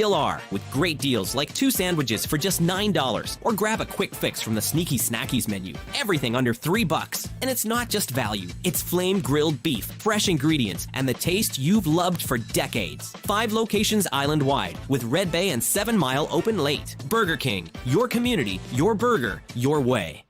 are with great deals like 2 sandwiches for just $9, or grab a quick fix from the Sneaky Snackies menu. Everything under $3. And it's not just value, it's flame grilled beef, fresh ingredients, and the taste you've loved for decades. 5 locations island-wide with Red Bay and 7 Mile open late. Burger King, your community, your burger, your way.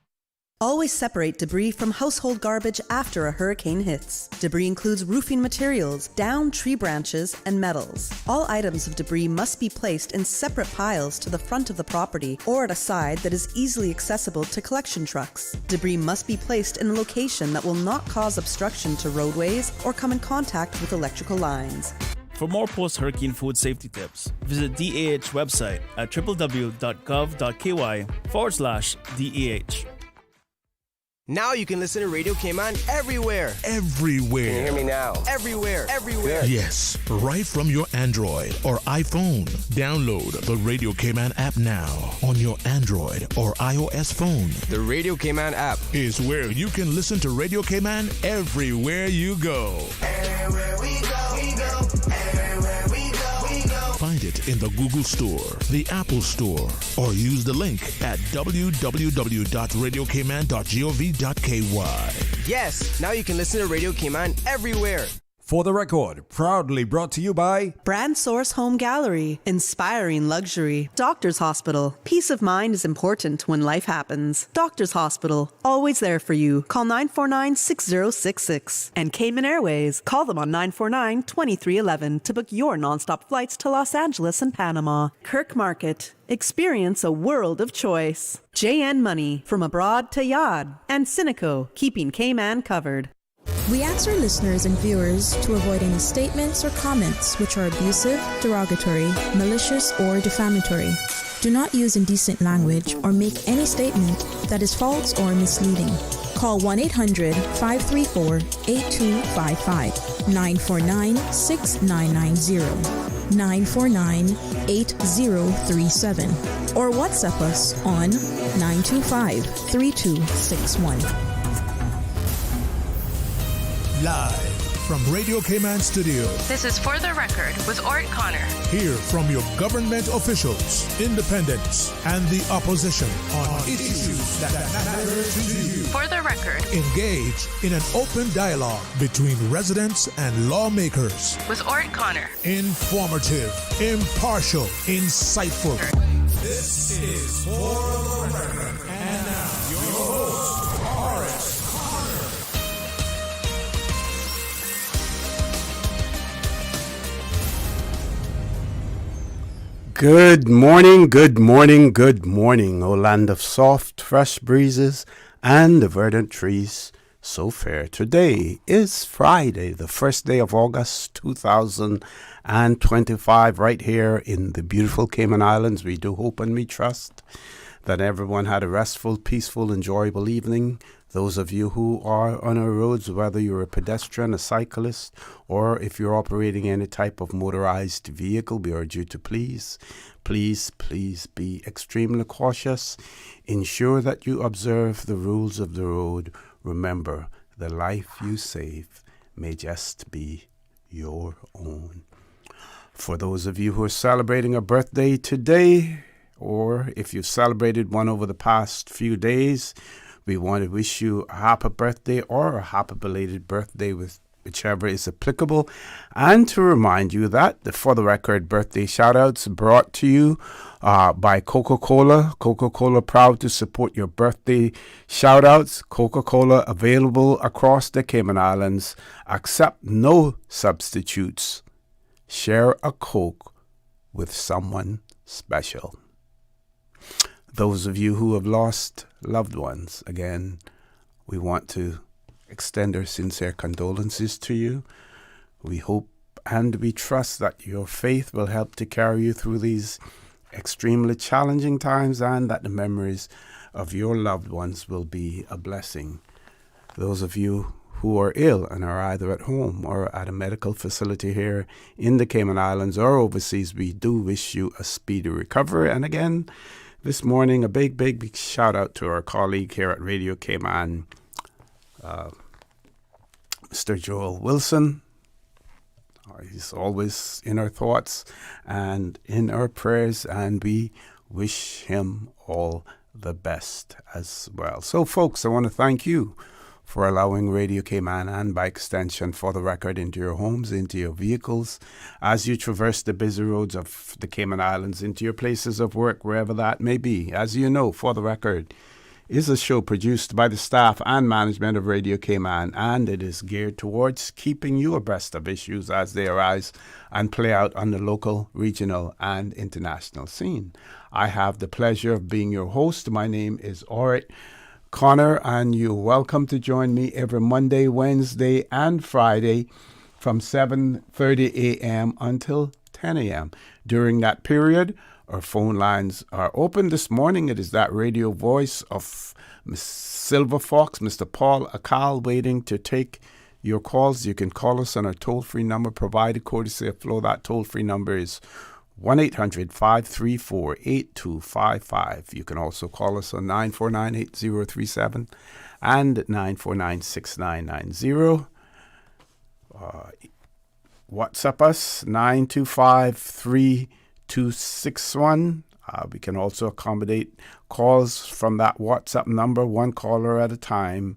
Always separate debris from household garbage after a hurricane hits. Debris includes roofing materials, downed tree branches, and metals. All items of debris must be placed in separate piles to the front of the property or at a side that is easily accessible to collection trucks. Debris must be placed in a location that will not cause obstruction to roadways or come in contact with electrical lines. For more post-hurricane food safety tips, visit DAH website at www.gov.ky/DAH. Now you can listen to Radio Cayman everywhere. Everywhere. Can you hear me now? Everywhere. Everywhere. Yes, right from your Android or iPhone. Download the Radio Cayman app now on your Android or iOS phone. The Radio Cayman app is where you can listen to Radio Cayman everywhere you go. Everywhere we go, we go. Everywhere we go, we go. Find it in the Google Store, the Apple Store, or use the link at www.radiocayman.gov.ky. Yes, now you can listen to Radio Cayman everywhere. For the Record, proudly brought to you by Brand Source Home Gallery, inspiring luxury. Doctors Hospital, peace of mind is important when life happens. Doctors Hospital, always there for you. Call 949-6066. And Cayman Airways, call them on 949-2311 to book your nonstop flights to Los Angeles and Panama. Kirk Market, experience a world of choice. JN Money, from abroad to Yad. And Cineco, keeping Cayman covered. We ask our listeners and viewers to avoid any statements or comments which are abusive, derogatory, malicious, or defamatory. Do not use indecent language or make any statement that is false or misleading. Call 1-800-534-8255, 949-6990, 949-8037, or WhatsApp us on 925-3261. Live from Radio Cayman Studio. This is For the Record with Orrett Connor. Hear from your government officials, independents, and the opposition on issues that matter to you. For the Record. Engage in an open dialogue between residents and lawmakers. With Orrett Connor. Informative, impartial, insightful. This is For the Record. And now, your host, Orrett Connor. Good morning, good morning, good morning, O land of soft, fresh breezes and the verdant trees so fair. Today is Friday, the first day of August 2025, right here in the beautiful Cayman Islands. We do hope and we trust that everyone had a restful, peaceful, enjoyable evening. Those of you who are on our roads, whether you're a pedestrian, a cyclist, or if you're operating any type of motorized vehicle, we urge you to please be extremely cautious. Ensure that you observe the rules of the road. Remember, the life you save may just be your own. For those of you who are celebrating a birthday today, or if you've celebrated one over the past few days, we want to wish you a happy birthday or a happy belated birthday, with whichever is applicable. And to remind you that the For the Record birthday shout-outs brought to you by Coca-Cola. Coca-Cola proud to support your birthday shout-outs. Coca-Cola available across the Cayman Islands. Accept no substitutes. Share a Coke with someone special. Those of you who have lost loved ones, again, we want to extend our sincere condolences to you. We hope and we trust that your faith will help to carry you through these extremely challenging times, and that the memories of your loved ones will be a blessing. Those of you who are ill and are either at home or at a medical facility here in the Cayman Islands or overseas, we do wish you a speedy recovery. And again, this morning, a big shout out to our colleague here at Radio Cayman, Mr. Joel Wilson, He's always in our thoughts and in our prayers, and we wish him all the best as well. So, folks, I want to thank you for allowing Radio Cayman, and by extension For the Record, into your homes, into your vehicles, as you traverse the busy roads of the Cayman Islands, into your places of work, wherever that may be. As you know, For the Record is a show produced by the staff and management of Radio Cayman, and it is geared towards keeping you abreast of issues as they arise and play out on the local, regional, and international scene. I have the pleasure of being your host. My name is Orrett Connor, and you're welcome to join me every Monday, Wednesday, and Friday from 7:30 a.m. until 10 a.m. During that period, our phone lines are open. This morning, it is that radio voice of Miss Silver Fox, Mr. Paul Akal, waiting to take your calls. You can call us on our toll-free number provided courtesy of Flow. That toll-free number is 1-800-534-8255. You can also call us on 949-8037 and 949-6990. WhatsApp us, 925-3261. We can also accommodate calls from that WhatsApp number, one caller at a time,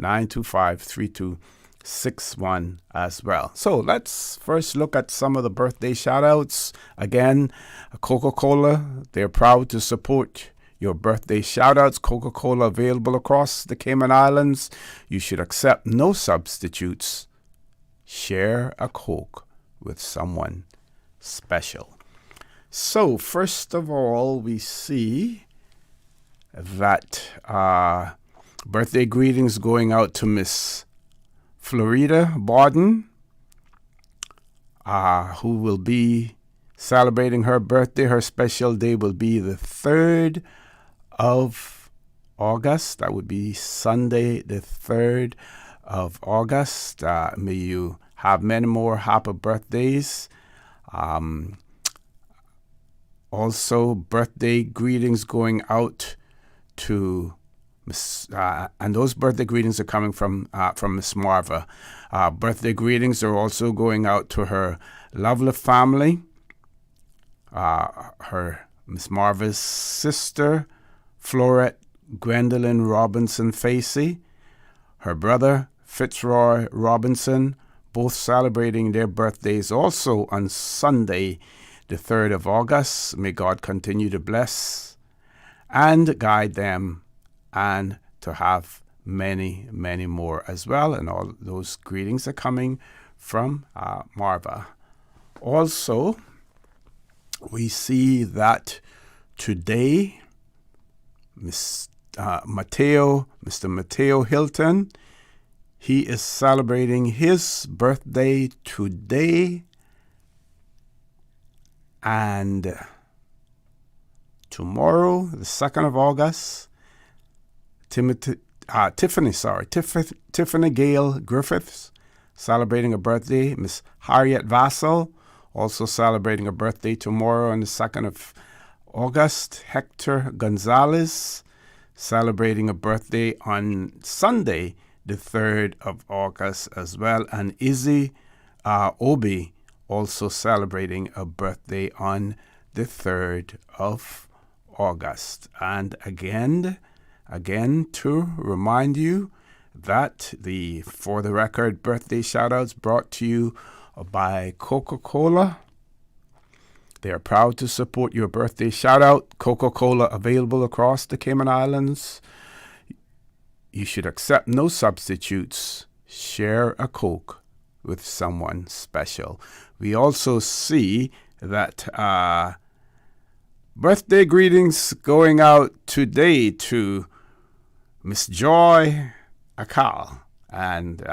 925-3261 as well. So let's first look at some of the birthday shout-outs. Again, Coca-Cola, they're proud to support your birthday shout-outs. Coca-Cola available across the Cayman Islands. You should accept no substitutes. Share a Coke with someone special. So first of all, we see that birthday greetings going out to Miss Florida Borden, who will be celebrating her birthday. Her special day will be the 3rd of August. That would be Sunday, the 3rd of August. May you have many more happy birthdays. Also, birthday greetings going out to and those birthday greetings are coming from Miss Marva. Birthday greetings are also going out to her lovely family. Her Miss Marva's sister, Florette Gwendolyn Robinson Facey, her brother Fitzroy Robinson, both celebrating their birthdays also on Sunday, the 3rd of August. May God continue to bless and guide them, and to have many, many more as well. And all those greetings are coming from Marva. Also, we see that today, Mr. Mateo Hilton, he is celebrating his birthday today, and tomorrow, the 2nd of August, Tiffany Gale Griffiths celebrating a birthday. Miss Harriet Vassell also celebrating a birthday tomorrow on the 2nd of August. Hector Gonzalez celebrating a birthday on Sunday, the 3rd of August as well. And Izzy Obi also celebrating a birthday on the 3rd of August. And again, to remind you that the For the Record birthday shout-outs brought to you by Coca-Cola. They are proud to support your birthday shout-out. Coca-Cola available across the Cayman Islands. You should accept no substitutes. Share a Coke with someone special. We also see that birthday greetings going out today to Miss Joy Akal. And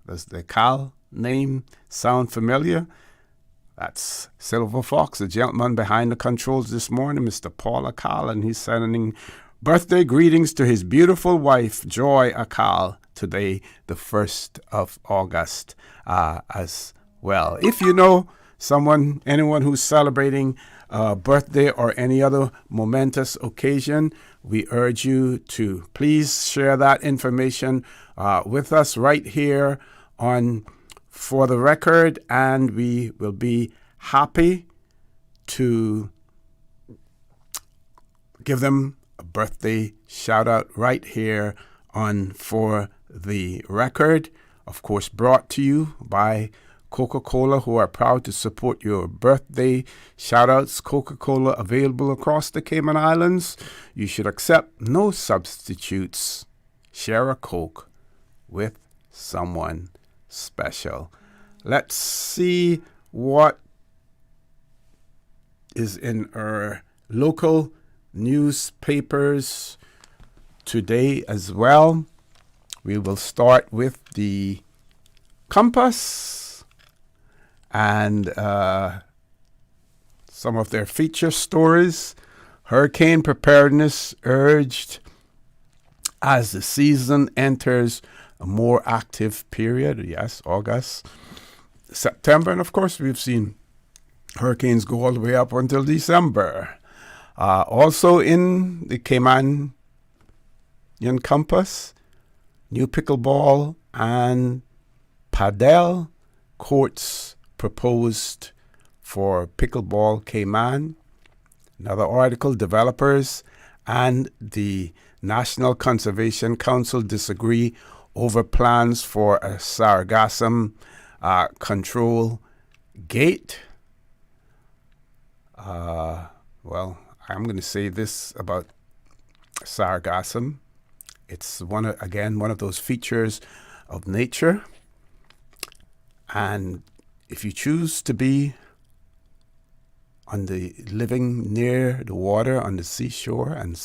does the Akal name sound familiar? That's Silver Fox, the gentleman behind the controls this morning, Mr. Paul Akal, and he's sending birthday greetings to his beautiful wife, Joy Akal, today, the 1st of August, as well. If you know anyone who's celebrating a birthday or any other momentous occasion, we urge you to please share that information with us right here on for the record, and we will be happy to give them a birthday shout out right here on For the Record. Of course, brought to you by Coca-Cola, who are proud to support your birthday shout outs. Coca-Cola available across the Cayman Islands. You should accept no substitutes. Share a Coke with someone special. Let's see what is in our local newspapers today as well. We will start with the Compass and some of their feature stories. Hurricane preparedness urged as the season enters a more active period. Yes, August, September, and of course we've seen hurricanes go all the way up until December. Also in the Caymanian Compass, new pickleball and padel courts proposed for pickleball Cayman. Another article, developers and the National Conservation Council disagree over plans for a sargassum control gate. Well, I'm going to say this about sargassum. It's one of those features of nature. And if you choose to be living near the water on the seashore, and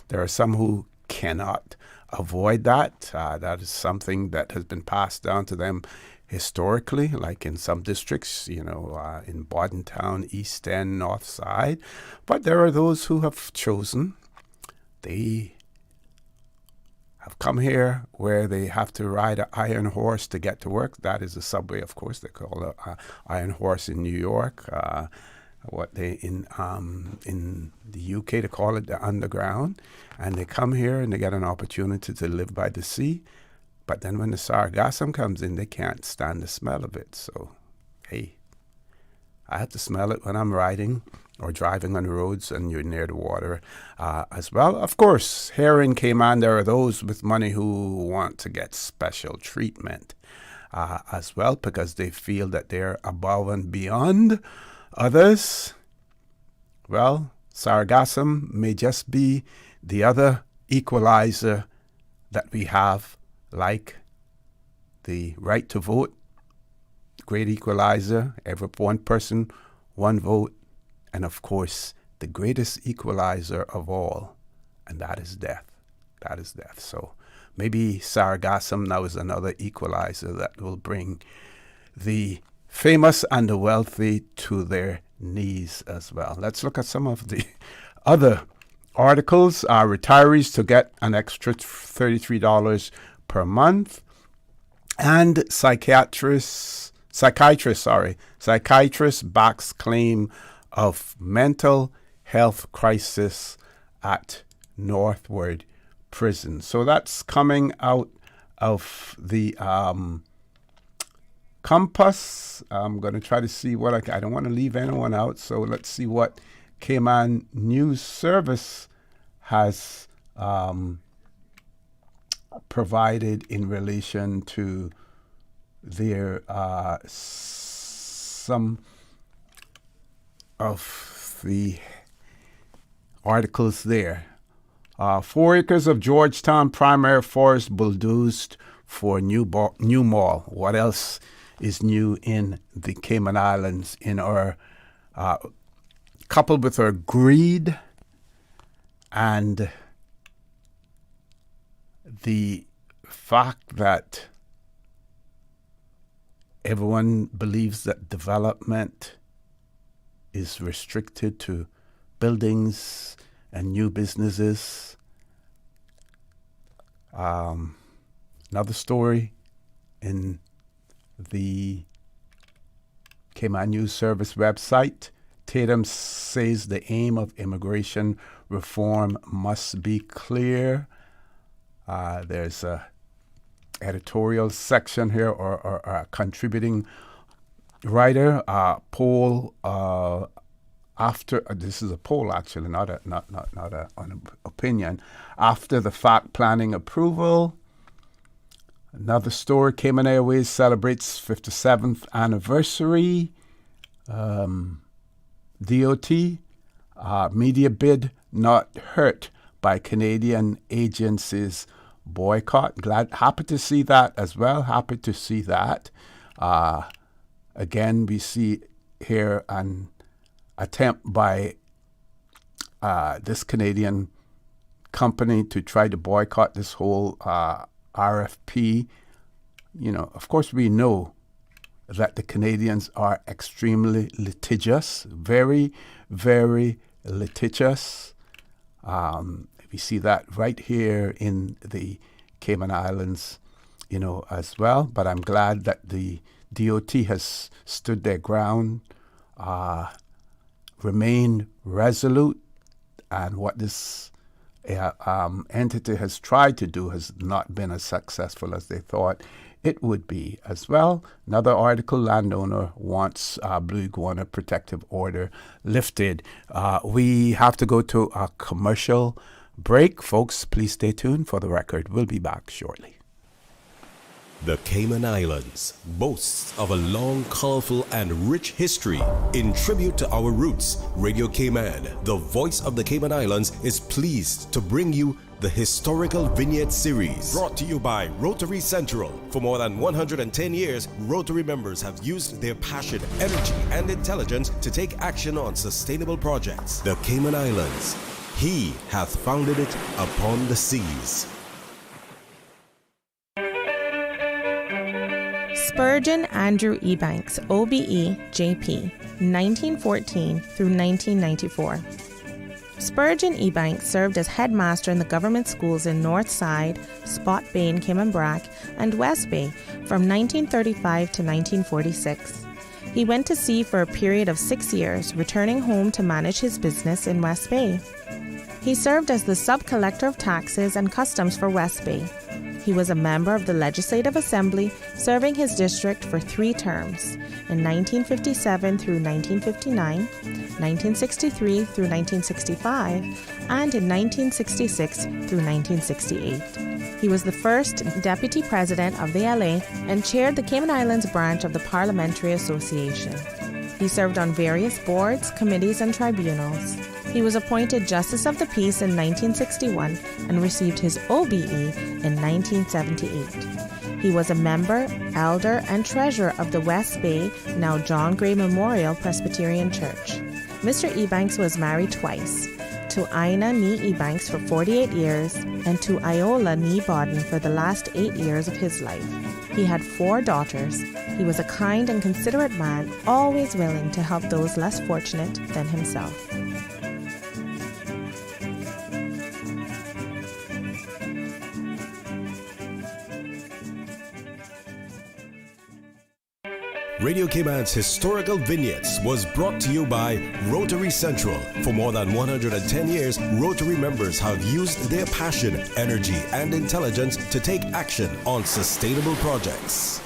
there are some who cannot avoid that. That is something that has been passed down to them historically, like in some districts, in Bordentown, East End, North Side. But there are those who have chosen. They have come here where they have to ride an iron horse to get to work. That is the subway, of course. They call it iron horse in New York. In the UK they call it the underground. And they come here and they get an opportunity to live by the sea. But then when the sargassum comes in, they can't stand the smell of it. So, hey, I have to smell it when I'm riding or driving on the roads and you're near the water as well. Of course, here in Cayman, there are those with money who want to get special treatment as well because they feel that they're above and beyond others. Well, sargassum may just be the other equalizer that we have, like the right to vote, great equalizer, every one person, one vote, and of course, the greatest equalizer of all, and that is death. That is death. So maybe sargassum now is another equalizer that will bring the famous and the wealthy to their knees as well. Let's look at some of the other articles. Retirees to get an extra $33 per month, and psychiatrist backs claim of mental health crisis at Northward Prison. So that's coming out of the Compass. I'm going to try to see what I don't want to leave anyone out. So let's see what Cayman News Service has provided in relation to their some of the articles there. 4 acres of Georgetown primary forest bulldozed for new mall. What else is new in the Cayman Islands in our coupled with our greed and the fact that everyone believes that development is restricted to buildings and new businesses. Another story in the Cayman News Service website. Tatum says the aim of immigration reform must be clear. There's a editorial section here, or a contributing writer. Poll after this is a poll actually, not an opinion. After the fact planning approval. Another story: Cayman Airways celebrates 57th anniversary. DOT media bid not hurt by Canadian agencies boycott. Happy to see that as well. Happy to see that. Again, we see here an attempt by this Canadian company to try to boycott this whole RFP. You know, of course, we know that the Canadians are extremely litigious, very, very litigious. We see that right here in the Cayman Islands, you know, as well. But I'm glad that the DOT has stood their ground, remained resolute, and what this entity has tried to do has not been as successful as they thought it would be as well. Another article: landowner wants Blue Iguana protective order lifted. We have to go to a commercial break. Folks, please stay tuned for the record. We'll be back shortly. The Cayman Islands boasts of a long, colorful, and rich history. In tribute to our roots, Radio Cayman, the voice of the Cayman Islands, is pleased to bring you the Historical Vignette Series, brought to you by Rotary Central. For more than 110 years, Rotary members have used their passion, energy, and intelligence to take action on sustainable projects. The Cayman Islands, He hath founded it upon the seas. Spurgeon Andrew Ebanks, OBE, JP, 1914 through 1994. Spurgeon Ebanks served as headmaster in the government schools in North Side, Spot Bay in Cayman Brac, and West Bay from 1935 to 1946. He went to sea for a period of 6 years, returning home to manage his business in West Bay. He served as the sub-collector of taxes and customs for West Bay. He was a member of the Legislative Assembly, serving his district for 3 terms, in 1957 through 1959, 1963 through 1965, and in 1966 through 1968. He was the first Deputy President of the LA and chaired the Cayman Islands branch of the Parliamentary Association. He served on various boards, committees, and tribunals. He was appointed Justice of the Peace in 1961 and received his OBE in 1978. He was a member, elder, and treasurer of the West Bay, now John Gray Memorial Presbyterian Church. Mr. Ebanks was married twice, to Ina Nee Ebanks for 48 years and to Iola Nee Bodden for the last 8 years of his life. He had 4 daughters. He was a kind and considerate man, always willing to help those less fortunate than himself. Radio Cayman's Historical Vignettes was brought to you by Rotary Central. For more than 110 years, Rotary members have used their passion, energy, and intelligence to take action on sustainable projects.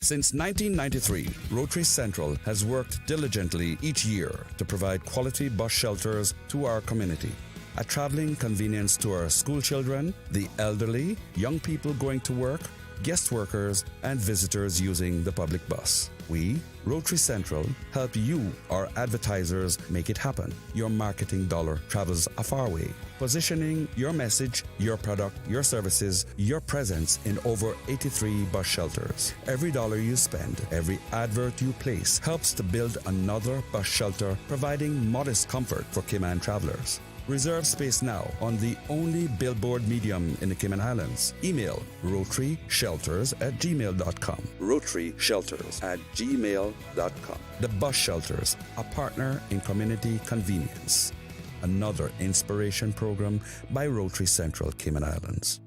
Since 1993, Rotary Central has worked diligently each year to provide quality bus shelters to our community. A traveling convenience to our school children, the elderly, young people going to work, guest workers, and visitors using the public bus. We, Rotary Central, help you, our advertisers, make it happen. Your marketing dollar travels a far way. Positioning your message, your product, your services, your presence in over 83 bus shelters. Every dollar you spend, every advert you place helps to build another bus shelter, providing modest comfort for Cayman travelers. Reserve space now on the only billboard medium in the Cayman Islands. Email rotaryshelters@gmail.com. rotaryshelters@gmail.com. The Bus Shelters, a partner in community convenience. Another inspiration program by Rotary Central Cayman Islands.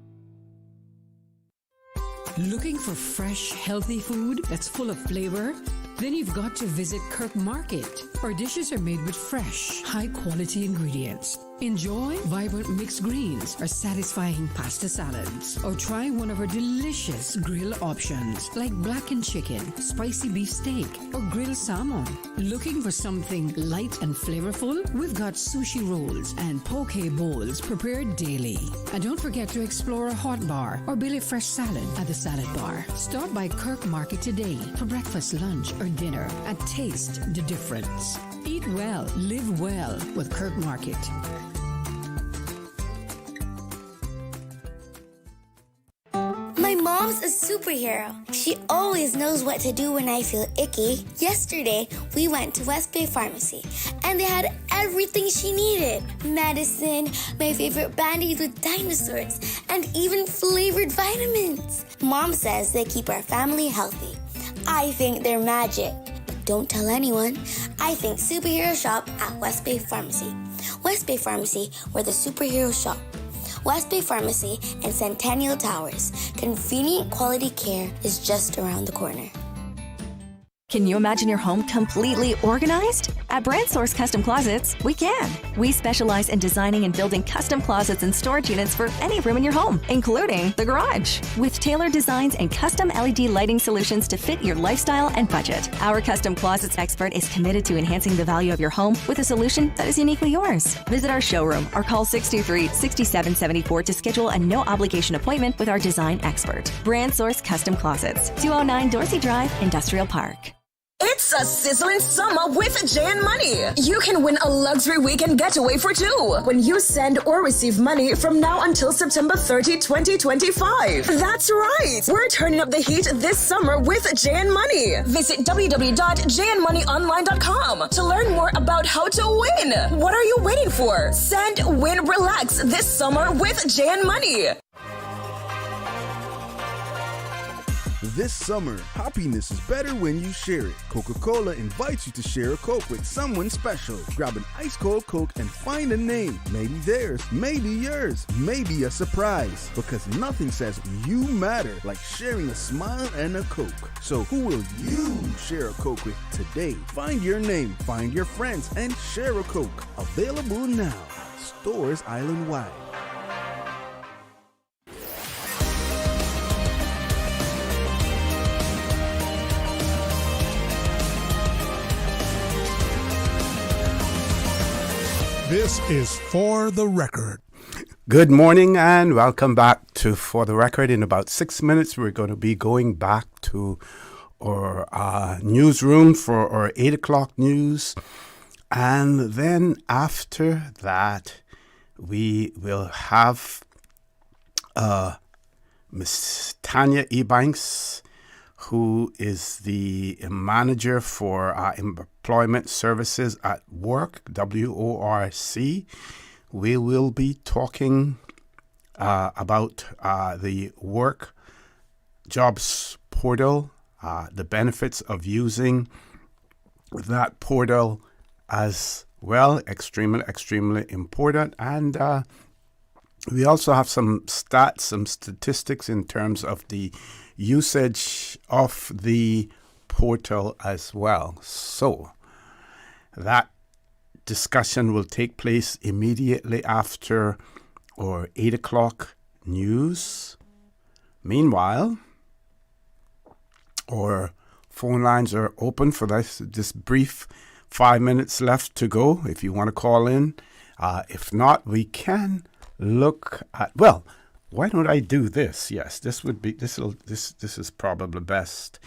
Looking for fresh, healthy food that's full of flavor? Then you've got to visit Kirk Market. Our dishes are made with fresh, high-quality ingredients. Enjoy vibrant mixed greens or satisfying pasta salads. Or try one of our delicious grill options like blackened chicken, spicy beef steak, or grilled salmon. Looking for something light and flavorful? We've got sushi rolls and poke bowls prepared daily. And don't forget to explore a hot bar or Billy Fresh salad at the salad bar. Stop by Kirk Market today for breakfast, lunch, or dinner and taste the difference. Eat well, live well with Kirk Market. My mom's a superhero. She always knows what to do when I feel icky. Yesterday, we went to West Bay Pharmacy, and they had everything she needed. Medicine, my favorite Band-Aids with dinosaurs, and even flavored vitamins. Mom says they keep our family healthy. I think they're magic. Don't tell anyone. I think superheroes shop at West Bay Pharmacy. West Bay Pharmacy, where the superheroes shop. West Bay Pharmacy and Centennial Towers. Convenient quality care is just around the corner. Can you imagine your home completely organized? At Brand Source Custom Closets, we can. We specialize in designing and building custom closets and storage units for any room in your home, including the garage. With tailored designs and custom LED lighting solutions to fit your lifestyle and budget. Our Custom Closets expert is committed to enhancing the value of your home with a solution that is uniquely yours. Visit our showroom or call 623-6774 to schedule a no-obligation appointment with our design expert. Brand Source Custom Closets, 209 Dorsey Drive, Industrial Park. It's a sizzling summer with J&M Money. You can win a luxury weekend getaway for two when you send or receive money from now until September 30, 2025. That's right. We're turning up the heat this summer with J&M Money. Visit www.jnmoneyonline.com to learn more about how to win. What are you waiting for? Send, win, relax this summer with J&M Money. This summer, happiness is better when you share it. Coca-Cola invites you to share a Coke with someone special. Grab an ice-cold Coke and find a name. Maybe theirs, maybe yours, maybe a surprise. Because nothing says you matter like sharing a smile and a Coke. So who will you share a Coke with today? Find your name, find your friends, and share a Coke. Available now. Stores island-wide. This is For the Record. Good morning and welcome back to For the Record. In about 6 minutes, we're going to be going back to our newsroom for our 8 o'clock news. And then after that, we will have Miss Tania Ebanks, who is the manager for employment services at WORC, WORC. We will be talking about the WORC Jobs portal, the benefits of using that portal as well, extremely important. And we also have some stats, some statistics in terms of the usage of the portal as well. So that discussion will take place immediately after our 8 o'clock news. Meanwhile, our phone lines are open for this brief 5 minutes left to go if you want to call in. If not, we can look at, well, why don't I do this? Yes, this is probably best.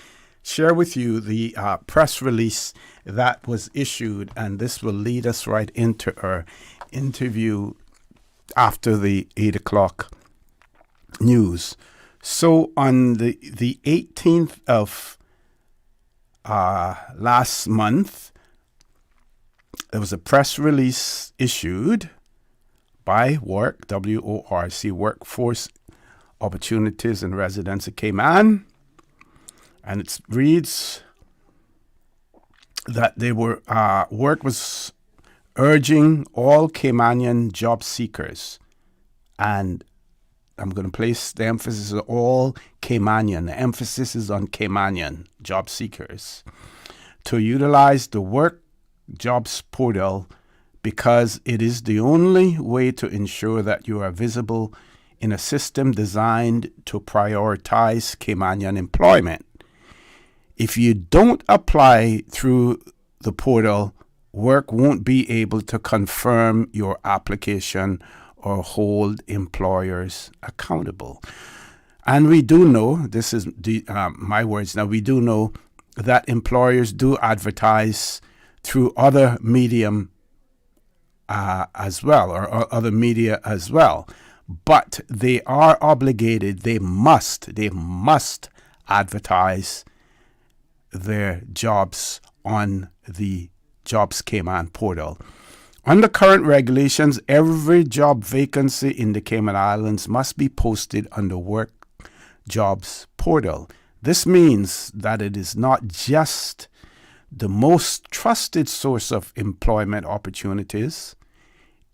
Share with you the press release that was issued, and this will lead us right into our interview after the 8 o'clock news. So on the 18th of last month, there was a press release issued by WORC, WORC, Workforce Opportunities and Residence Cayman. And it reads that they were WORC was urging all Caymanian job seekers, and I'm going to place the emphasis on all Caymanian. The emphasis is on Caymanian job seekers to utilize the WORC Jobs portal because it is the only way to ensure that you are visible in a system designed to prioritize Caymanian employment. If you don't apply through the portal, WORC won't be able to confirm your application or hold employers accountable. And we do know, this is my words now, we do know that employers do advertise through other medium as well, or other media as well. But they are obligated, they must advertise their jobs on the Jobs Cayman portal. Under current regulations, every job vacancy in the Cayman Islands must be posted on the WORC Jobs portal. This means that it is not just the most trusted source of employment opportunities,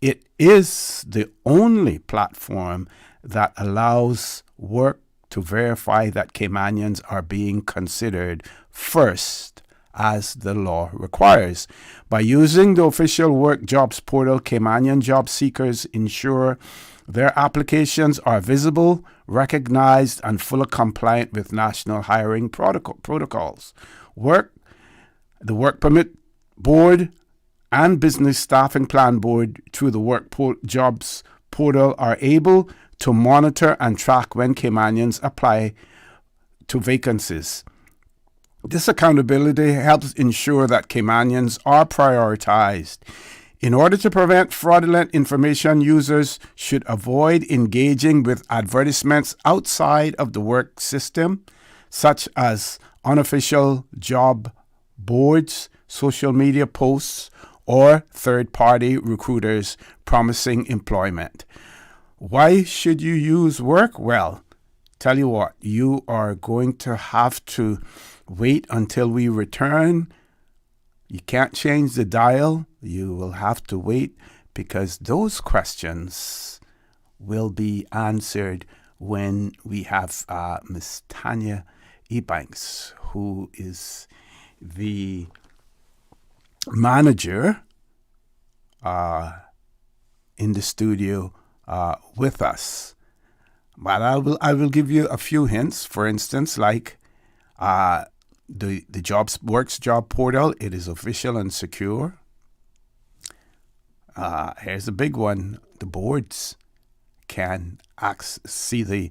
it is the only platform that allows WORC to verify that Caymanians are being considered first, as the law requires. By using the official WORC Jobs portal, Caymanian job seekers ensure their applications are visible, recognized, and fully compliant with national hiring protocols. The Work Permit Board and Business Staffing Plan Board through the WORC Jobs portal are able to monitor and track when Caymanians apply to vacancies. This accountability helps ensure that Caymanians are prioritized. In order to prevent fraudulent information, users should avoid engaging with advertisements outside of the WORC system, such as unofficial job boards, social media posts, or third-party recruiters promising employment. Why should you use WORC? Well, tell you what, you are going to have to wait until we return. You can't change the dial. You will have to wait because those questions will be answered when we have Miss Tania Ebanks, who is the manager in the studio with us. But I will give you a few hints. For instance, like the WORC's job portal, it is official and secure. Here's a big one. The boards can see the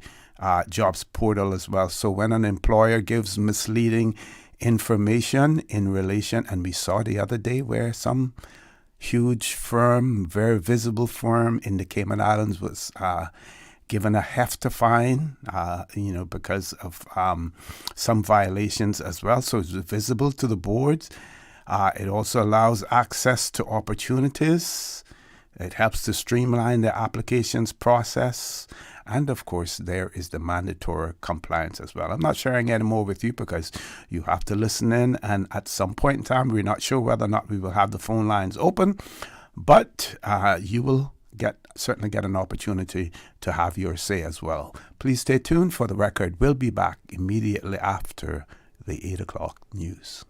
jobs portal as well. So when an employer gives misleading information in relation, and we saw the other day where some huge firm, very visible firm in the Cayman Islands was given a hefty fine, because of some violations as well. So it's visible to the boards. It also allows access to opportunities. It helps to streamline the applications process. And of course, there is the mandatory compliance as well. I'm not sharing any more with you because you have to listen in. And at some point in time, we're not sure whether or not we will have the phone lines open. But you will certainly get an opportunity to have your say as well. Please stay tuned for the record. We'll be back immediately after the 8 o'clock news.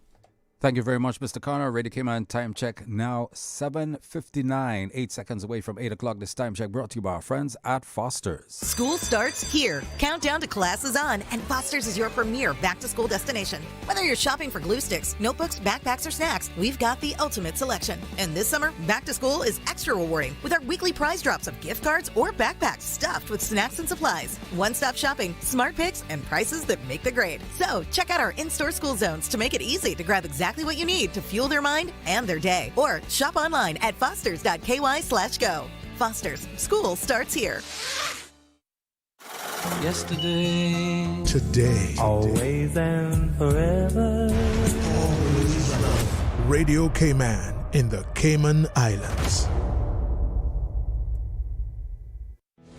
Thank you very much, Mr. Connor. Radio Cayman time check now 7:59, 8 seconds away from 8 o'clock. This time check brought to you by our friends at Foster's. School starts here. Countdown to class is on, and Foster's is your premier back-to-school destination. Whether you're shopping for glue sticks, notebooks, backpacks, or snacks, we've got the ultimate selection. And this summer, back-to-school is extra rewarding with our weekly prize drops of gift cards or backpacks stuffed with snacks and supplies. One-stop shopping, smart picks, and prices that make the grade. So check out our in-store school zones to make it easy to grab exactly what you need to fuel their mind and their day. Or shop online at fosters.ky/go. Fosters, school starts here. Yesterday, today, always and forever. Radio Cayman in the Cayman Islands.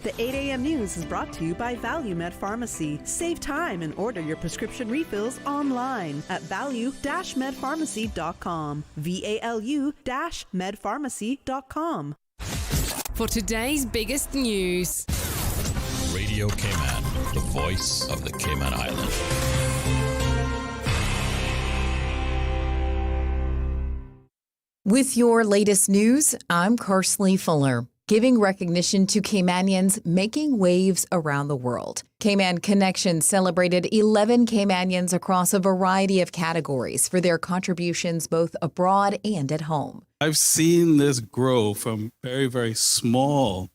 The 8 a.m. news is brought to you by ValueMed Pharmacy. Save time and order your prescription refills online at value-medpharmacy.com. VALU-medpharmacy.com. For today's biggest news. Radio Cayman, the voice of the Cayman Islands. With your latest news, I'm Karsley Fuller, giving recognition to Caymanians making waves around the world. Cayman Connection celebrated 11 Caymanians across a variety of categories for their contributions both abroad and at home. I've seen this grow from very, very small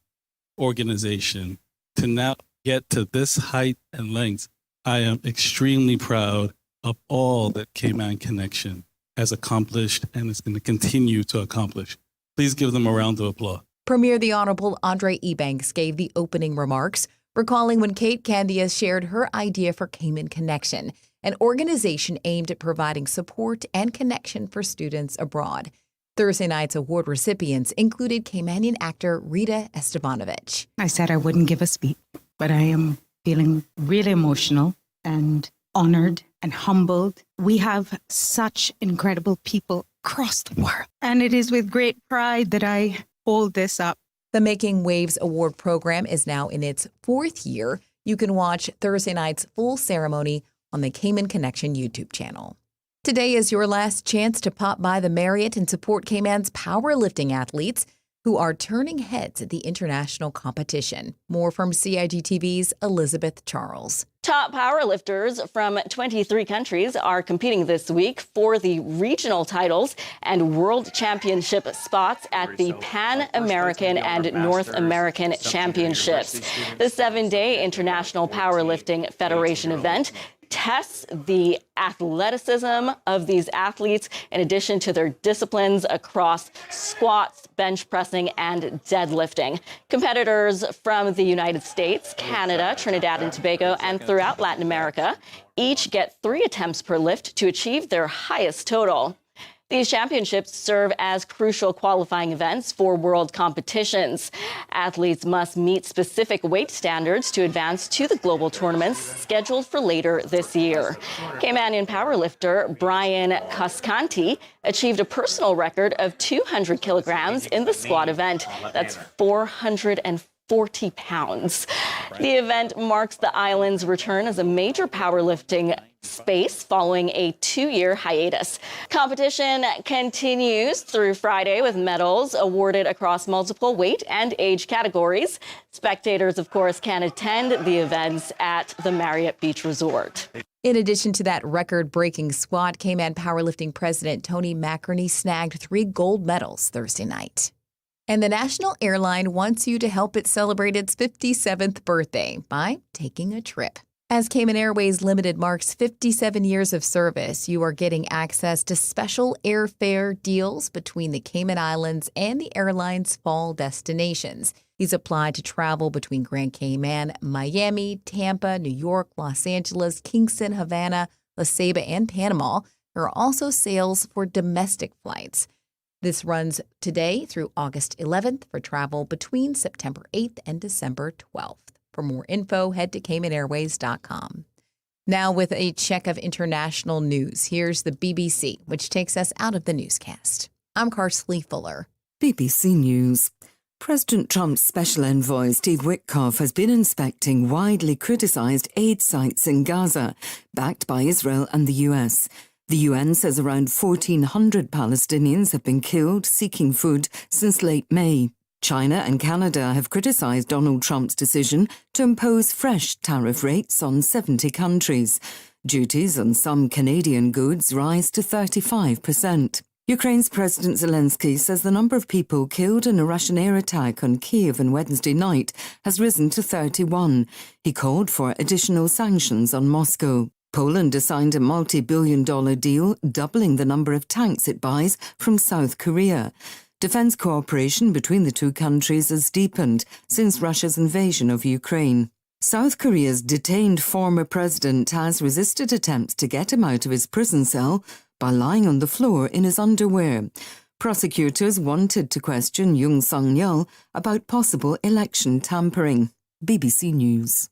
organization to now get to this height and length. I am extremely proud of all that Cayman Connection has accomplished and is going to continue to accomplish. Please give them a round of applause. Premier the Honorable Orrett Ebanks gave the opening remarks, recalling when Kate Candia shared her idea for Cayman Connection, an organization aimed at providing support and connection for students abroad. Thursday night's award recipients included Caymanian actor Rita Estebanovich. I said I wouldn't give a speech, but I am feeling really emotional and honored and humbled. We have such incredible people across the world, and it is with great pride that I hold this up. The Making Waves Award program is now in its 4th year. You can watch Thursday night's full ceremony on the Cayman Connection YouTube channel. Today is your last chance to pop by the Marriott and support Cayman's powerlifting athletes who are turning heads at the international competition. More from CIGTV's Elizabeth Charles. Top powerlifters from 23 countries are competing this week for the regional titles and world championship spots at the Pan American and North American Championships. The 7-day International Powerlifting Federation event tests the athleticism of these athletes in addition to their disciplines across squats, bench pressing, and deadlifting. Competitors from the United States, Canada, Trinidad and Tobago, and throughout Latin America each get 3 attempts per lift to achieve their highest total. These championships serve as crucial qualifying events for world competitions. Athletes must meet specific weight standards to advance to the global tournaments scheduled for later this year. Caymanian powerlifter Brian Cascanti achieved a personal record of 200 kilograms in the squat event. That's 440 pounds. The event marks the island's return as a major powerlifting space following a 2-year hiatus. Competition continues through Friday with medals awarded across multiple weight and age categories. Spectators, of course, can attend the events at the Marriott Beach Resort. In addition to that record-breaking squat, Cayman Powerlifting President Tony McInerney snagged 3 gold medals Thursday night. And the national airline wants you to help it celebrate its 57th birthday by taking a trip. As Cayman Airways Limited marks 57 years of service, you are getting access to special airfare deals between the Cayman Islands and the airline's fall destinations. These apply to travel between Grand Cayman, Miami, Tampa, New York, Los Angeles, Kingston, Havana, La Ceiba, and Panama. There are also sales for domestic flights. This runs today through August 11th for travel between September 8th and December 12th. For more info, head to CaymanAirways.com. Now with a check of international news, here's the BBC, which takes us out of the newscast. I'm Karsley Fuller. BBC News. President Trump's special envoy, Steve Witkoff, has been inspecting widely criticised aid sites in Gaza, backed by Israel and the US. The UN says around 1,400 Palestinians have been killed seeking food since late May. China and Canada have criticised Donald Trump's decision to impose fresh tariff rates on 70 countries. Duties on some Canadian goods rise to 35%. Ukraine's President Zelensky says the number of people killed in a Russian air attack on Kyiv on Wednesday night has risen to 31. He called for additional sanctions on Moscow. Poland has signed a multi-billion-dollar deal, doubling the number of tanks it buys from South Korea. Defence cooperation between the two countries has deepened since Russia's invasion of Ukraine. South Korea's detained former president has resisted attempts to get him out of his prison cell by lying on the floor in his underwear. Prosecutors wanted to question Yoon Sung-yeol about possible election tampering. BBC News.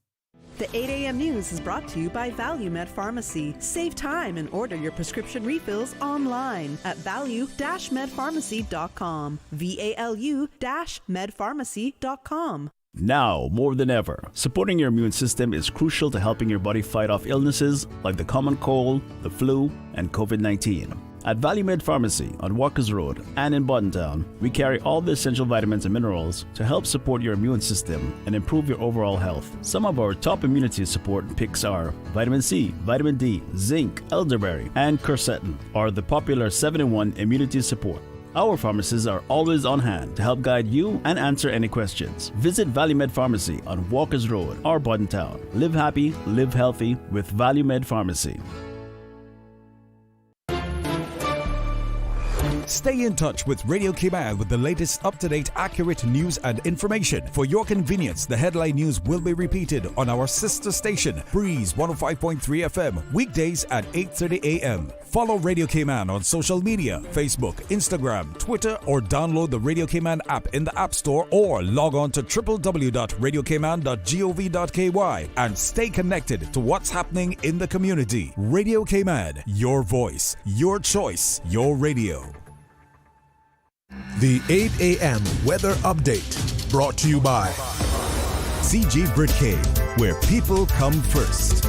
The 8 a.m. news is brought to you by ValueMed Pharmacy. Save time and order your prescription refills online at value-medpharmacy.com. VALU-medpharmacy.com. Now, more than ever, supporting your immune system is crucial to helping your body fight off illnesses like the common cold, the flu, and COVID-19. At Valley Med Pharmacy on Walkers Road and in Buttontown, we carry all the essential vitamins and minerals to help support your immune system and improve your overall health. Some of our top immunity support picks are vitamin C, vitamin D, zinc, elderberry, and quercetin are the popular 7-in-1 immunity support. Our pharmacists are always on hand to help guide you and answer any questions. Visit Valley Med Pharmacy on Walkers Road or Buttontown. Live happy, live healthy with Valley Med Pharmacy. Stay in touch with Radio Cayman with the latest up-to-date, accurate news and information. For your convenience, the headline news will be repeated on our sister station, Breeze 105.3 FM, weekdays at 8:30 a.m. Follow Radio Cayman on social media, Facebook, Instagram, Twitter, or download the Radio Cayman app in the App Store or log on to www.radiocayman.gov.ky and stay connected to what's happening in the community. Radio Cayman, your voice, your choice, your radio. The 8 a.m. weather update brought to you by CG Britcay, where people come first.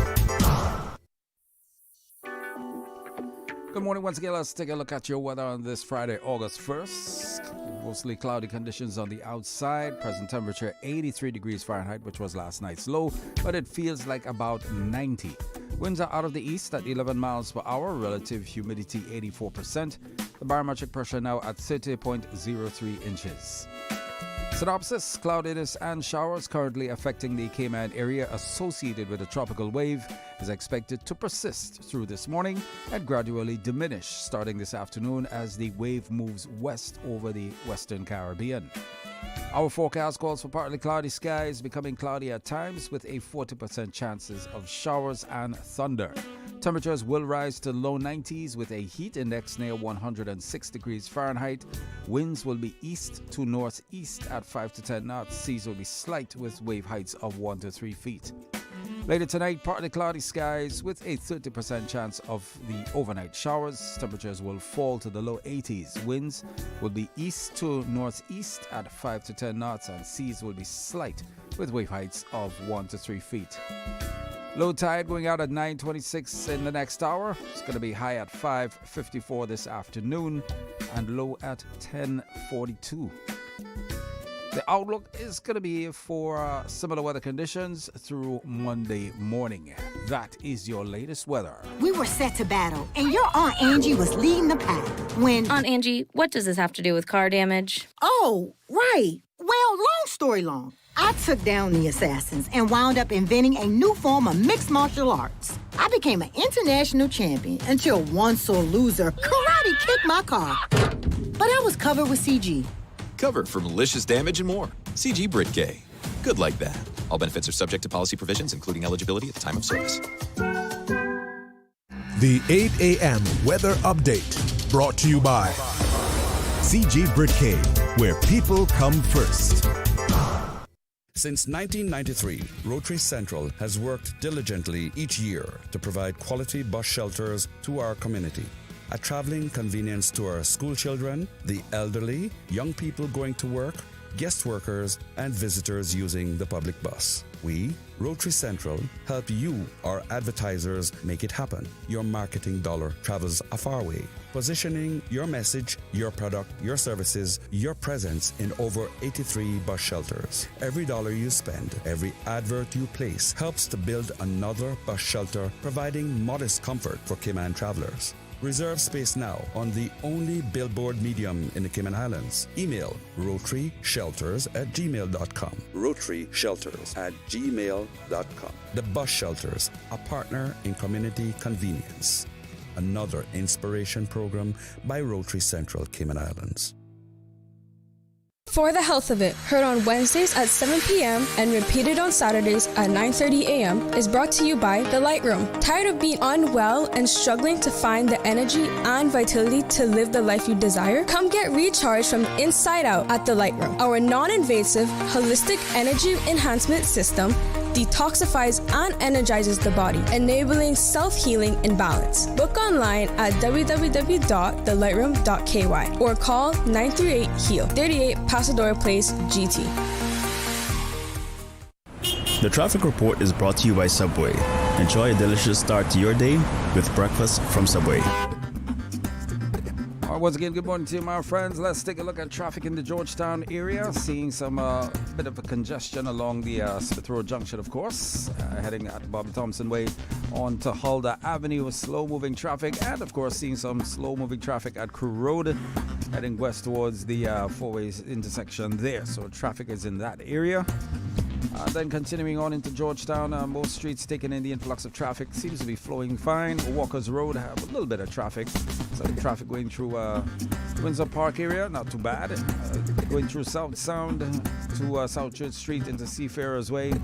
Good morning once again. Let's take a look at your weather on this Friday, August 1st. Mostly cloudy conditions on the outside. Present temperature 83 degrees Fahrenheit, which was last night's low, but it feels like about 90. Winds are out of the east at 11 miles per hour. Relative humidity 84%. The barometric pressure now at 30.03 inches. Synopsis: cloudiness and showers currently affecting the Cayman area associated with a tropical wave is expected to persist through this morning and gradually diminish starting this afternoon as the wave moves west over the Western Caribbean. Our forecast calls for partly cloudy skies becoming cloudy at times with a 40% chances of showers and thunder. Temperatures will rise to low 90s with a heat index near 106 degrees Fahrenheit. Winds will be east to northeast at 5 to 10 knots. Seas will be slight with wave heights of 1 to 3 feet. Later tonight, partly cloudy skies with a 30% chance of the overnight showers. Temperatures will fall to the low 80s. Winds will be east to northeast at 5 to 10 knots and seas will be slight with wave heights of 1 to 3 feet. Low tide going out at 9:26 in the next hour. It's going to be high at 5:54 this afternoon and low at 10:42. The outlook is going to be for similar weather conditions through Monday morning. That is your latest weather. We were set to battle, and your Aunt Angie was leading the pack when... Aunt Angie, what does this have to do with car damage? Oh, right. Well, long story long. I took down the assassins and wound up inventing a new form of mixed martial arts. I became an international champion until one sore loser karate kicked my car. But I was covered with CG. Covered for malicious damage and more. CG Britcay. Good like that. All benefits are subject to policy provisions, including eligibility at the time of service. The 8 a.m. weather update brought to you by CG Britcay, where people come first. Since 1993, Rotary Central has worked diligently each year to provide quality bus shelters to our community. A traveling convenience to our school children, the elderly, young people going to work, guest workers, and visitors using the public bus. We, Rotary Central, help you, our advertisers, make it happen. Your marketing dollar travels a far way, positioning your message, your product, your services, your presence in over 83 bus shelters. Every dollar you spend, every advert you place helps to build another bus shelter, providing modest comfort for Cayman travelers. Reserve space now on the only billboard medium in the Cayman Islands. Email rotaryshelters@gmail.com. rotaryshelters@gmail.com. The Bus Shelters, a partner in community convenience. Another inspiration program by Rotary Central Cayman Islands. For the Health of It, heard on Wednesdays at 7 p.m. and repeated on Saturdays at 9:30 a.m. is brought to you by The Light Room. Tired of being unwell and struggling to find the energy and vitality to live the life you desire? Come get recharged from the inside out at The Light Room. Our non-invasive, holistic energy enhancement system detoxifies and energizes the body, enabling self-healing and balance. Book online at www.thelightroom.ky or call 938-HEAL, 38 Pasadora Place, GT. The traffic report is brought to you by Subway. Enjoy a delicious start to your day with breakfast from Subway. Once again, good morning to you, my friends. Let's take a look at traffic in the Georgetown area. Seeing some bit of a congestion along the Smith Road Junction, of course. Heading at Bobby Thompson Way on to Huldah Avenue with slow-moving traffic. And, of course, seeing some slow-moving traffic at Crew Road. Heading west towards the four-way intersection there. So traffic is in that area. Then continuing on into Georgetown, most streets taking in the influx of traffic seems to be flowing fine. Walkers Road have a little bit of traffic. Some traffic going through Windsor Park area, not too bad. Going through South Sound to South Church Street into Seafarers Way.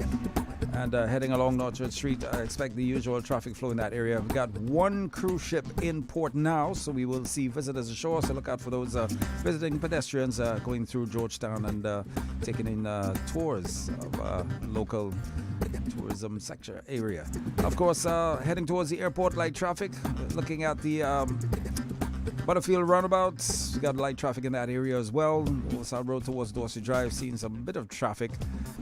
And heading along North Church Street, I expect the usual traffic flow in that area. We've got one cruise ship in port now, so we will see visitors ashore. So look out for those visiting pedestrians going through Georgetown and taking in tours of local tourism sector area. Of course, heading towards the airport, light traffic. Looking at the Butterfield roundabout, we got light traffic in that area as well. South Road towards Dorsey Drive, seeing some bit of traffic.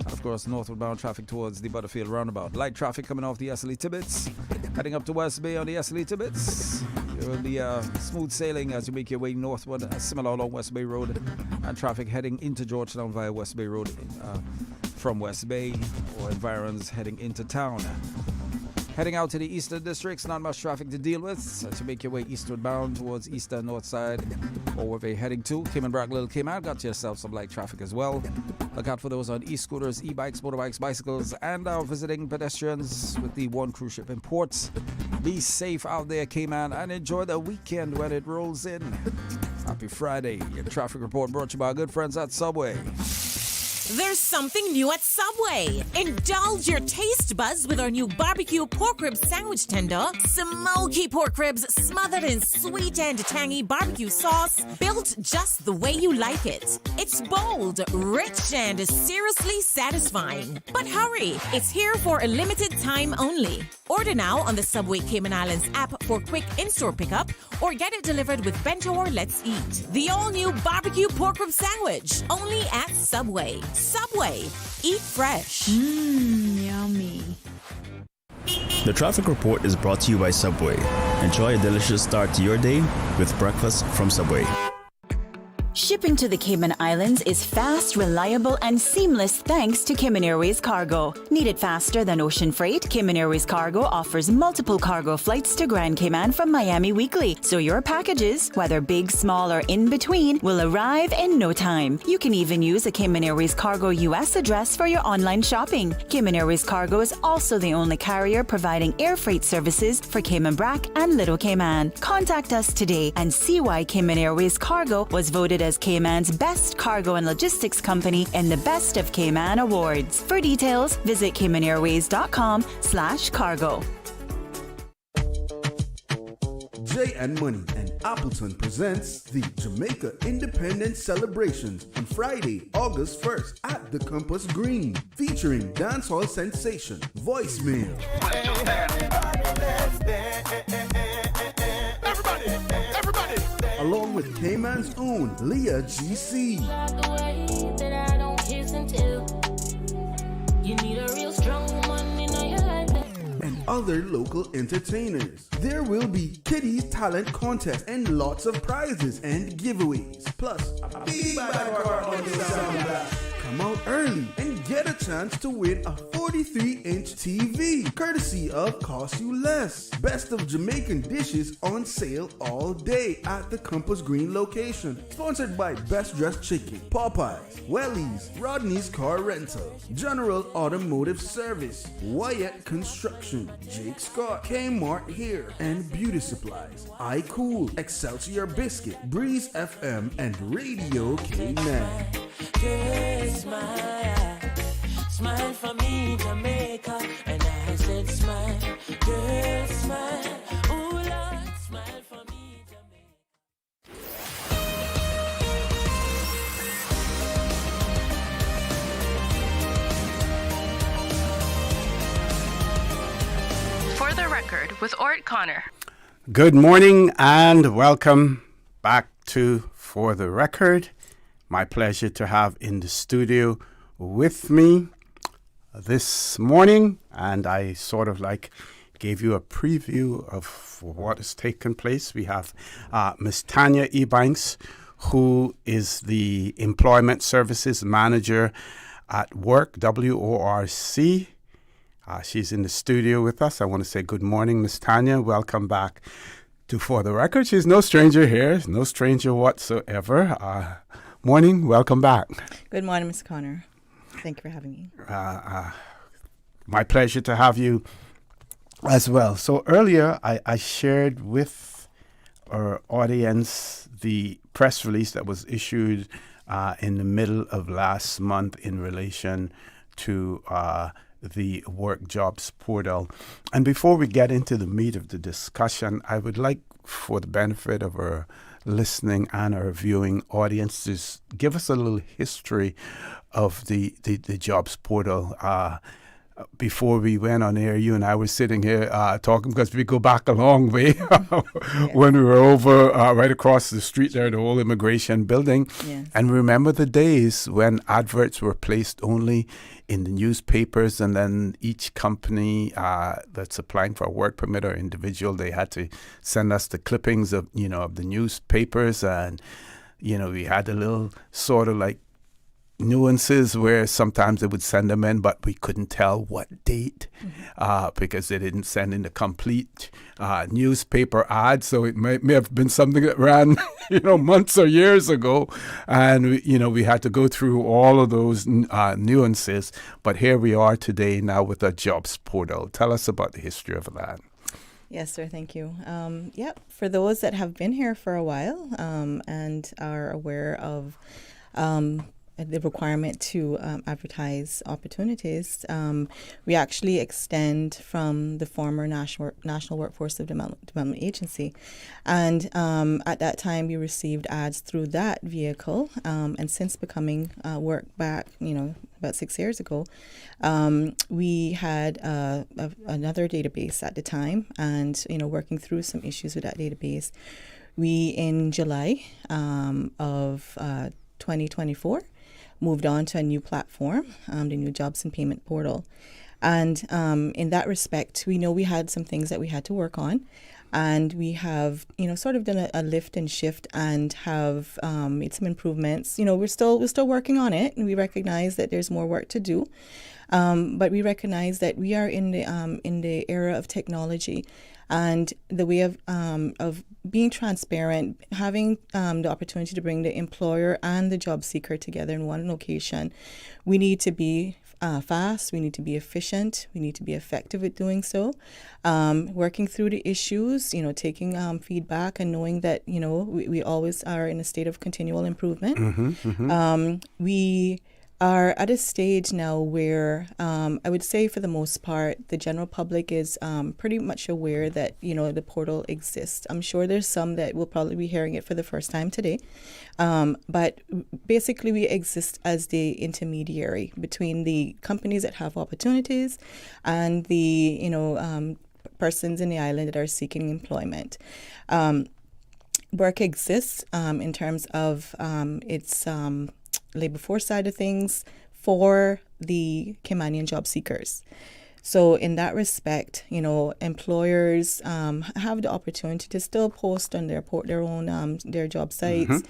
And of course, northward bound traffic towards the Butterfield roundabout. Light traffic coming off the SLE Tibbetts. Heading up to West Bay on the SLE Tibbetts. There will be smooth sailing as you make your way northward, similar along West Bay Road. And traffic heading into Georgetown via West Bay Road from West Bay or environs heading into town. Heading out to the eastern districts, not much traffic to deal with. As you make your way eastward bound towards eastern north side, or wherever you're heading to. Cayman Brack, Little Cayman, got yourself some light traffic as well. Look out for those on e-scooters, e-bikes, motorbikes, bicycles, and our visiting pedestrians with the one cruise ship in port. Be safe out there, Cayman, and enjoy the weekend when it rolls in. Happy Friday. Your traffic report brought to you by our good friends at Subway. There's something new at Subway. Indulge your taste buds with our new barbecue pork rib sandwich tender. Smoky pork ribs smothered in sweet and tangy barbecue sauce, built just the way you like it. It's bold, rich, and seriously satisfying. But hurry, it's here for a limited time only. Order now on the Subway Cayman Islands app for quick in-store pickup, or get it delivered with Bento or Let's Eat. The all-new barbecue pork rib sandwich, only at Subway. Subway, eat fresh. Yummy. The traffic report is brought to you by Subway. Enjoy a delicious start to your day with breakfast from Subway. Shipping to the Cayman Islands is fast, reliable, and seamless thanks to Cayman Airways Cargo. Need it faster than ocean freight? Cayman Airways Cargo offers multiple cargo flights to Grand Cayman from Miami weekly, so your packages, whether big, small, or in between, will arrive in no time. You can even use a Cayman Airways Cargo US address for your online shopping. Cayman Airways Cargo is also the only carrier providing air freight services for Cayman Brack and Little Cayman. Contact us today and see why Cayman Airways Cargo was voted as Cayman's best cargo and logistics company in the Best of Cayman Awards. For details, visit caymanairways.com/cargo. Jay and Money and Appleton presents the Jamaica Independence Celebrations on Friday, August 1st at the Compass Green, featuring dancehall sensation, Voicemail. Everybody. Along with Cayman's own Leah GC. And other local entertainers. There will be Kitty's Talent Contest and lots of prizes and giveaways. Plus, a big bag on the sound blast. Come out early and get a chance to win a 43-inch TV, courtesy of Cost You Less. Best of Jamaican dishes on sale all day at the Compass Green location. Sponsored by Best Dressed Chicken, Popeyes, Wellies, Rodney's Car Rentals, General Automotive Service, Wyatt Construction, Jake Scott, Kmart Hair, and Beauty Supplies, iCool, Excelsior Biscuit, Breeze FM, and Radio Cayman. Smile for me, Jamaica. And I said smile, girl, smile. Oh Lord, smile for me, Jamaica. For the record, with Orrett Connor. Good morning and welcome back to For the Record. My pleasure to have in the studio with me this morning, and I sort of like gave you a preview of what has taken place. We have Ms. Tania Ebanks, who is the Employment Services Manager at WORC, WORC. She's in the studio with us. I want to say good morning, Ms. Tania. Welcome back to For the Record. She's no stranger here, no stranger whatsoever. Morning, welcome back. Good morning, Mr. Connor. Thank you for having me. My pleasure to have you as well. So earlier, I shared with our audience the press release that was issued in the middle of last month in relation to the WORC Jobs portal. And before we get into the meat of the discussion, I would like, for the benefit of our listening and our viewing audience, to give us a little history of the Jobs portal. Before we went on air, you and I were sitting here talking, because we go back a long way when we were over right across the street there, the old immigration building. Yes. And remember the days when adverts were placed only in the newspapers, and then each company that's applying for a work permit or individual, they had to send us the clippings of the newspapers, and we had a little sort of like nuances where sometimes they would send them in, but we couldn't tell what date because they didn't send in the complete newspaper ad. So it may have been something that ran, months or years ago, and we had to go through all of those nuances. But here we are today now with a jobs portal. Tell us about the history of that. Yes, sir. Thank you. For those that have been here for a while and are aware of the requirement to advertise opportunities, we actually extend from the former National Workforce Development Agency. And at that time, we received ads through that vehicle. And since becoming WORC back, about 6 years ago, we had another database at the time, and, working through some issues with that database, we, in July of 2024, moved on to a new platform, the new Jobs and Payment portal. And in that respect, we know we had some things that we had to work on. And we have, sort of done a lift and shift and have made some improvements. We're still working on it, and we recognize that there's more work to do. But we recognize that we are in the era of technology, and the way of being transparent, having the opportunity to bring the employer and the job seeker together in one location. We need to be fast, we need to be efficient, we need to be effective at doing so. Working through the issues, taking feedback and knowing that, we always are in a state of continual improvement. We are at a stage now where I would say, for the most part, the general public is pretty much aware that, the portal exists. I'm sure there's some that will probably be hearing it for the first time today. But basically, we exist as the intermediary between the companies that have opportunities and the, persons in the island that are seeking employment. WORC exists in terms of its labor force side of things for the Caymanian job seekers. So in that respect, employers have the opportunity to still post on their own their job sites.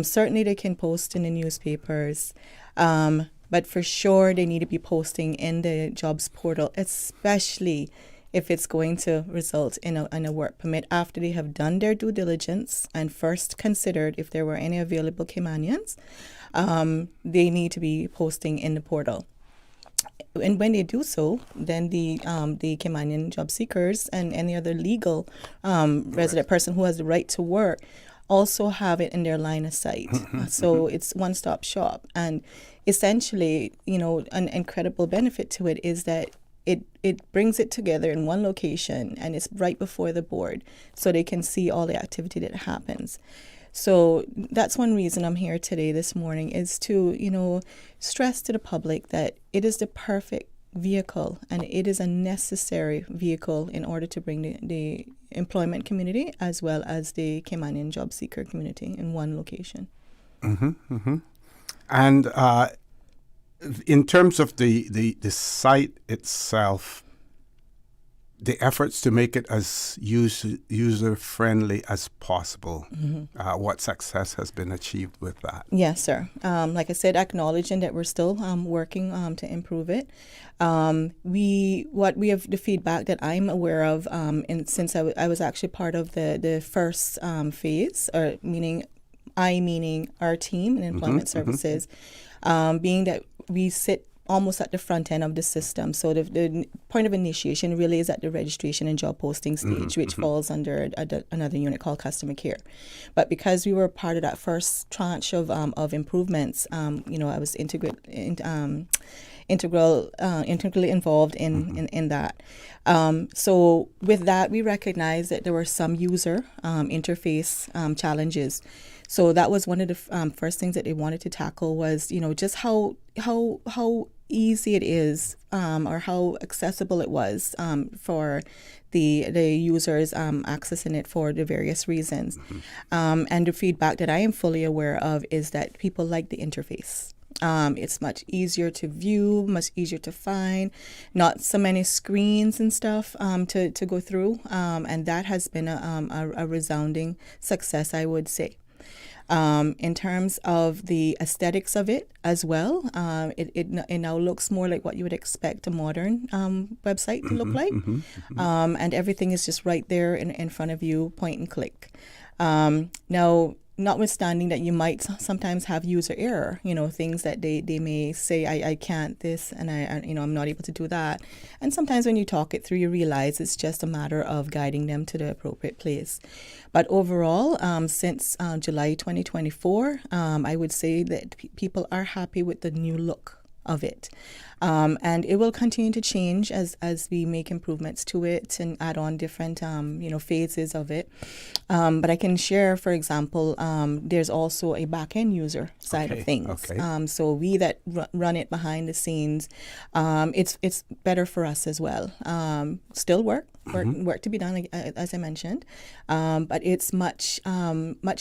Certainly they can post in the newspapers, but for sure they need to be posting in the jobs portal, especially if it's going to result in a work permit, after they have done their due diligence and first considered if there were any available Caymanians. They need to be posting in the portal. And when they do so, then the Caymanian job seekers and any other legal resident person who has the right to work also have it in their line of sight. So it's one-stop shop. And essentially, an incredible benefit to it is that it brings it together in one location, and it's right before the board, so they can see all the activity that happens. So that's one reason I'm here today, this morning, is to, stress to the public that it is the perfect vehicle, and it is a necessary vehicle in order to bring the employment community as well as the Caymanian job seeker community in one location. And in terms of the site itself, the efforts to make it as user friendly as possible. What success has been achieved with that? Yes, sir. Like I said, acknowledging that we're still working to improve it. We have the feedback that I'm aware of, and since I was actually part of the first phase, or meaning our team in employment services, being that we sit almost at the front end of the system. So the point of initiation really is at the registration and job posting stage, which falls under another unit called customer care. But because we were part of that first tranche of improvements, I was integrally involved in that. So with that, we recognized that there were some user interface challenges. So that was one of the first things that they wanted to tackle was, just how easy it is, or how accessible it was for the users accessing it for the various reasons. And the feedback that I am fully aware of is that people like the interface. It's much easier to view, much easier to find, not so many screens and stuff to go through, and that has been a resounding success, I would say. In terms of the aesthetics of it as well, it now looks more like what you would expect a modern website to look like. And everything is just right there in front of you, point and click. Now, notwithstanding that you might sometimes have user error, things that they may say, I can't this, and I'm not able to do that. And sometimes when you talk it through, you realize it's just a matter of guiding them to the appropriate place. But overall, since July 2024, I would say that people are happy with the new look of it. And it will continue to change as we make improvements to it and add on different, phases of it. But I can share, for example, there's also a back-end user side of things. So we that run it behind the scenes, it's better for us as well. Still work to be done, like, as I mentioned, but it's much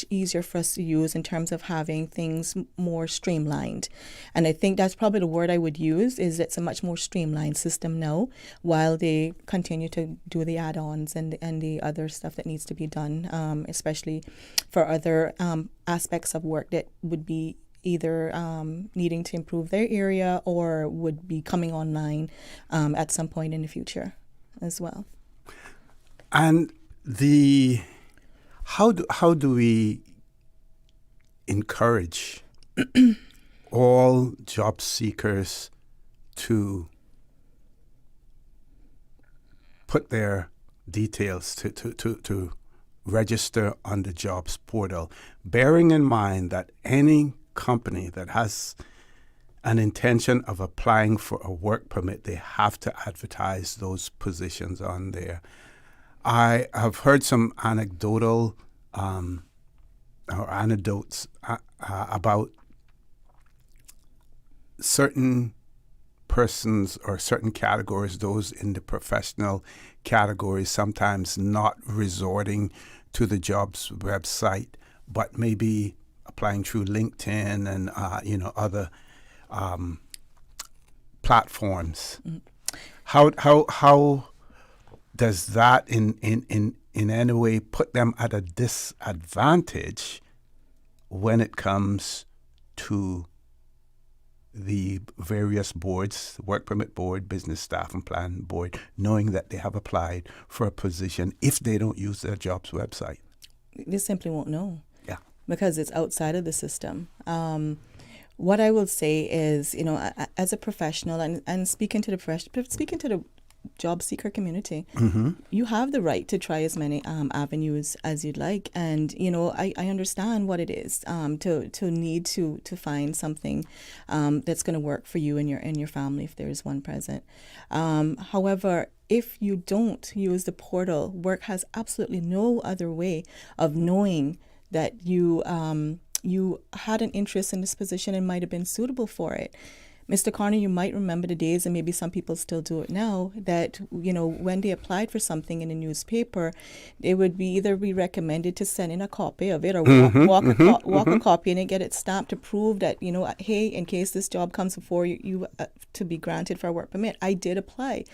easier for us to use in terms of having things more streamlined. And I think that's probably the word I would use, is it's a much more streamlined system now, while they continue to do the add-ons and the other stuff that needs to be done, especially for other aspects of work that would be either needing to improve their area or would be coming online at some point in the future as well. And how do we encourage all job seekers to put their details to register on the jobs portal, bearing in mind that any company that has an intention of applying for a work permit, they have to advertise those positions on there? I have heard some anecdotes about certain persons or certain categories, those in the professional categories, sometimes not resorting to the jobs website, but maybe applying through LinkedIn and other platforms. How does that in any way put them at a disadvantage when it comes to the various boards, work permit board, business staff and plan board, knowing that they have applied for a position if they don't use their jobs website? They simply won't know. Yeah. Because it's outside of the system. What I will say is, as a professional and speaking to the job seeker community, you have the right to try as many avenues as you'd like. And, I understand what it is to need to find something that's going to work for you and your family if there is one present. However, if you don't use the portal, work has absolutely no other way of knowing that you had an interest in this position and might have been suitable for it. Mr. Connor, you might remember the days, and maybe some people still do it now, that, when they applied for something in a newspaper, it would either be recommended to send in a copy of it or walk a copy in and get it stamped to prove that, hey, in case this job comes before you to be granted for a work permit, I did apply.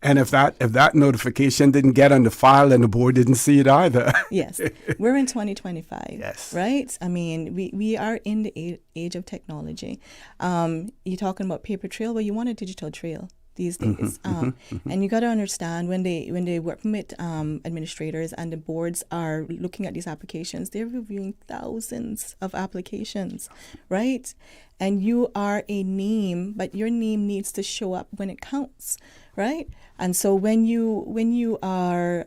And if that notification didn't get on the file, then the board didn't see it either. Yes. We're in 2025. Yes. Right? I mean, we are in the age of technology. You're talking about paper trail, well, you want a digital trail these days. And you got to understand when the work permit administrators and the boards are looking at these applications, they're reviewing thousands of applications, right? And you are a name, but your name needs to show up when it counts, right? And so when you are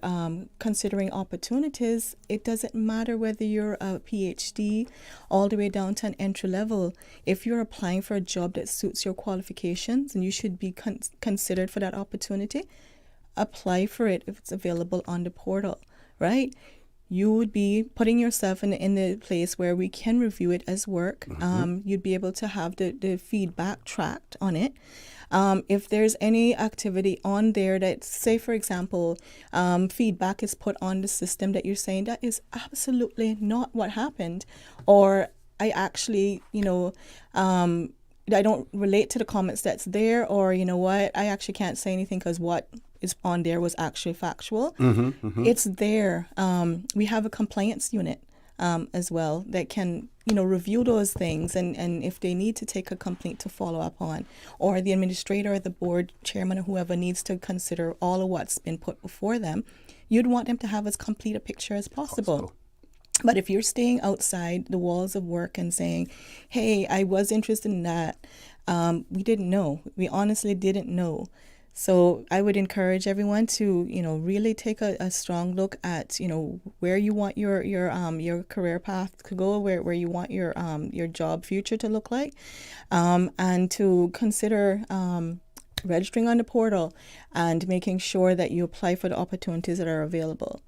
considering opportunities, it doesn't matter whether you're a PhD all the way down to an entry level. If you're applying for a job that suits your qualifications and you should be considered for that opportunity, apply for it if it's available on the portal, right? You would be putting yourself in the place where we can review it as work. You'd be able to have the feedback tracked on it. If there's any activity on there that, say, for example, feedback is put on the system that you're saying that is absolutely not what happened, or I actually, I don't relate to the comments that's there, or you know what, I actually can't say anything because what is on there was actually factual. It's there. We have a compliance unit as well that can, review those things, and if they need to take a complaint to follow up on, or the administrator or the board chairman or whoever needs to consider all of what's been put before them, you'd want them to have as complete a picture as possible. But if you're staying outside the walls of work and saying, hey, I was interested in that, we didn't know. We honestly didn't know. So I would encourage everyone to, really take a strong look at, where you want your career path to go, where you want your job future to look like, and to consider registering on the portal and making sure that you apply for the opportunities that are available.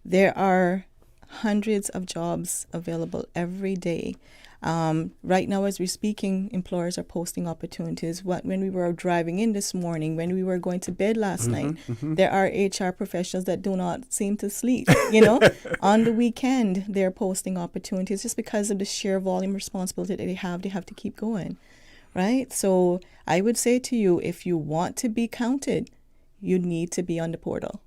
There are hundreds of jobs available every day. Right now, as we're speaking, employers are posting opportunities. When we were driving in this morning, when we were going to bed last night, there are HR professionals that do not seem to sleep. On the weekend, they're posting opportunities just because of the sheer volume responsibility that they have to keep going, right? So I would say to you, if you want to be counted, you need to be on the portal.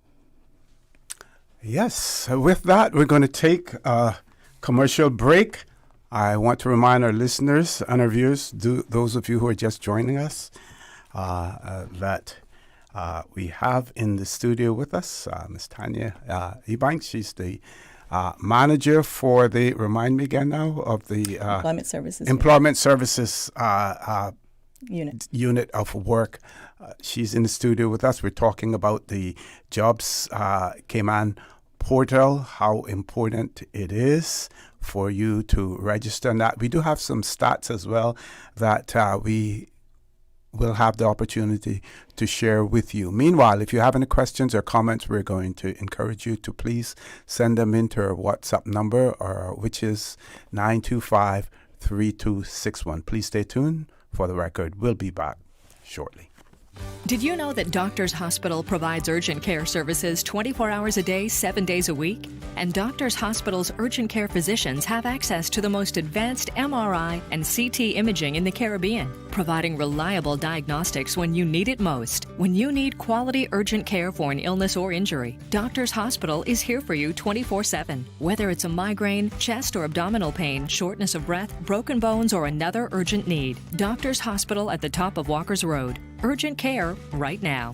Yes. So with that, we're going to take a commercial break. I want to remind our listeners and our viewers, those of you who are just joining us, that we have in the studio with us Ms. Tania Ebanks. She's the manager for the, remind me again now, of the Employment Services Unit of WORC. She's in the studio with us. We're talking about the Jobs Cayman portal, how important it is for you to register on that. We do have some stats as well that we will have the opportunity to share with you. Meanwhile, if you have any questions or comments, we're going to encourage you to please send them into our WhatsApp number, which is 925-3261. Please stay tuned. For the record, we'll be back shortly. Did you know that Doctors Hospital provides urgent care services 24 hours a day, 7 days a week? And Doctors Hospital's urgent care physicians have access to the most advanced MRI and CT imaging in the Caribbean, providing reliable diagnostics when you need it most. When you need quality urgent care for an illness or injury, Doctors Hospital is here for you 24/7. Whether it's a migraine, chest or abdominal pain, shortness of breath, broken bones, or another urgent need, Doctors Hospital at the top of Walker's Road. Urgent care right now.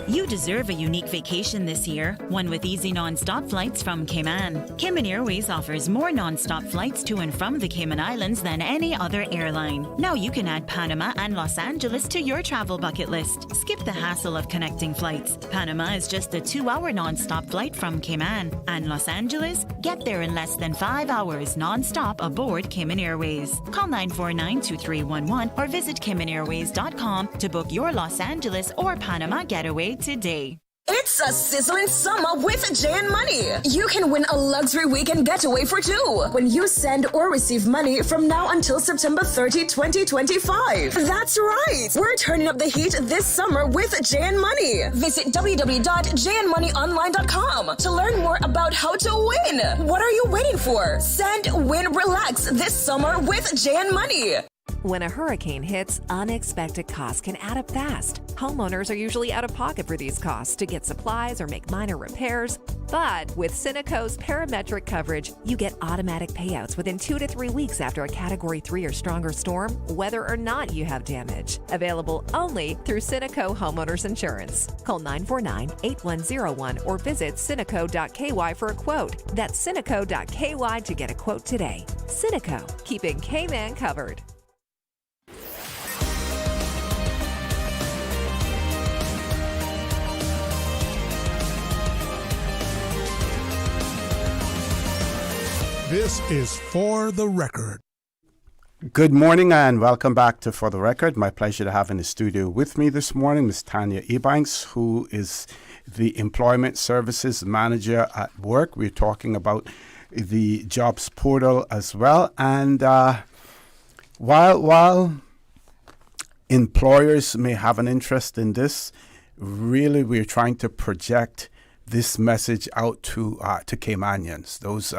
You deserve a unique vacation this year, one with easy non-stop flights from Cayman. Cayman Airways offers more non-stop flights to and from the Cayman Islands than any other airline. Now you can add Panama and Los Angeles to your travel bucket list. Skip the hassle of connecting flights. Panama is just a 2-hour non-stop flight from Cayman. And Los Angeles? Get there in less than 5 hours non-stop aboard Cayman Airways. Call 949-2311 or visit CaymanAirways.com to book your Los Angeles or Panama getaway today. It's a sizzling summer with Jan Money. You can win a luxury weekend getaway for two when you send or receive money from now until September 30, 2025. That's right. We're turning up the heat this summer with Jan Money. Visit www.janmoneyonline.com to learn more about how to win. What are you waiting for? Send, win, relax this summer with Jan Money. When a hurricane hits, unexpected costs can add up fast. Homeowners are usually out of pocket for these costs to get supplies or make minor repairs. But with Cineco's parametric coverage, you get automatic payouts within 2 to 3 weeks after a Category 3 or stronger storm, whether or not you have damage. Available only through Cineco Homeowners Insurance. Call 949-8101 or visit Cineco.ky for a quote. That's Cineco.ky to get a quote today. Cineco, keeping Cayman covered. This is For the Record. Good morning and welcome back to For the Record. My pleasure to have in the studio with me this morning Ms. Tania Ebanks, who is the Employment Services Manager at WORC. We're talking about the jobs portal as well. And while employers may have an interest in this, really we're trying to project this message out to Caymanians. Those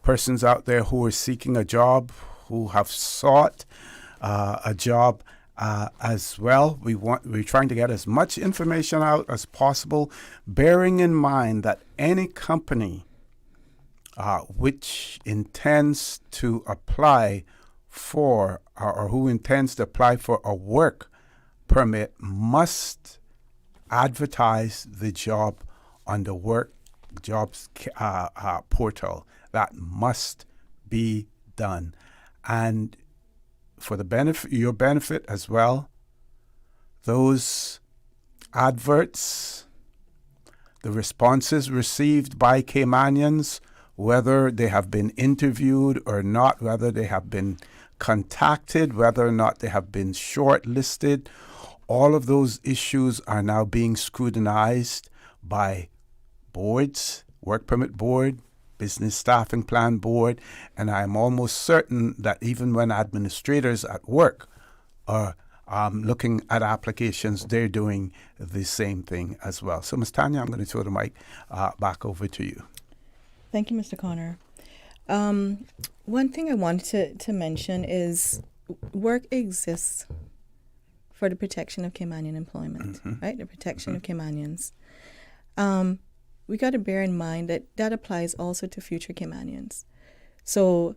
persons out there who are seeking a job, who have sought a job as well. We're trying to get as much information out as possible, bearing in mind that any company which intends to apply for or who intends to apply for a work permit must advertise the job on the WORC Jobs portal. That must be done. And for your benefit as well, those adverts, the responses received by Caymanians, whether they have been interviewed or not, whether they have been contacted, whether or not they have been shortlisted, all of those issues are now being scrutinized by boards, Work Permit Board, Business Staffing Plan Board, and I'm almost certain that even when administrators at work are looking at applications, they're doing the same thing as well. So, Ms. Tania, I'm going to throw the mic back over to you. Thank you, Mr. Connor. One thing I wanted to mention is WORC exists for the protection of Caymanian employment, right? The protection of Caymanians. We got to bear in mind that that applies also to future Caymanians. So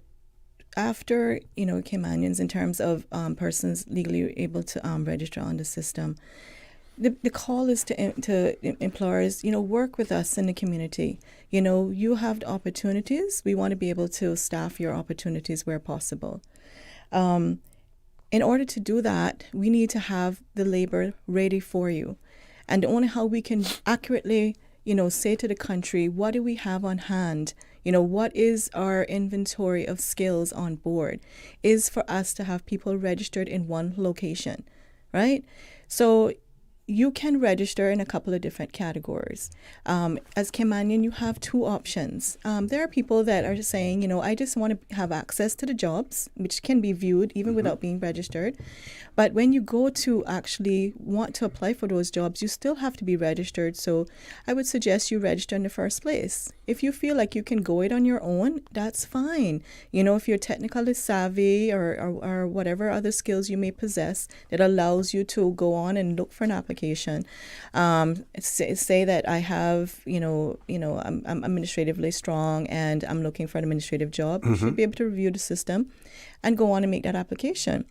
after, Caymanians, in terms of persons legally able to register on the system, the call is to employers, work with us in the community. You have the opportunities. We want to be able to staff your opportunities where possible. In order to do that, we need to have the labor ready for you. And only how we can accurately say to the country, what do we have on hand? What is our inventory of skills on board? Is for us to have people registered in one location, right? So you can register in a couple of different categories. As Caymanian, you have two options. There are people that are saying, I just want to have access to the jobs, which can be viewed even without being registered. But when you go to actually want to apply for those jobs, you still have to be registered. So I would suggest you register in the first place. If you feel like you can go it on your own, that's fine. If you're technically savvy or whatever other skills you may possess that allows you to go on and look for an application. Say that I have, I'm administratively strong and I'm looking for an administrative job. You should be able to review the system and go on and make that application.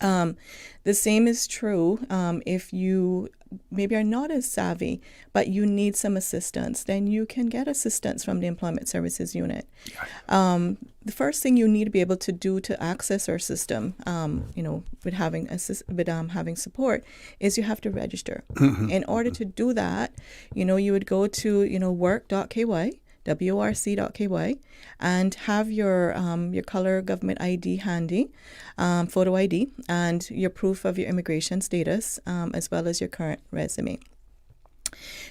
The same is true if you maybe are not as savvy, but you need some assistance, then you can get assistance from the Employment Services Unit. The first thing you need to be able to do to access our system, with having support, is you have to register. In order to do that, you would go to work.ky. WORC.ky, and have your color government ID handy, photo ID, and your proof of your immigration status, as well as your current resume.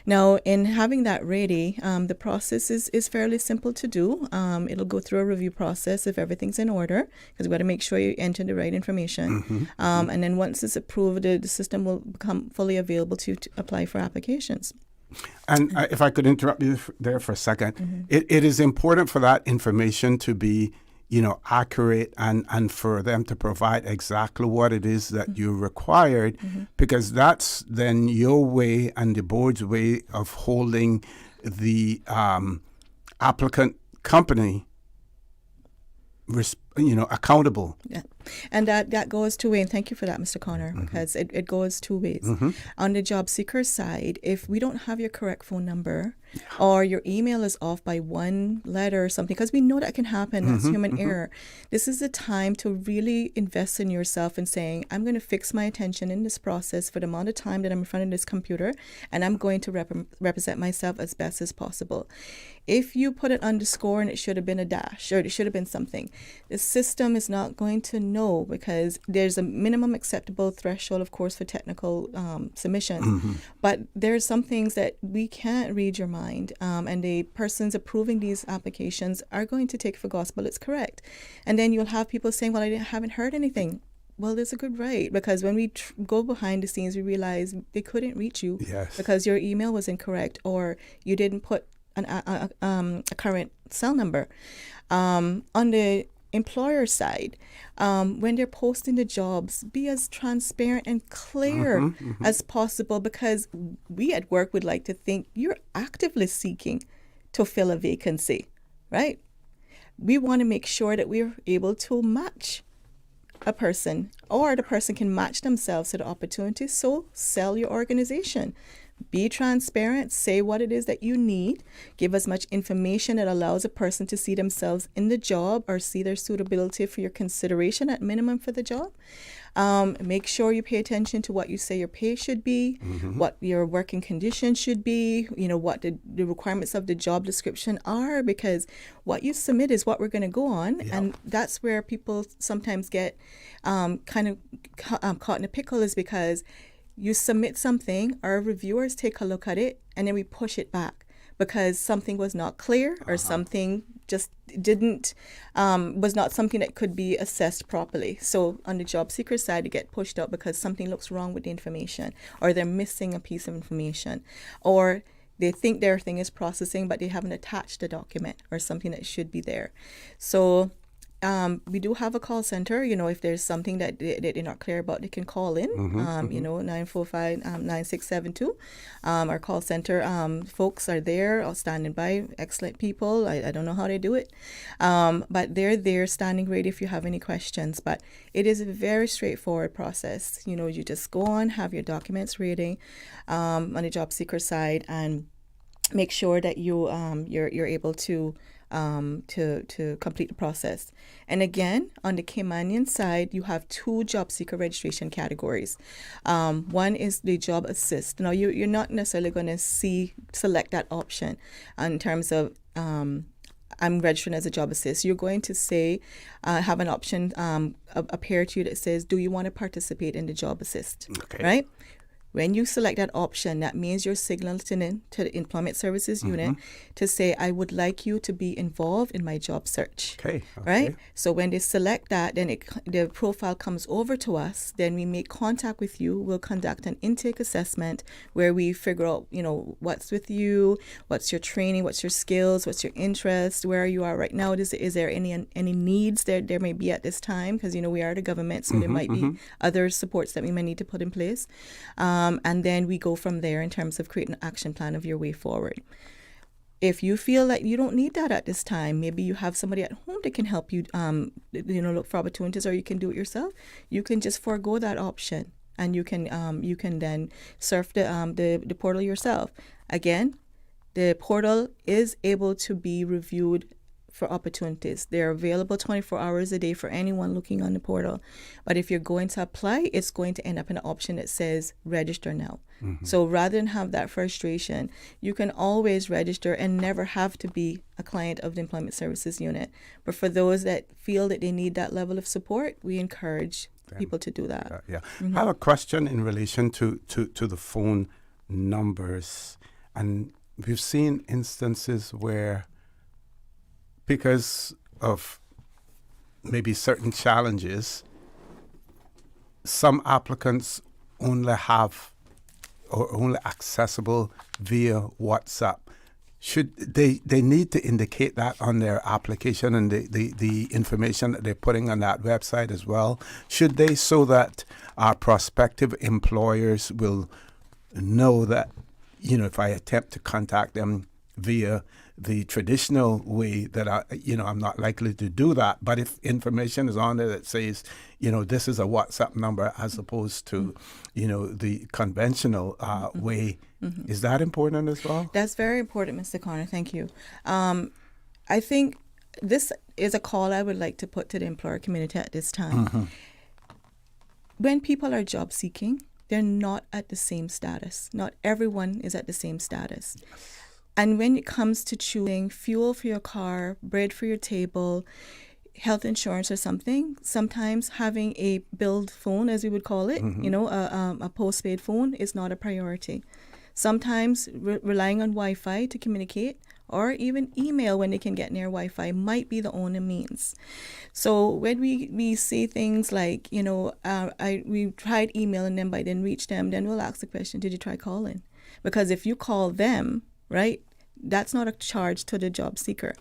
Now, in having that ready, the process is fairly simple to do. It'll go through a review process if everything's in order, because we've got to make sure you enter the right information. And then once it's approved, the system will become fully available to apply for applications. And if I could interrupt you there for a second, it is important for that information to be accurate and for them to provide exactly what it is that you required, because that's then your way and the board's way of holding the applicant company accountable. Yeah. And that goes two ways. And thank you for that, Mr. Connor, because it goes two ways. On the job seeker side, if we don't have your correct phone number or your email is off by one letter or something, because we know that can happen, that's human error. This is the time to really invest in yourself and saying, I'm going to fix my attention in this process for the amount of time that I'm in front of this computer, and I'm going to represent myself as best as possible. If you put an underscore and it should have been a dash or it should have been something, the system is not going to know, because there's a minimum acceptable threshold, of course, for technical submissions. But there's some things that we can't read your mind, and the persons approving these applications are going to take for gospel it's correct. And then you'll have people saying, well, I haven't heard anything. Well, there's a good right, because when we go behind the scenes, we realize they couldn't reach you because your email was incorrect or you didn't put a current cell number. On the employer side, when they're posting the jobs, be as transparent and clear as possible, because we at work would like to think you're actively seeking to fill a vacancy, right? We want to make sure that we're able to match a person, or the person can match themselves to the opportunity. So sell your organization. Be transparent, say what it is that you need, give as much information that allows a person to see themselves in the job or see their suitability for your consideration at minimum for the job. Make sure you pay attention to what you say your pay should be, what your working conditions should be, what the requirements of the job description are, because what you submit is what we're going to go on. And that's where people sometimes get kind of caught in a pickle, is because you submit something, our reviewers take a look at it, and then we push it back because something was not clear or something just was not something that could be assessed properly. So on the job seeker side, you get pushed out because something looks wrong with the information, or they're missing a piece of information, or they think their thing is processing, but they haven't attached the document or something that should be there. So we do have a call center. If there's something that they're not clear about, they can call in, 945-9672. Our call center folks are there, standing by, excellent people. I don't know how they do it, but they're there standing ready if you have any questions. But it is a very straightforward process. You just go on, have your documents ready on the job seeker side, and make sure that you're able to complete the process. And again, on the Caymanian side, you have two job seeker registration categories. One is the job assist. Now, you're not necessarily going to select that option in terms of I'm registering as a job assist. You're going to say, have an option appear to you that says, do you want to participate in the job assist? Okay. Right? When you select that option, that means you're signaling to the Employment Services Unit to say, I would like you to be involved in my job search. Okay. Right? So when they select that, then the profile comes over to us. Then we make contact with you. We'll conduct an intake assessment where we figure out, what's with you, what's your training, what's your skills, what's your interest, where you are right now. Is there any needs there may be at this time? Because, we are the government, so there might be other supports that we may need to put in place. And then we go from there in terms of creating an action plan of your way forward. If you feel like you don't need that at this time, maybe you have somebody at home that can help you, look for opportunities, or you can do it yourself. You can just forego that option, and you can then surf the portal yourself. Again, the portal is able to be reviewed for opportunities. They're available 24 hours a day for anyone looking on the portal. But if you're going to apply, it's going to end up in an option that says register now. So rather than have that frustration, you can always register and never have to be a client of the Employment Services Unit. But for those that feel that they need that level of support, we encourage people to do that. I have a question in relation to the phone numbers. And we've seen instances where, because of maybe certain challenges, some applicants only have or only accessible via WhatsApp. should they need to indicate that on their application and the information that they're putting on that website as well? Should they, so that our prospective employers will know that, if I attempt to contact them via the traditional way, that I'm not likely to do that. But if information is on there that says, this is a WhatsApp number as opposed to, the conventional way, is that important as well? That's very important, Mr. Connor. Thank you. I think this is a call I would like to put to the employer community at this time. When people are job seeking, they're not at the same status. Not everyone is at the same status. And when it comes to choosing fuel for your car, bread for your table, health insurance or something, sometimes having a billed phone, as we would call it, a postpaid phone is not a priority. Sometimes relying on Wi-Fi to communicate or even email when they can get near Wi-Fi might be the only means. So when we say things like, we tried emailing them but I didn't reach them, then we'll ask the question, did you try calling? Because if you call them, right, that's not a charge to the job seeker.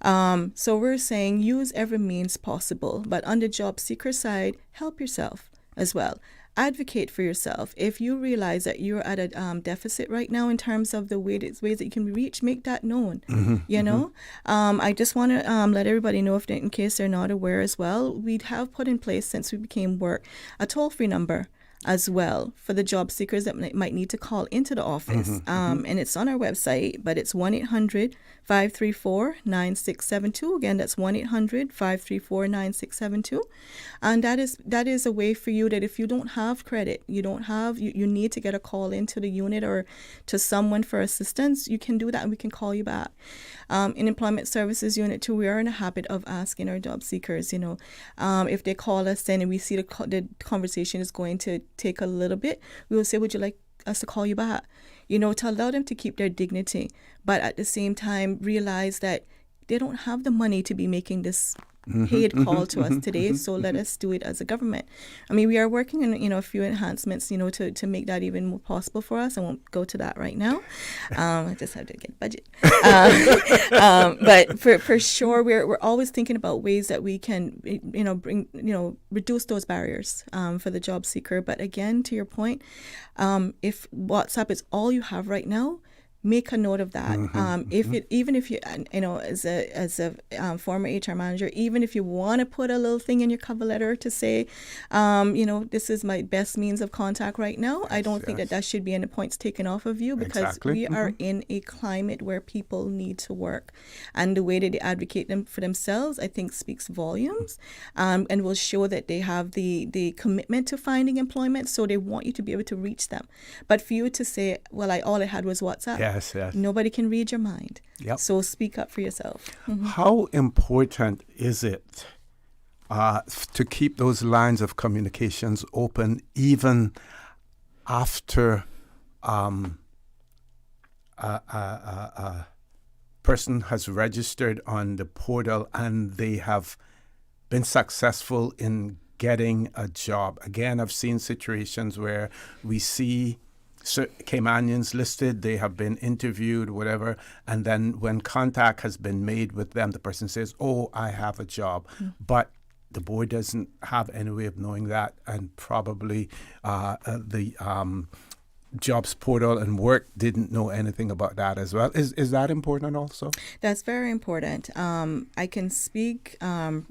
So we're saying use every means possible, but on the job seeker side, help yourself as well. Advocate for yourself. If you realize that you're at a deficit right now in terms of the ways that you can be reached, make that known. I just want to let everybody know, in case they're not aware as well, we have put in place, since we became WORC, a toll-free number as well for the job seekers that might need to call into the office. And it's on our website, but it's 1-800-534-9672. Again, that's 1-800-534-9672. And that is a way for you that if you don't have credit, you need to get a call into the unit or to someone for assistance, you can do that and we can call you back. In Employment Services Unit 2, we are in a habit of asking our job seekers, if they call us in and we see the conversation is going to take a little bit, we will say, would you like us to call you back? To allow them to keep their dignity, but at the same time realize that they don't have the money to be making this paid call to us today, so let us do it as a government. I mean, we are working on a few enhancements, to make that even more possible for us. I won't go to that right now. I just have to get budget. But for sure, we're always thinking about ways that we can, reduce those barriers for the job seeker. But again, to your point, if WhatsApp is all you have right now, make a note of that. Even if you, as a former HR manager, even if you want to put a little thing in your cover letter to say, this is my best means of contact right now, I don't think that should be any points taken off of you, because we are in a climate where people need to work, and the way that they advocate for themselves, I think, speaks volumes, and will show that they have the commitment to finding employment. So they want you to be able to reach them. But for you to say, well, all I had was WhatsApp. Yes. Nobody can read your mind. Yep. So speak up for yourself. How important is it to keep those lines of communications open even after a person has registered on the portal and they have been successful in getting a job? Again, I've seen situations where we see Caymanians listed, they have been interviewed, whatever, and then when contact has been made with them, the person says, oh, I have a job. But the board doesn't have any way of knowing that, and probably the jobs portal and WORC didn't know anything about that as well. Is that important also? That's very important. I can speak, I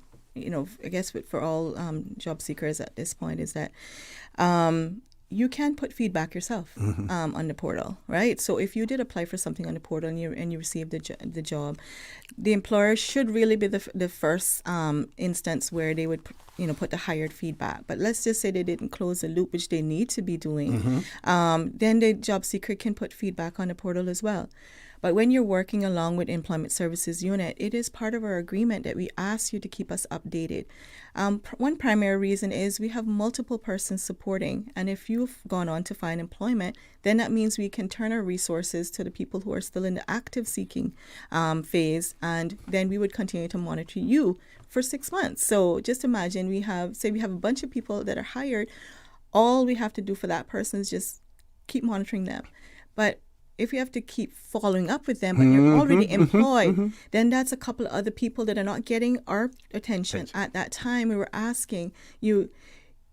guess for all job seekers at this point, is that you can put feedback yourself on the portal, right? So if you did apply for something on the portal and you received the job, the employer should really be the first instance where they would put the hired feedback. But let's just say they didn't close the loop, which they need to be doing. Then the job seeker can put feedback on the portal as well. But when you're working along with Employment Services Unit, it is part of our agreement that we ask you to keep us updated. One primary reason is we have multiple persons supporting, and if you've gone on to find employment, then that means we can turn our resources to the people who are still in the active seeking phase, and then we would continue to monitor you for 6 months. So just imagine we have a bunch of people that are hired. All we have to do for that person is just keep monitoring them. But if you have to keep following up with them and you're already employed, then that's a couple of other people that are not getting our attention at that time. We were asking you,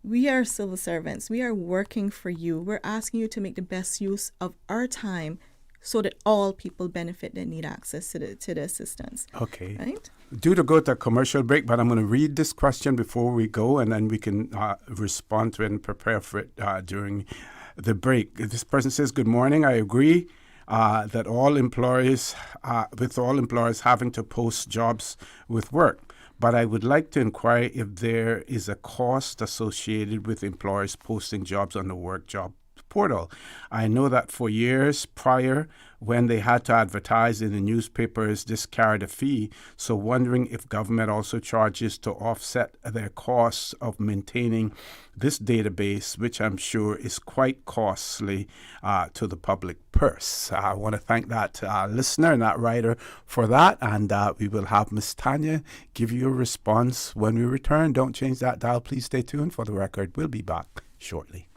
we are civil servants. We are working for you. We're asking you to make the best use of our time so that all people benefit that need access to the assistance. Okay. Right? Due to go to a commercial break, but I'm going to read this question before we go, and then we can respond to it and prepare for it during the break. This person says, good morning. I agree that all employers, with all employers having to post jobs with work. But I would like to inquire if there is a cost associated with employers posting jobs on the work job portal. I know that for years prior, when they had to advertise in the newspapers, this carried a fee. So wondering if government also charges to offset their costs of maintaining this database, which I'm sure is quite costly to the public purse. I want to thank that listener and that writer for that. And we will have Ms. Tania give you a response when we return. Don't change that dial. Please stay tuned for the record. We'll be back shortly.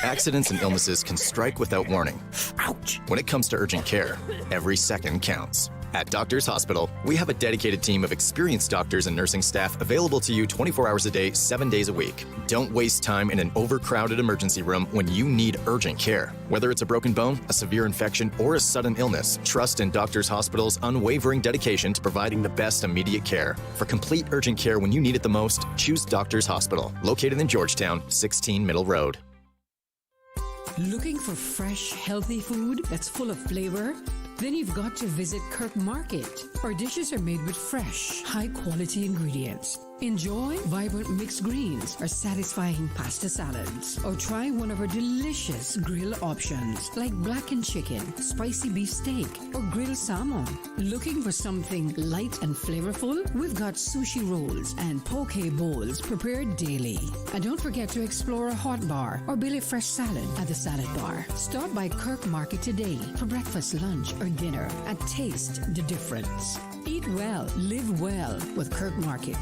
Accidents and illnesses can strike without warning. Ouch! When it comes to urgent care, every second counts. At Doctors Hospital, we have a dedicated team of experienced doctors and nursing staff available to you 24 hours a day, 7 days a week. Don't waste time in an overcrowded emergency room when you need urgent care. Whether it's a broken bone, a severe infection, or a sudden illness, trust in Doctors Hospital's unwavering dedication to providing the best immediate care. For complete urgent care when you need it the most, choose Doctors Hospital, located in Georgetown, 16 Middle Road. Looking for fresh, healthy food that's full of flavor? Then you've got to visit Kirk Market. Our dishes are made with fresh, high-quality ingredients. Enjoy vibrant mixed greens or satisfying pasta salads. Or try one of our delicious grill options like blackened chicken, spicy beef steak, or grilled salmon. Looking for something light and flavorful? We've got sushi rolls and poke bowls prepared daily. And don't forget to explore a hot bar or Billy Fresh salad at the salad bar. Stop by Kirk Market today for breakfast, lunch, or dinner and taste the difference. Eat well, live well with Kirk Market.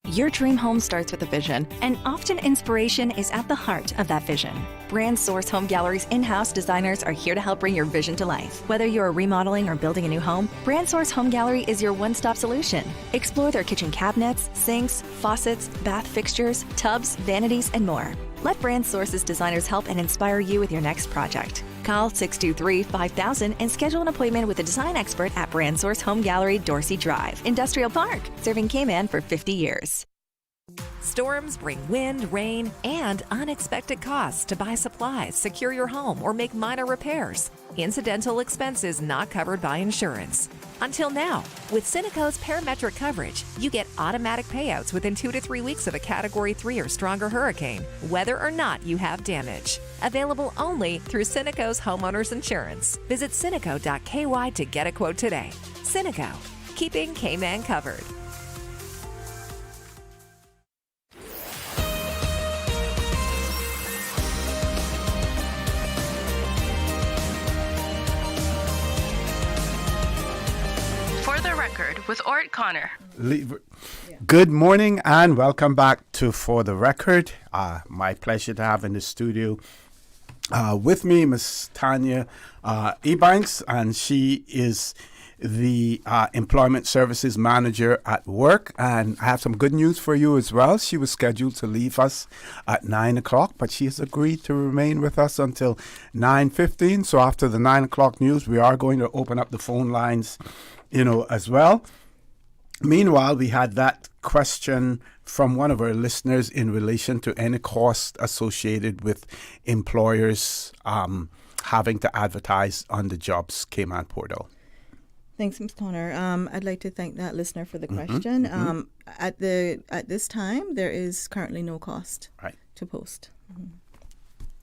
Your dream home starts with a vision, and often inspiration is at the heart of that vision. Brand Source Home Gallery's in-house designers are here to help bring your vision to life. Whether you're remodeling or building a new home, Brand Source Home Gallery is your one-stop solution. Explore their kitchen cabinets, sinks, faucets, bath fixtures, tubs, vanities, and more. Let Brand Source's designers help and inspire you with your next project. Call 623-5000 and schedule an appointment with a design expert at Brand Source Home Gallery, Dorsey Drive, Industrial Park, serving Cayman for 50 years. Storms bring wind, rain, and unexpected costs to buy supplies, secure your home, or make minor repairs. Incidental expenses not covered by insurance. Until now, with Cineco's parametric coverage, you get automatic payouts within 2 to 3 weeks of a Category 3 or stronger hurricane, whether or not you have damage. Available only through Cineco's homeowners insurance. Visit Cineco.ky to get a quote today. Cineco, keeping Cayman covered. For the record, with Orrett Connor. Good morning and welcome back to For the Record. My pleasure to have in the studio with me Ms. Tania Ebanks, and she is the Employment Services Manager at WORC. And I have some good news for you as well. She was scheduled to leave us at 9 o'clock, but she has agreed to remain with us until 9:15. So after the 9 o'clock news, we are going to open up the phone lines, as well. Meanwhile, we had that question from one of our listeners in relation to any cost associated with employers having to advertise on the Jobs Cayman portal. Thanks, Ms. Connor. I'd like to thank that listener for the question. At this time, there is currently no cost to post.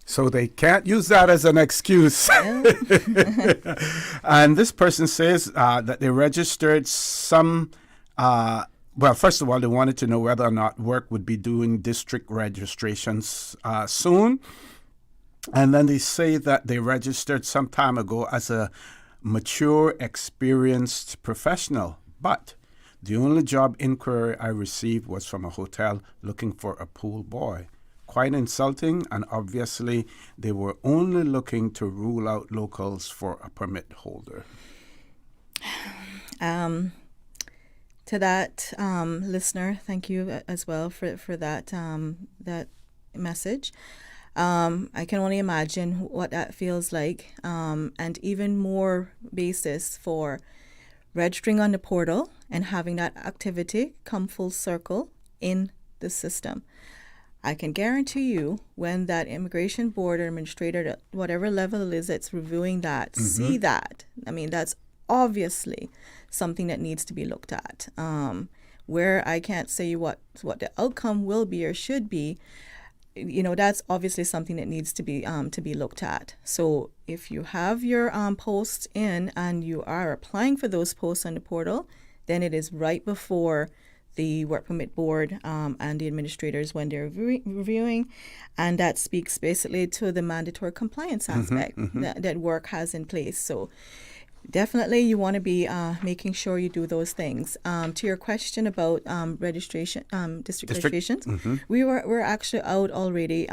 So they can't use that as an excuse. And this person says that they registered some, well, first of all, they wanted to know whether or not WORC would be doing district registrations soon. And then they say that they registered some time ago as a mature, experienced professional. But the only job inquiry I received was from a hotel looking for a pool boy. quite insulting, and obviously they were only looking to rule out locals for a permit holder. To that listener, thank you as well for that that message. I can only imagine what that feels like, and even more basis for registering on the portal and having that activity come full circle in the system. I can guarantee you when that immigration board or administrator, whatever level it is that's reviewing that, see that. I mean, that's obviously something that needs to be looked at. Where I can't say what the outcome will be or should be, that's obviously something that needs to be looked at. So if you have your posts in and you are applying for those posts on the portal, then it is right before the work permit board and the administrators when they're reviewing, and that speaks basically to the mandatory compliance aspect that work has in place. So definitely you want to be making sure you do those things. To your question about registration, district registrations, we're actually out already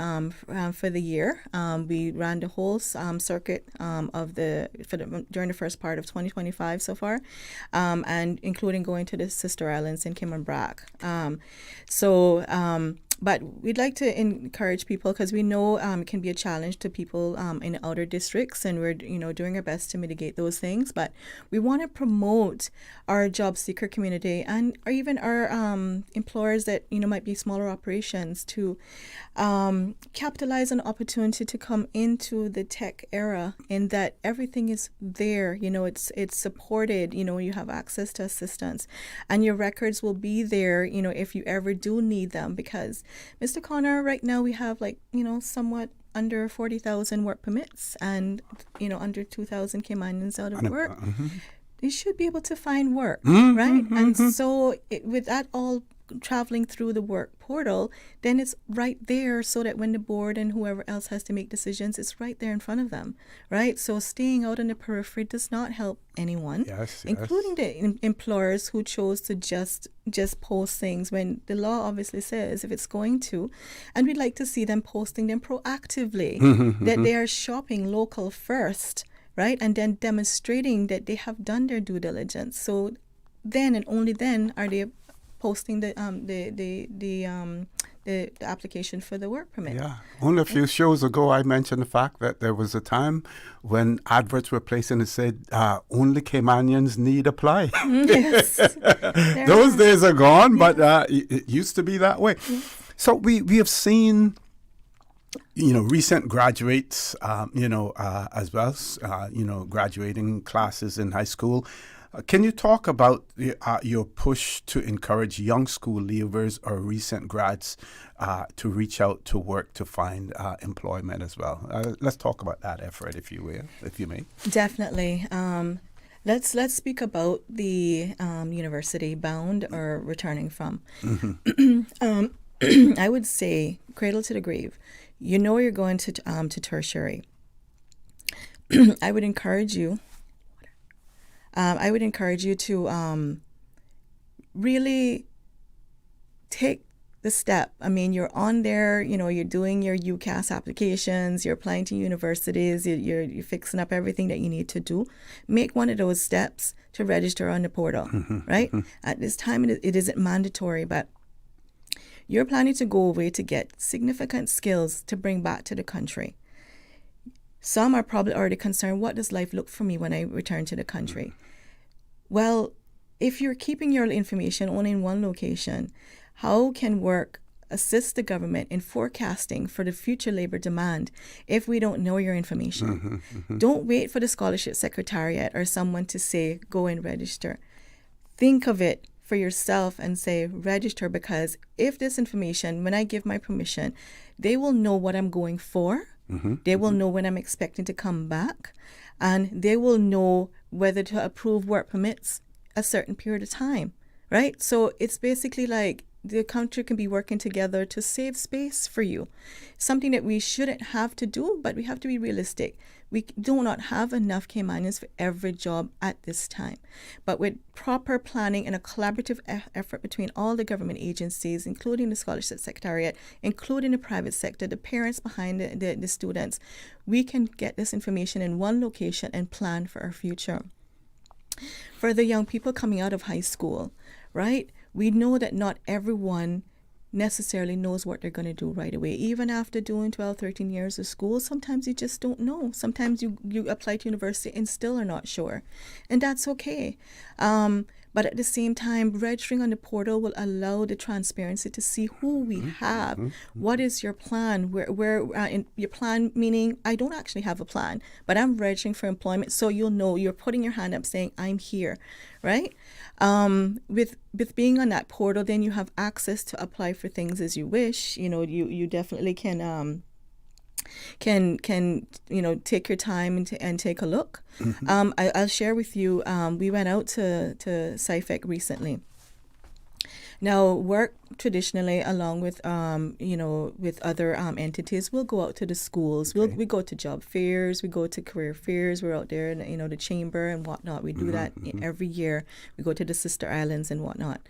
for the year. We ran the whole circuit during the first part of 2025 so far, and including going to the sister islands in Cayman Brac. But we'd like to encourage people, because we know it can be a challenge to people in outer districts, and we're doing our best to mitigate those things. But we want to promote our job seeker community or even our employers that might be smaller operations to capitalize on the opportunity to come into the tech era, in that everything is there. It's supported. You have access to assistance, and your records will be there. If you ever do need them, because Mr. Connor, right now we have somewhat under 40,000 work permits and under 2,000 Caymanians out of work. They should be able to find work, right? And so with that all traveling through the work portal, then it's right there, so that when the board and whoever else has to make decisions, it's right there in front of them, right? So staying out on the periphery does not help anyone, including the employers who chose to just post things when the law obviously says if it's going to, and we'd like to see them posting them proactively, that they are shopping local first, right? And then demonstrating that they have done their due diligence. So then and only then are they posting the application for the work permit. Yeah. Only a few shows ago, I mentioned the fact that there was a time when adverts were placed and it said, only Caymanians need apply. Yes. Those days are gone, but it used to be that way. So we have seen, recent graduates, as well, graduating classes in high school. Can you talk about your push to encourage young school leavers or recent grads to reach out to work to find employment as well? Let's talk about that effort, if you may. Definitely. Let's speak about the university bound or returning from. I would say cradle to the grave. You're going to tertiary. I would encourage you. To really take the step. I mean, you're on there, you're doing your UCAS applications, you're applying to universities, you're fixing up everything that you need to do. Make one of those steps to register on the portal, right? At this time, it isn't mandatory, but you're planning to go away to get significant skills to bring back to the country. Some are probably already concerned, what does life look for me when I return to the country? Well, if you're keeping your information only in one location, how can work assist the government in forecasting for the future labor demand if we don't know your information? Don't wait for the scholarship secretariat or someone to say, go and register. Think of it for yourself and say, register, because if this information, when I give my permission, they will know what I'm going for. They will know when I'm expecting to come back, and they will know whether to approve work permits a certain period of time, right? So it's basically like the country can be working together to save space for you. Something that we shouldn't have to do, but we have to be realistic. We do not have enough Caymanians for every job at this time. But with proper planning and a collaborative effort between all the government agencies, including the Scholarship Secretariat, including the private sector, the parents behind the students, we can get this information in one location and plan for our future. For the young people coming out of high school, right, we know that not everyone necessarily knows what they're going to do right away. Even after doing 12, 13 years of school, sometimes you just don't know. Sometimes you apply to university and still are not sure. And that's okay. But at the same time, registering on the portal will allow the transparency to see who we have. What is your plan? Where in your plan, meaning I don't actually have a plan, but I'm registering for employment, so you'll know. You're putting your hand up saying, I'm here, right? With being on that portal, then you have access to apply for things as you wish. You know, you definitely can take your time and take a look. I'll share with you, we went out to SciFec recently. Now, WORC traditionally, along with with other entities, will go out to the schools. We go to job fairs, we go to career fairs. We're out there, in the chamber and whatnot. We do that every year. We go to the sister islands and whatnot.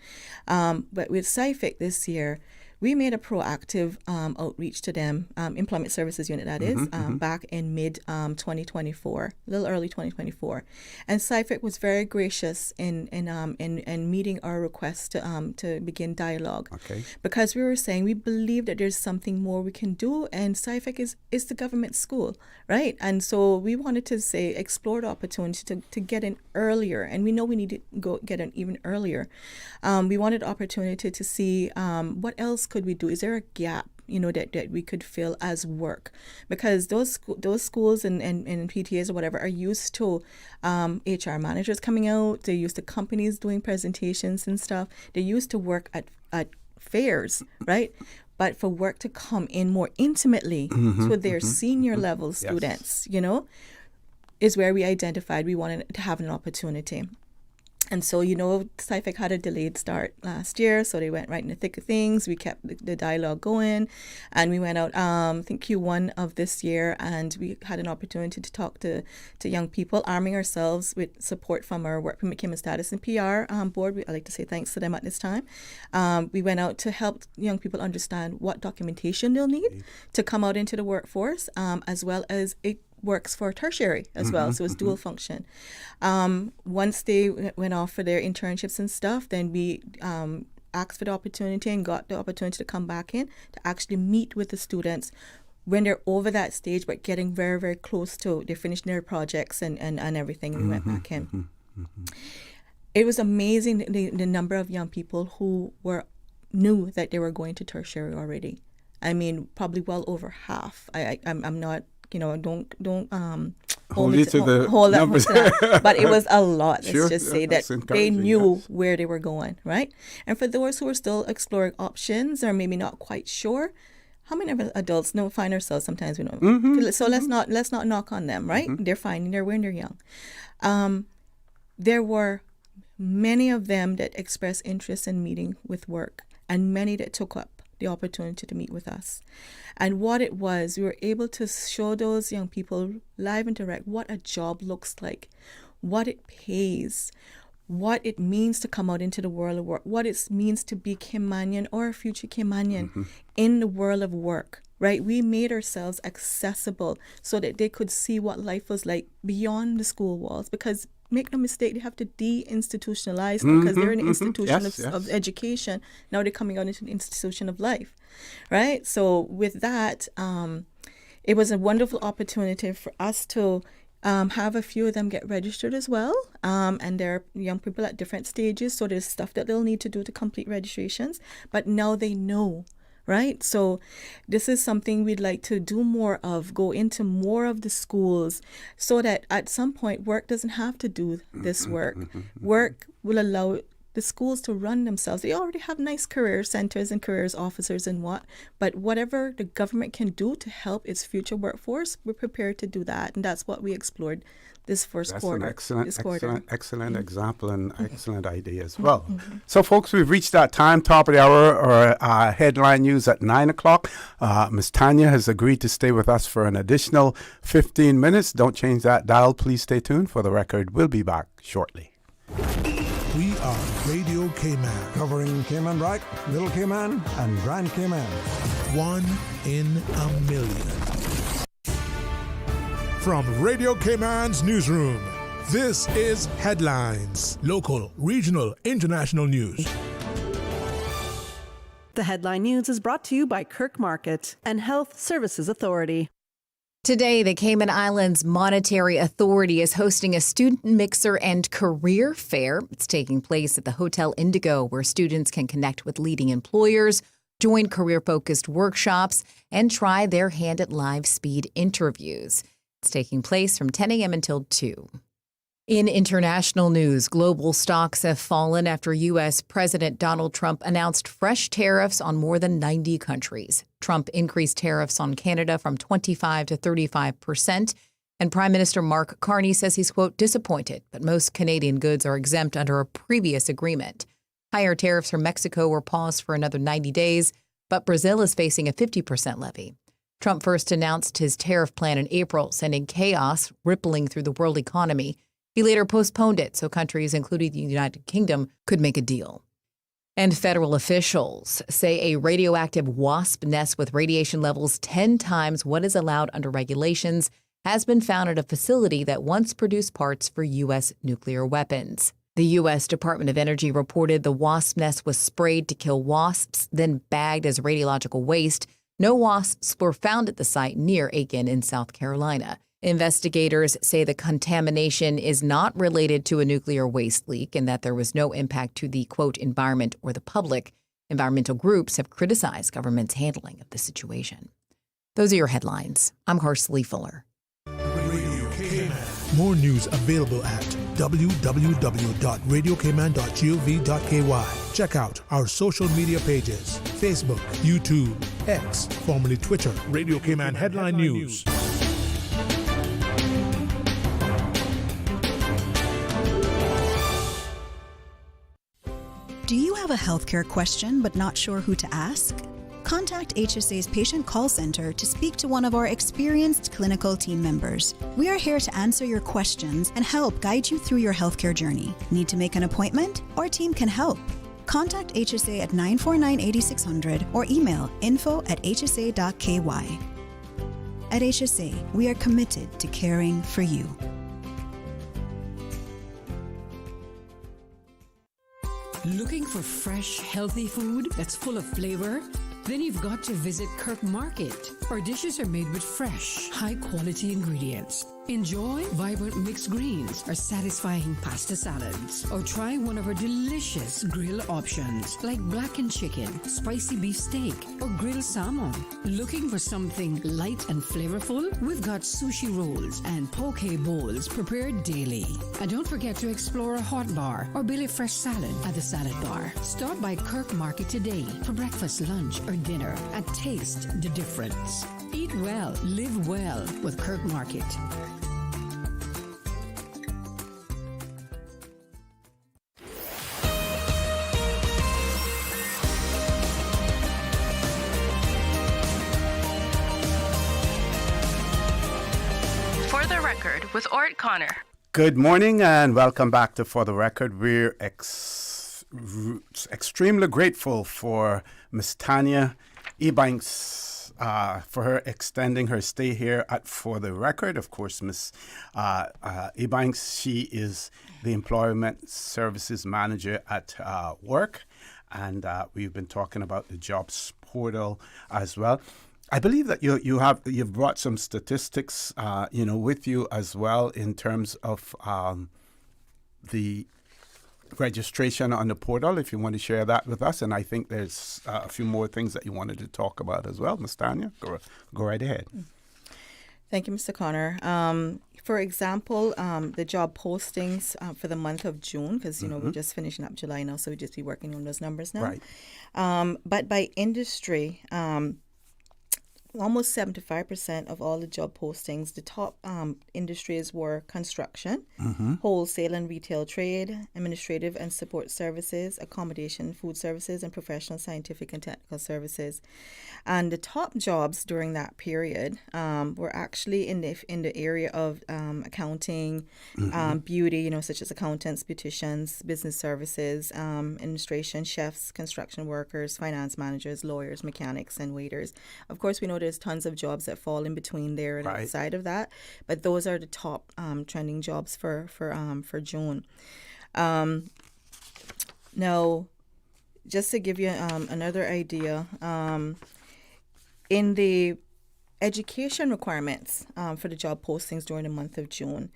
But with SciFec this year, we made a proactive outreach to them, Employment Services Unit, that is, back in mid-2024, a little early 2024. And SciFec was very gracious in meeting our request to begin dialogue. Okay. Because we were saying we believe that there's something more we can do, and SciFec is the government school, right? And so we wanted to explore the opportunity to get in earlier, and we know we need to get in even earlier. We wanted opportunity to see what else could we do? Is there a gap, that we could fill as WORC? Because those schools and PTAs or whatever are used to HR managers coming out. They're used to companies doing presentations and stuff. They're used to work at fairs, right? But for WORC to come in more intimately to their senior level students, is where we identified we wanted to have an opportunity. And so, SciFec had a delayed start last year, so they went right in the thick of things. We kept the dialogue going, and we went out, I think Q1 of this year, and we had an opportunity to talk to young people, arming ourselves with support from our Work Permit Cayman Status and PR board. I'd like to say thanks to them at this time. We went out to help young people understand what documentation they'll need to come out into the workforce, as well as it works for tertiary as well, so it's dual function. Once they went off for their internships and stuff, then we asked for the opportunity and got the opportunity to come back in to actually meet with the students when they're over that stage, but getting very, very close to they finished their projects and everything, and we went back in. It was amazing the number of young people who knew that they were going to tertiary already. I mean, probably well over half. I'm not, don't hold me to the hold numbers. But it was a lot. Let's Sure, just say that they knew where they were going, right? And for those who are still exploring options or maybe not quite sure, how many of us adults find ourselves sometimes we don't. So let's not knock on them, right? They're finding their way when they're young. There were many of them that expressed interest in meeting with WORC, and many that took up the opportunity to meet with us. And what it was, we were able to show those young people live and direct what a job looks like, what it pays, what it means to come out into the world of work, what it means to be Caymanian or a future Caymanian in the world of work, right? We made ourselves accessible so that they could see what life was like beyond the school walls, because make no mistake, they have to de-institutionalize because they're in the institution of education. Now they're coming out into the institution of life, right? So with that, it was a wonderful opportunity for us to have a few of them get registered as well. And they're young people at different stages, so there's stuff that they'll need to do to complete registrations. But now they know, right? So this is something we'd like to do more of, go into more of the schools so that at some point WORC doesn't have to do this work. WORC will allow the schools to run themselves. They already have nice career centers and careers officers and but whatever the government can do to help its future workforce, we're prepared to do that. And that's what we explored this first quarter. That's an excellent example and excellent idea as Mm-hmm. well. So, folks, we've reached that time, top of the hour, or headline news at 9 o'clock. Ms. Tania has agreed to stay with us for an additional 15 minutes. Don't change that dial. Please stay tuned. For the record, we'll be back shortly. We are Radio Cayman, covering Cayman Brac, Little Cayman, and Grand Cayman. 1 in a million. From Radio Cayman's newsroom, this is Headlines. Local, regional, international news. The Headline News is brought to you by Kirk Market and Health Services Authority. Today, the Cayman Islands Monetary Authority is hosting a student mixer and career fair. It's taking place at the Hotel Indigo, where students can connect with leading employers, join career-focused workshops, and try their hand at live speed interviews. It's taking place from 10 a.m. until 2. In international news, global stocks have fallen after U.S. President Donald Trump announced fresh tariffs on more than 90 countries. Trump increased tariffs on Canada from 25% to 35%, and Prime Minister Mark Carney says he's, quote, disappointed, but most Canadian goods are exempt under a previous agreement. Higher tariffs from Mexico were paused for another 90 days, but Brazil is facing a 50% levy. Trump first announced his tariff plan in April, sending chaos rippling through the world economy. He later postponed it so countries, including the United Kingdom, could make a deal. And federal officials say a radioactive wasp nest with radiation levels 10 times what is allowed under regulations has been found at a facility that once produced parts for U.S. nuclear weapons. The U.S. Department of Energy reported the wasp nest was sprayed to kill wasps, then bagged as radiological waste. No wasps were found at the site near Aiken in South Carolina. Investigators say the contamination is not related to a nuclear waste leak and that there was no impact to the, quote, environment or the public. Environmental groups have criticized government's handling of the situation. Those are your headlines. I'm Harsley Fuller. Radio Cayman. More news available at www.radiocayman.gov.ky. Check out our social media pages: Facebook, YouTube, X, formerly Twitter, Radio Cayman Headline News. Do you have a healthcare question but not sure who to ask? Contact HSA's Patient Call Center to speak to one of our experienced clinical team members. We are here to answer your questions and help guide you through your healthcare journey. Need to make an appointment? Our team can help. Contact HSA at 949-8600 or email info@hsa.ky. At HSA, we are committed to caring for you. Looking for fresh, healthy food that's full of flavor? Then you've got to visit Kirk Market. Our dishes are made with fresh, high-quality ingredients. Enjoy vibrant mixed greens or satisfying pasta salads. Or try one of our delicious grill options like blackened chicken, spicy beef steak, or grilled salmon. Looking for something light and flavorful? We've got sushi rolls and poke bowls prepared daily. And don't forget to explore a hot bar or Billy Fresh salad at the salad bar. Stop by Kirk Market today for breakfast, lunch, or dinner and taste the difference. Eat well, live well with Kirk Market. For the Record with Orrett Connor. Good morning and welcome back to For the Record. We're extremely grateful for Ms. Tania Ebanks for her extending her stay here at For the Record. Of course, Ms. Ebanks, she is the Employment Services Manager at WORC, and we've been talking about the jobs portal as well. I believe that you've brought some statistics, with you as well in terms of the registration on the portal. If you want to share that with us, and I think there's a few more things that you wanted to talk about as well, Ms. Tania. Go right ahead. Thank you, Mr. Connor. For example, the job postings for the month of June, because, we're just finishing up July now, so we just be working on those numbers now. Right. But by industry, almost 75% of all the job postings, the top industries were construction, wholesale and retail trade, administrative and support services, accommodation, food services, and professional, scientific, and technical services. And the top jobs during that period were actually in the area of accounting, beauty, such as accountants, beauticians, business services, administration, chefs, construction workers, finance managers, lawyers, mechanics, and waiters. Of course, we know there's tons of jobs that fall in between there and outside of that, but those are the top trending jobs for June. Now, just to give you another idea, in the education requirements for the job postings during the month of June,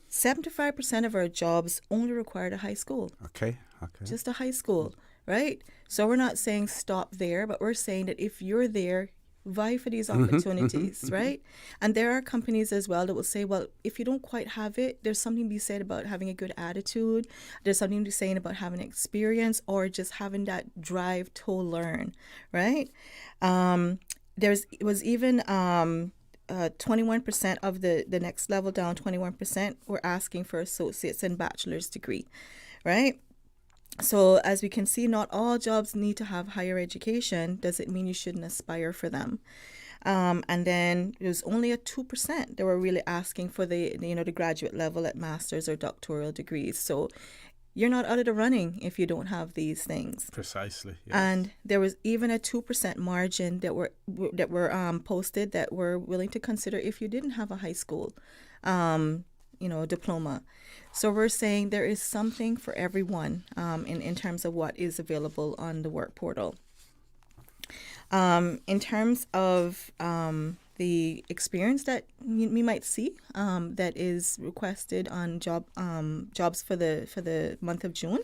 75% of our jobs only required a high school. Okay. Just a high school, right? So we're not saying stop there, but we're saying that if you're there, vie for these opportunities, right? And there are companies as well that will say, well, if you don't quite have it, there's something to be said about having a good attitude. There's something to be saying about having experience or just having that drive to learn, right? It was even 21% of the next level down, 21% were asking for associates and bachelor's degree, right? So as we can see, not all jobs need to have higher education. Does it mean you shouldn't aspire for them? And then it was only 2% that were really asking for the graduate level at master's or doctoral degrees. So you're not out of the running if you don't have these things. Precisely. Yes. And there was even a 2% margin that were posted that were willing to consider if you didn't have a high school diploma. So we're saying there is something for everyone in terms of what is available on the work portal. In terms of the experience that we might see that is requested on jobs for the month of June,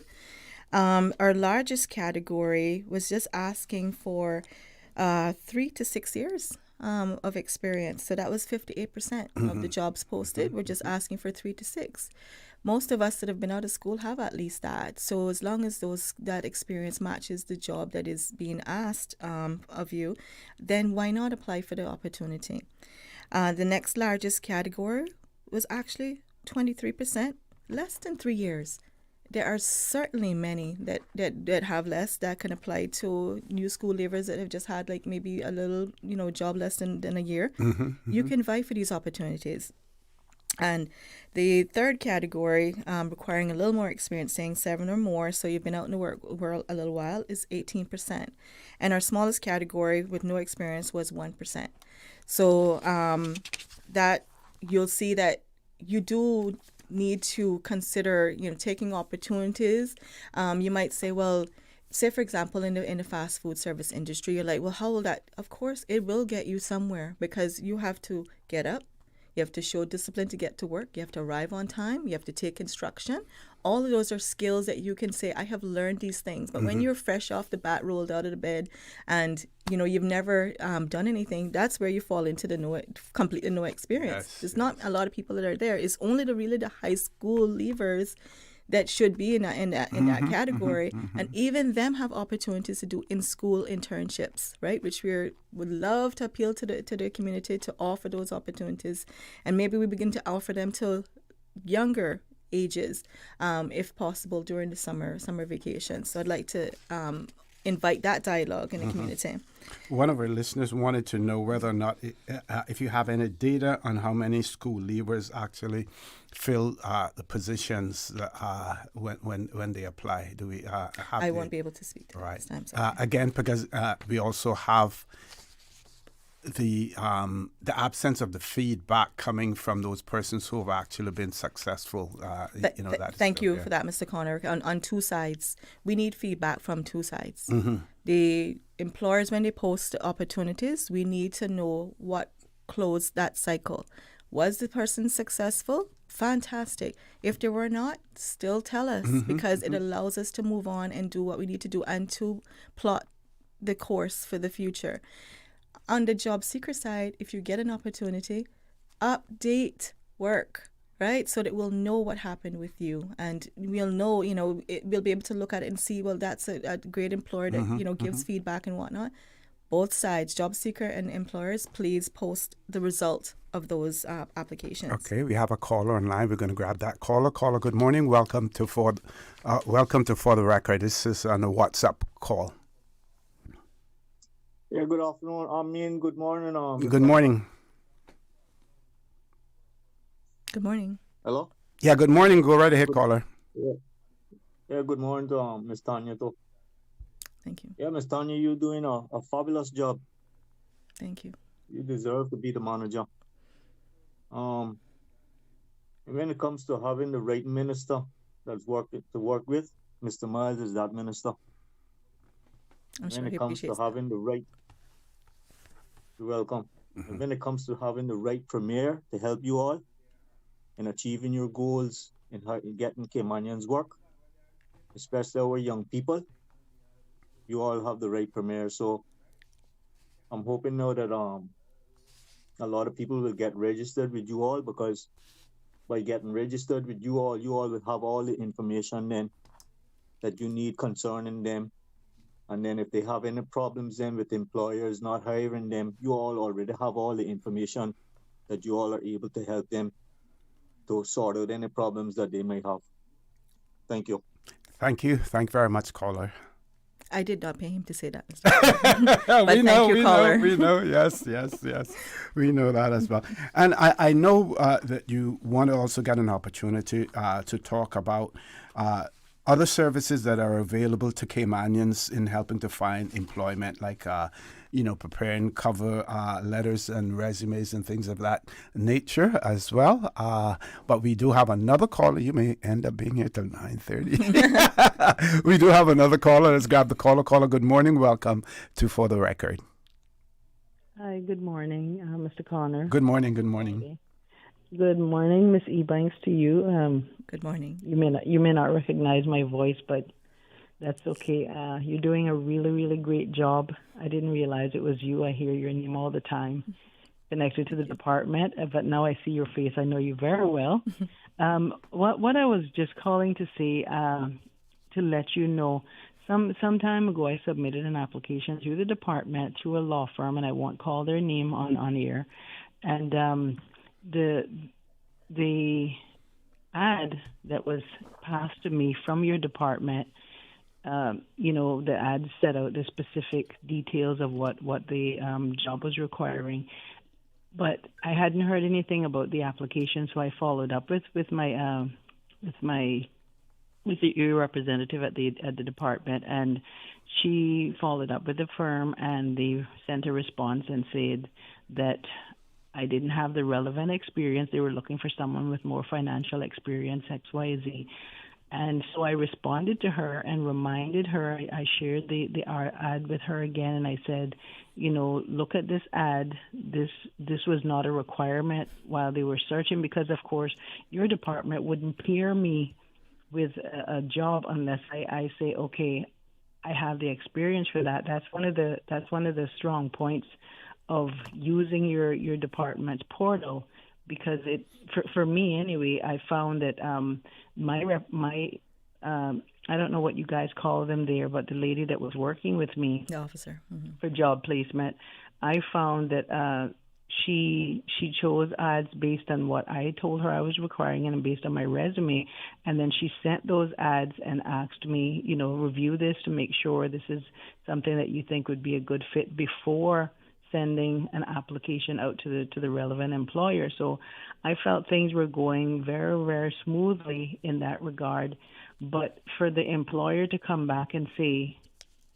our largest category was just asking for 3 to 6 years of experience. So that was 58% of the jobs posted. We're just asking for 3 to 6. Most of us that have been out of school have at least that. So as long as that experience matches the job that is being asked of you, then why not apply for the opportunity? The next largest category was actually 23%, less than 3 years. There are certainly many that have less that can apply to new school leavers that have just had like maybe a little, job less than a year. You can vie for these opportunities. And the third category, requiring a little more experience, saying 7 or more, so you've been out in the world a little while, is 18%. And our smallest category with no experience was 1%. So that you'll see that you do need to consider, taking opportunities. You might say, well, say for example, in the fast food service industry, you're like, well, how will that? Of course, it will get you somewhere because you have to get up. You have to show discipline to get to work. You have to arrive on time. You have to take instruction. All of those are skills that you can say, I have learned these things. But when you're fresh off the bat, rolled out of the bed, and you've never done anything, that's where you fall into the completely no experience. Yes, There's not a lot of people that are there. It's only the high school leavers that should be in that category, and even them have opportunities to do in-school internships, right? Which we would love to appeal to the community to offer those opportunities, and maybe we begin to offer them to younger ages, if possible, during the summer vacation. So I'd like to invite that dialogue in the community. One of our listeners wanted to know whether or not, if you have any data on how many school leavers actually fill the positions when they apply. Do we have? I won't be able to speak to right. This time. Sorry. Again, because we also have the absence of the feedback coming from those persons who have actually been successful. Thank you for that, Mr. Connor. On two sides, we need feedback from two sides. The employers, when they post opportunities, we need to know what closed that cycle. Was the person successful? Fantastic. If they were not, still tell us, because it allows us to move on and do what we need to do and to plot the course for the future. On the job seeker side, if you get an opportunity, update WORC, right? So that we'll know what happened with you, and we'll know, we'll be able to look at it and see, well, that's a great employer that, gives feedback and whatnot. Both sides, job seeker and employers, please post the result of those applications. Okay, we have a caller online. We're going to grab that caller. Caller, good morning. Welcome to For the Record. This is on a WhatsApp call. Yeah, good afternoon. Good morning. Good morning. Good morning. Hello? Yeah, good morning. Go right ahead, caller. Yeah, good morning to Miss Tania too. Thank you. Yeah, Miss Tania, you're doing a fabulous job. Thank you. You deserve to be the manager. When it comes to having the right minister to work with, Mr. Miles is that minister. When it comes to having the right, you're welcome. And when it comes to having the right premier to help you all in achieving your goals in getting Caymanians work, especially our young people, you all have the right premier. So I'm hoping now that a lot of people will get registered with you all, because by getting registered with you all will have all the information then that you need concerning them. And then if they have any problems then with employers not hiring them, you all already have all the information that you all are able to help them to sort out any problems that they may have. Thank you. Thank you. Thank you very much, caller. I did not pay him to say that. But we know, thank you, caller. We know. Yes. We know that as well. And I know that you want to also get an opportunity to talk about other services that are available to Caymanians in helping to find employment, like preparing cover letters and resumes and things of that nature as well. But we do have another caller. You may end up being here till 9:30. We do have another caller. Let's grab the caller. Caller, good morning. Welcome to For the Record. Hi, good morning, Mr. Connor. Good morning. Okay. Good morning, Miss Ebanks, to you. Good morning. You may not recognize my voice, but that's okay. You're doing a really, really great job. I didn't realize it was you. I hear your name all the time, connected to the department, but now I see your face. I know you very well. What I was just calling to say, to let you know, some time ago I submitted an application through the department, through a law firm, and I won't call their name on air. And the ad that was passed to me from your department, the ad set out the specific details of what the job was requiring, but I hadn't heard anything about the application, so I followed up with your representative at the department, and she followed up with the firm, and they sent a response and said that I didn't have the relevant experience. They were looking for someone with more financial experience, XYZ. And so I responded to her and reminded her, I shared the ad with her again, and I said, look at this ad. This was not a requirement while they were searching, because, of course, your department wouldn't pair me with a job unless I say, okay, I have the experience for that. That's one of the strong points of using your department's portal, because for me anyway, I found that I don't know what you guys call them there, but the lady that was working with me, the officer, for job placement, I found that she chose ads based on what I told her I was requiring and based on my resume, and then she sent those ads and asked me, review this to make sure this is something that you think would be a good fit before sending an application out to the relevant employer. So I felt things were going very, very smoothly in that regard. But for the employer to come back and say,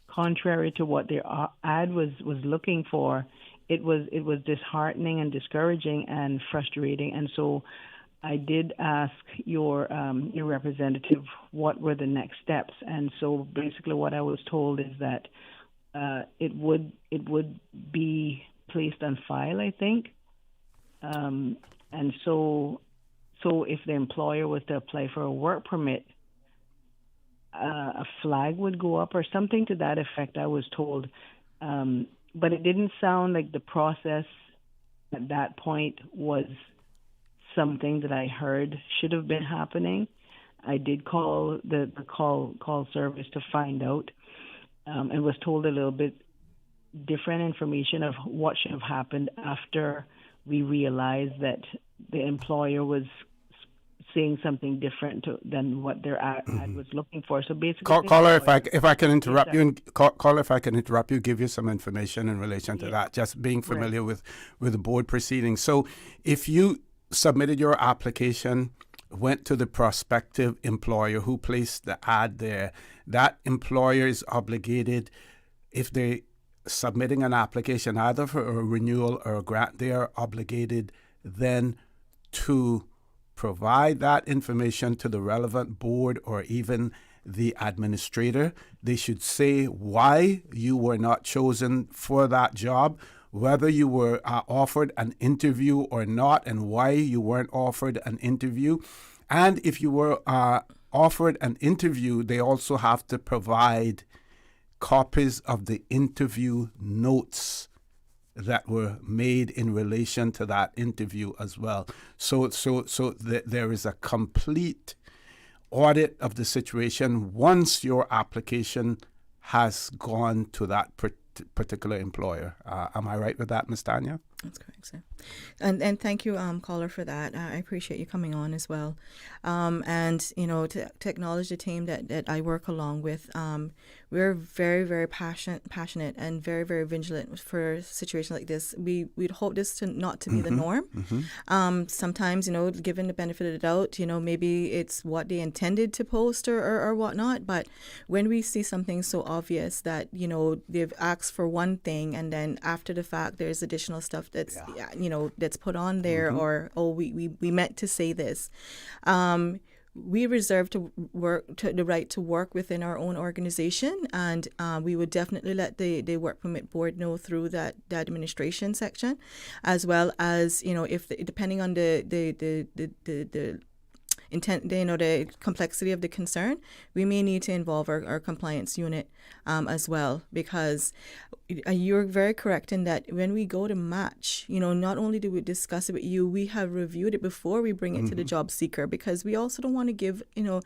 contrary to what their ad was looking for, it was disheartening and discouraging and frustrating. And so I did ask your representative what were the next steps. And so basically what I was told is that it would be placed on file, I think. And so if the employer was to apply for a work permit, a flag would go up or something to that effect, I was told. But it didn't sound like the process at that point was something that I heard should have been happening. I did call the call service to find out, and was told a little bit different information of what should have happened after we realized that the employer was saying something different than what their ad was looking for. So basically, caller, if I can interrupt you, and caller, if I can interrupt you, give you some information in relation to that. Just being familiar with the board proceedings. So, if you submitted your application, went to the prospective employer who placed the ad there, that employer is obligated, if they submitting an application either for a renewal or a grant, they are obligated then to provide that information to the relevant board or even the administrator. They should say why you were not chosen for that job, whether you were offered an interview or not, and why you weren't offered an interview. And if you were offered an interview, they also have to provide copies of the interview notes that were made in relation to that interview as well. So there is a complete audit of the situation once your application has gone to that particular employer. Am I right with that, Ms. Tania? That's correct, sir. And thank you, caller, for that. I appreciate you coming on as well. And, you know, to acknowledge the team that I work along with, we're very, very passionate and very, very vigilant for situations like this. We'd hope this not to be the norm. Sometimes, you know, given the benefit of the doubt, you know, maybe it's what they intended to post or whatnot. But when we see something so obvious that, you know, they've asked for one thing and then after the fact there's additional stuff that's, you know, that's put on there or, we meant to say this. We reserve the right to work within our own organization, and we would definitely let the work permit board know through the administration section, as well as, you know, if depending on the intent, you know, the complexity of the concern, we may need to involve our compliance unit as well, because you're very correct in that when we go to match, you know, not only do we discuss it with you, we have reviewed it before we bring it to the job seeker, because we also don't want to give, you know,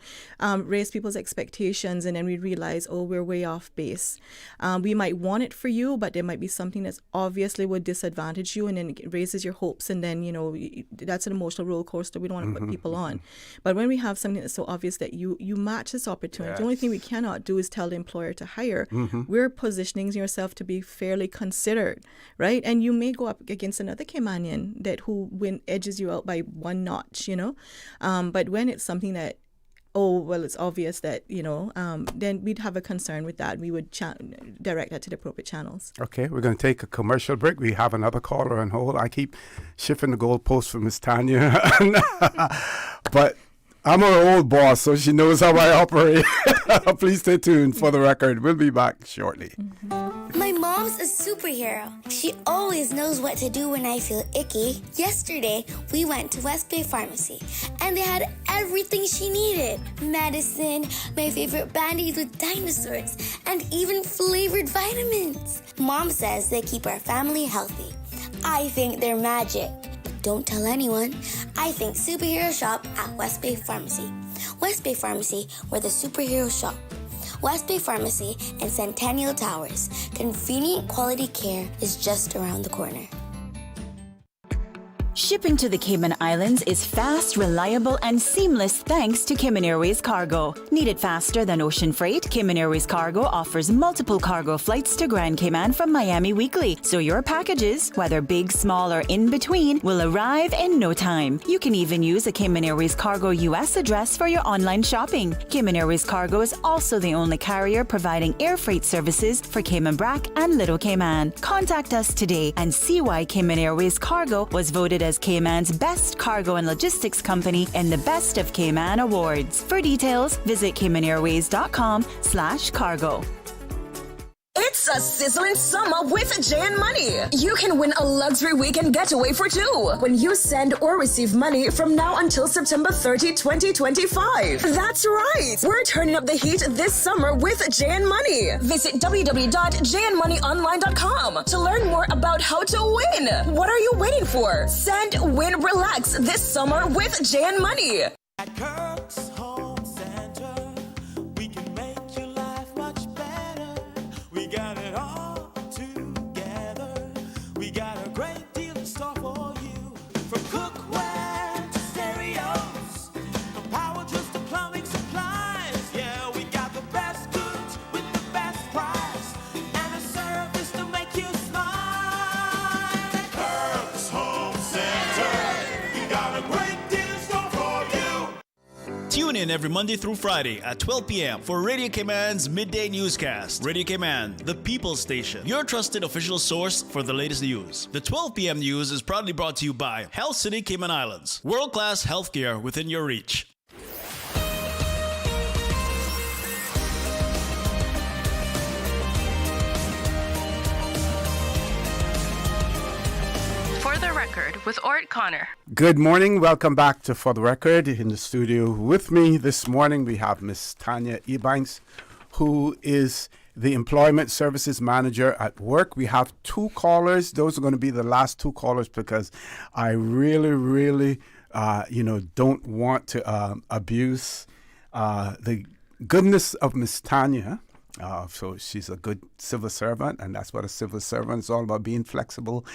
raise people's expectations and then we realize, oh, we're way off base. We might want it for you, but there might be something that's obviously would disadvantage you, and then it raises your hopes, and then, you know, that's an emotional roller coaster we don't want to put people on. But when we have something that's so obvious that you match this opportunity, the only thing we cannot do is tell the employer to hire. We're positioning yourself to be fairly considered, right? And you may go up against another Caymanian who edges you out by one notch, you know. But when it's something that, it's obvious that, you know, then we'd have a concern with that. We would direct that to the appropriate channels. Okay, we're going to take a commercial break. We have another caller on hold. I keep shifting the goalposts for Miss Tania. But I'm her old boss, so she knows how I operate. Please stay tuned for the record. We'll be back shortly. My mom's a superhero. She always knows what to do when I feel icky. Yesterday, we went to West Bay Pharmacy, and they had everything she needed. Medicine, my favorite Band-Aids with dinosaurs, and even flavored vitamins. Mom says they keep our family healthy. I think they're magic. Don't tell anyone. I think superhero shop at West Bay Pharmacy. West Bay Pharmacy, where the superheroes shop. West Bay Pharmacy and Centennial Towers. Convenient quality care is just around the corner. Shipping to the Cayman Islands is fast, reliable, and seamless thanks to Cayman Airways Cargo. Need it faster than ocean freight? Cayman Airways Cargo offers multiple cargo flights to Grand Cayman from Miami weekly, so your packages, whether big, small, or in between, will arrive in no time. You can even use a Cayman Airways Cargo US address for your online shopping. Cayman Airways Cargo is also the only carrier providing air freight services for Cayman Brac and Little Cayman. Contact us today and see why Cayman Airways Cargo was voted as Cayman's best cargo and logistics company in the Best of Cayman Awards. For details, visit caymanairways.com/cargo. It's a sizzling summer with Jan Money. You can win a luxury weekend getaway for two when you send or receive money from now until September 30, 2025. That's right. We're turning up the heat this summer with Jan Money. Visit www.janmoneyonline.com to learn more about how to win. What are you waiting for? Send, win, relax this summer with Jan Money. At Kirk's Home Center, we can make your life much better. We got it all together. We got a great deal in store for you. From cookware to stereos, from power tools to plumbing supplies. Yeah, we got the best goods with the best price and a service to make you smile. At Kirk's Home Center, we got a great deal in store for you. Tune in every Monday through Friday at 12 p.m. for Radio Cayman's Midday Newscast. Radio Cayman, the People's Station, your trusted official source for the latest news. The 12 p.m. news is proudly brought to you by Health City Cayman Islands. World-class healthcare within your reach. For the Record with Orrett Connor. Good morning. Welcome back to For the Record. In the studio with me this morning, we have Miss Tania Ebanks, who is the Employment Services Manager at WORC. We have two callers. Those are going to be the last two callers because I really, don't want to abuse the goodness of Miss Tania. So she's a good civil servant, and that's what a civil servant is all about, being flexible,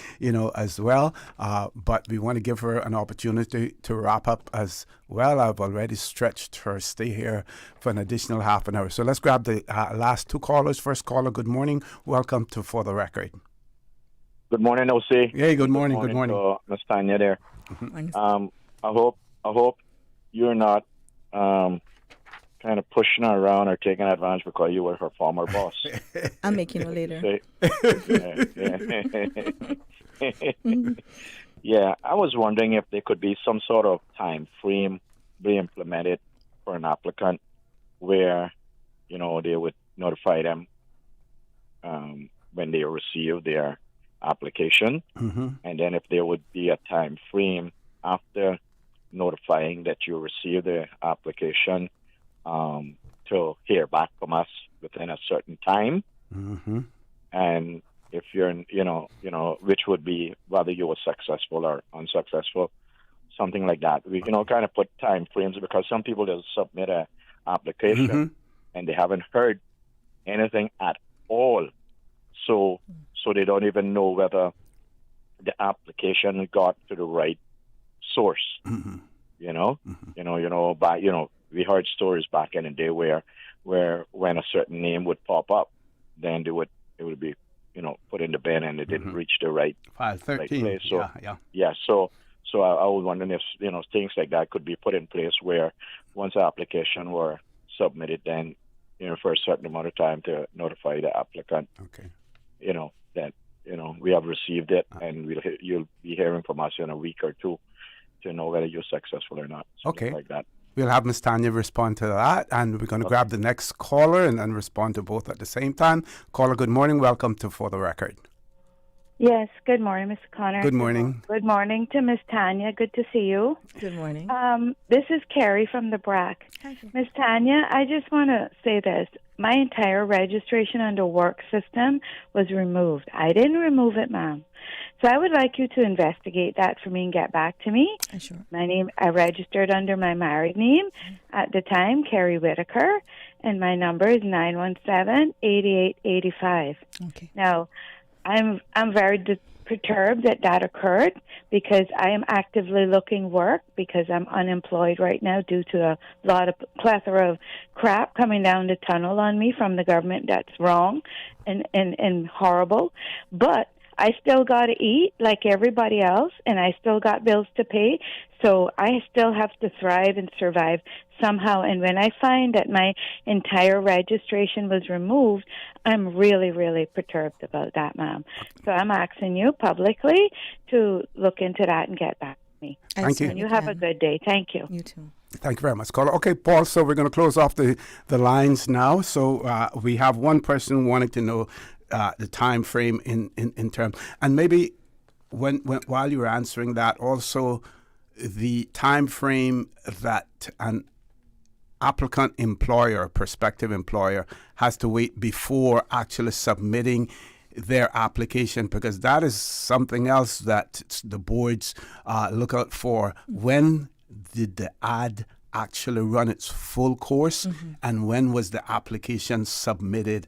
as well. But we want to give her an opportunity to wrap up as well. I've already stretched her stay here for an additional half an hour. So let's grab the last two callers. First caller, good morning. Welcome to For the Record. Good morning, OC. Hey, good morning. Good morning. To Ms. Tania there. Mm-hmm. I hope you're not kind of pushing her around or taking advantage because you were her former boss. I'll make you know later. Yeah, I was wondering if there could be some sort of time frame be implemented for an applicant where, they would notify them when they receive their application. Mm-hmm. And then if there would be a time frame after notifying that you received the application, to hear back from us within a certain time. Mm-hmm. And if you're, which would be whether you were successful or unsuccessful, something like that. We, kind of put time frames because some people just submit an application mm-hmm. and they haven't heard anything at all. So they don't even know whether the application got to the right source. Mm-hmm. We heard stories back in the day where when a certain name would pop up, then it would be, put in the bin and it didn't mm-hmm. reach the right, right place. So, So I was wondering if, things like that could be put in place where once the application were submitted, then, for a certain amount of time to notify the applicant, that, we have received it and you'll be hearing from us in a week or two to know whether you're successful or not. Something like that. We'll have Ms. Tania respond to that, and we're going to grab the next caller and respond to both at the same time. Caller, good morning. Welcome to For the Record. Yes, good morning, Mr. Connor. Good morning. Good morning to Ms. Tania. Good to see you. Good morning. This is Carrie from the BRAC. Hi. Ms. Tania, I just want to say this. My entire registration under WORC system was removed. I didn't remove it, ma'am. So I would like you to investigate that for me and get back to me. Sure. I registered under my married name at the time, Carrie Whitaker, and my number is 917-8885. Okay. Now, I'm very perturbed that occurred because I am actively looking work because I'm unemployed right now due to a plethora of crap coming down the tunnel on me from the government that's wrong and horrible. But I still got to eat like everybody else, and I still got bills to pay, so I still have to thrive and survive somehow. And when I find that my entire registration was removed, I'm really, really perturbed about that, ma'am. So I'm asking you publicly to look into that and get back to me. Thank you. And you have a good day. Thank you. You too. Thank you very much, caller. Okay, Paul, so we're going to close off the lines now. So we have one person wanting to know the time frame in term, and maybe when while you were answering that, also the time frame that an applicant employer, prospective employer, has to wait before actually submitting their application, because that is something else that the boards look out for. When did the ad actually run its full course, and when was the application submitted?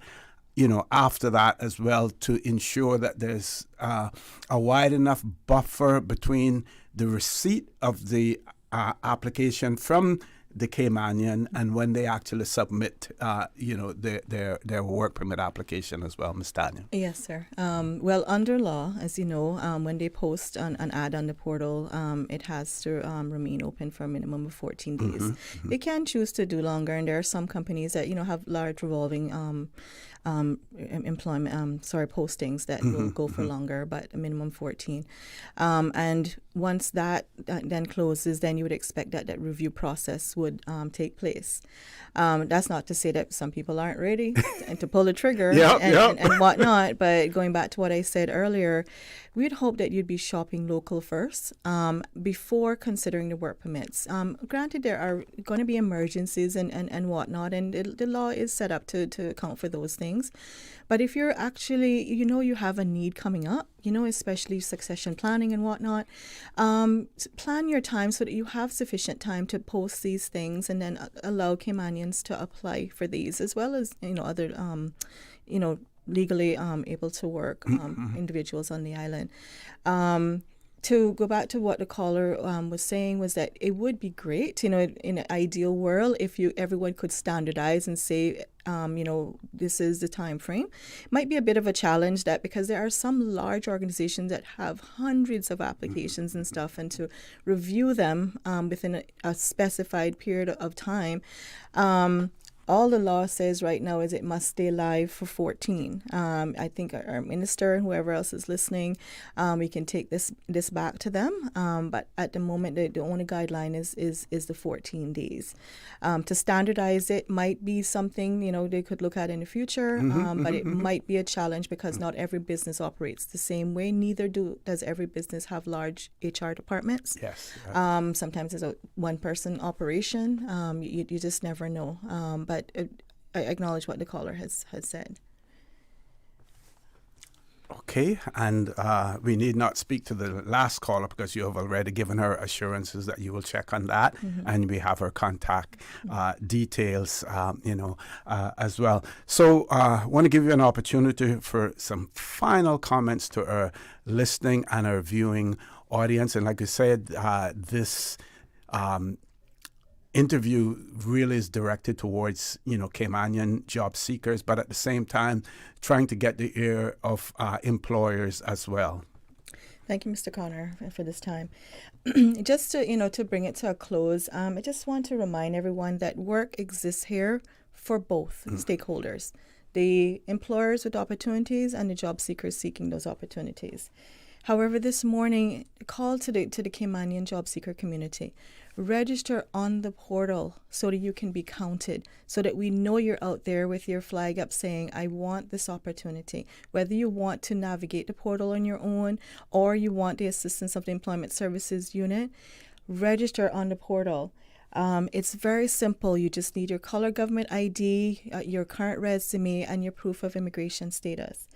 After that as well, to ensure that there's a wide enough buffer between the receipt of the application from the Caymanian and when they actually submit, their work permit application as well, Ms. Tania. Yes, sir. Well, under law, as you know, when they post an ad on the portal, it has to remain open for a minimum of 14 days. They can choose to do longer, and there are some companies that have large revolving postings that will go for longer, but a minimum 14. And once that then closes, then you would expect that review process would take place. That's not to say that some people aren't ready to pull the trigger and whatnot, but going back to what I said earlier, we'd hope that you'd be shopping local first before considering the work permits. Granted, there are going to be emergencies and whatnot, and the law is set up to account for those things. But if you're actually, you have a need coming up, especially succession planning and whatnot, plan your time so that you have sufficient time to post these things and then allow Caymanians to apply for these, as well as, other, legally able to work individuals on the island. To go back to what the caller was saying, was that it would be great, in an ideal world, if everyone could standardize and say, this is the time frame. Might be a bit of a challenge, that because there are some large organizations that have hundreds of applications and stuff, and to review them within a specified period of time. All the law says right now is it must stay live for 14. I think our minister and whoever else is listening, we can take this back to them. But at the moment, the only guideline is the 14 days. To standardize it might be something they could look at in the future, but it might be a challenge because not every business operates the same way. Neither does every business have large HR departments. Yes. Sometimes it's a one-person operation. You just never know. But I acknowledge what the caller has said. Okay, and we need not speak to the last caller because you have already given her assurances that you will check on that, and we have her contact details, as well. So I want to give you an opportunity for some final comments to our listening and our viewing audience. And like I said, this interview really is directed towards, Caymanian job seekers, but at the same time, trying to get the ear of employers as well. Thank you, Mr. Connor, for this time. Just to, to bring it to a close, I just want to remind everyone that work exists here for both stakeholders, the employers with opportunities and the job seekers seeking those opportunities. However, this morning, a call to the Caymanian job seeker community. Register on the portal so that you can be counted, so that we know you're out there with your flag up saying, I want this opportunity. Whether you want to navigate the portal on your own or you want the assistance of the Employment Services Unit, register on the portal. It's very simple. You just need your color government ID, your current resume, and your proof of immigration status.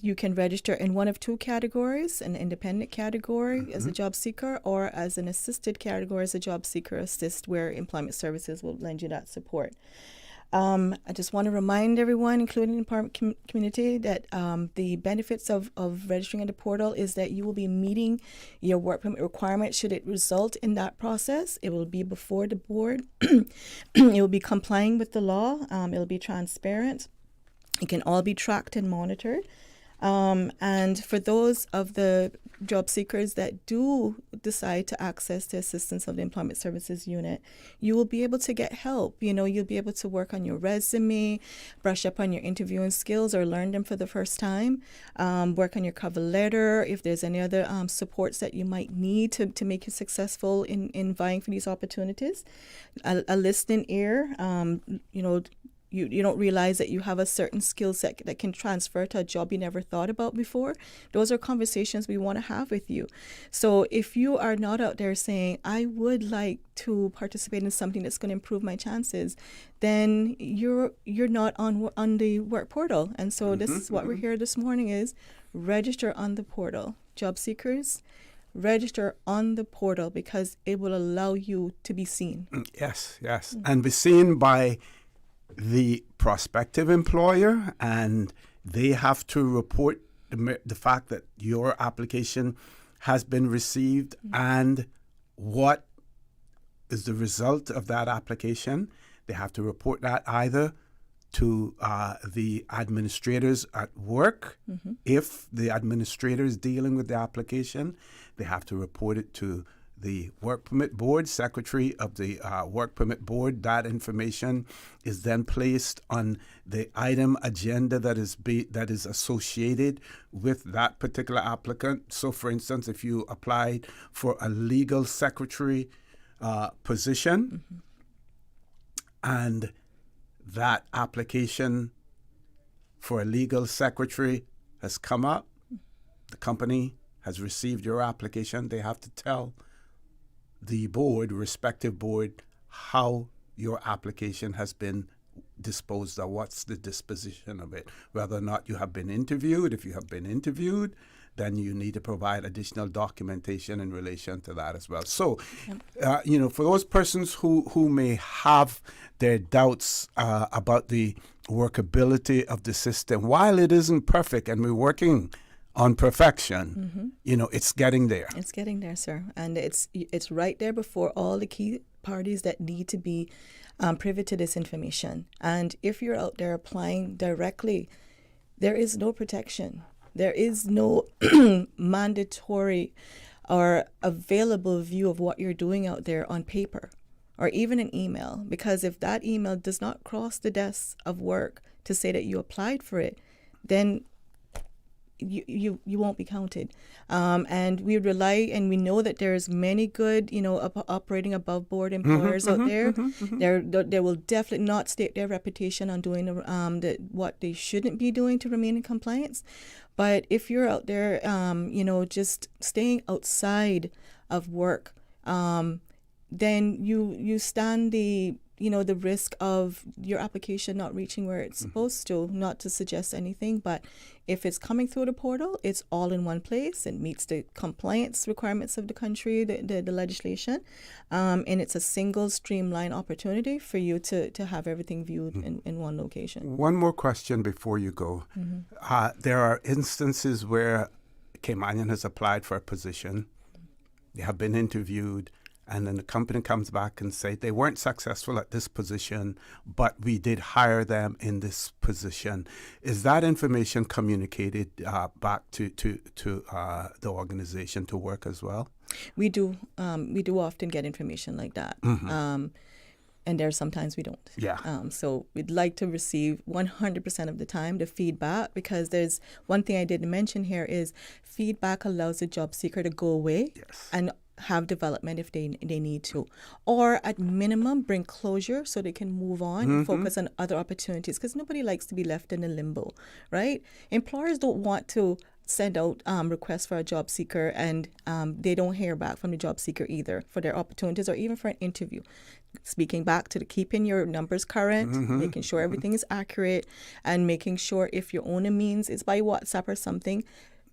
You can register in one of two categories, an independent category as a job seeker, or as an assisted category as a job seeker assist, where Employment Services will lend you that support. I just want to remind everyone, including the employment community, that the benefits of registering at the portal is that you will be meeting your work permit requirement should it result in that process. It will be before the board. It will be complying with the law. It will be transparent. It can all be tracked and monitored. And for those of the job seekers that do decide to access the assistance of the Employment Services Unit, you will be able to get help. You'll be able to work on your resume, brush up on your interviewing skills or learn them for the first time, work on your cover letter, if there's any other supports that you might need to make you successful in vying for these opportunities. A listening ear, you don't realize that you have a certain skill set that can transfer to a job you never thought about before. Those are conversations we want to have with you. So if you are not out there saying, I would like to participate in something that's going to improve my chances, then you're not on the work portal. And so this is what we're here this morning is register on the portal. Job seekers, register on the portal because it will allow you to be seen. Yes. And be seen by the prospective employer, and they have to report the fact that your application has been received and what is the result of that application. They have to report that either to the administrators at work. If the administrator is dealing with the application, they have to report it to the Work Permit Board, secretary of the Work Permit Board. That information is then placed on the item agenda that is associated with that particular applicant. So, for instance, if you applied for a legal secretary position and that application for a legal secretary has come up, the company has received your application, they have to tell the board, respective board, how your application has been disposed of, what's the disposition of it, whether or not you have been interviewed. If you have been interviewed, then you need to provide additional documentation in relation to that as well. So, for those persons who may have their doubts about the workability of the system, while it isn't perfect and we're working on perfection, it's getting there. It's getting there, sir. And it's right there before all the key parties that need to be privy to this information. And if you're out there applying directly, there is no protection. There is no mandatory or available view of what you're doing out there on paper or even an email. Because if that email does not cross the desk of work to say that you applied for it, then you won't be counted. And we rely and we know that there's many good, operating above board employers out there. They will definitely not stake their reputation on doing what they shouldn't be doing to remain in compliance. But if you're out there, just staying outside of work, then you stand the risk of your application not reaching where it's supposed to, not to suggest anything, but if it's coming through the portal, it's all in one place. It meets the compliance requirements of the country, the legislation, and it's a single streamlined opportunity for you to have everything viewed in one location. One more question before you go. There are instances where Caymanian has applied for a position, they have been interviewed, and then the company comes back and say they weren't successful at this position, but we did hire them in this position. Is that information communicated back to the organization to work as well? We do often get information like that. And there sometimes we don't. So we'd like to receive 100% of the time the feedback, because there's one thing I didn't mention here is feedback allows the job seeker to go away and have development if they need to, or at minimum bring closure so they can move on and focus on other opportunities, because nobody likes to be left in a limbo, right? Employers don't want to send out requests for a job seeker and they don't hear back from the job seeker either for their opportunities or even for an interview. Speaking back to the keeping your numbers current, making sure everything is accurate, and making sure if your own means is by WhatsApp or something,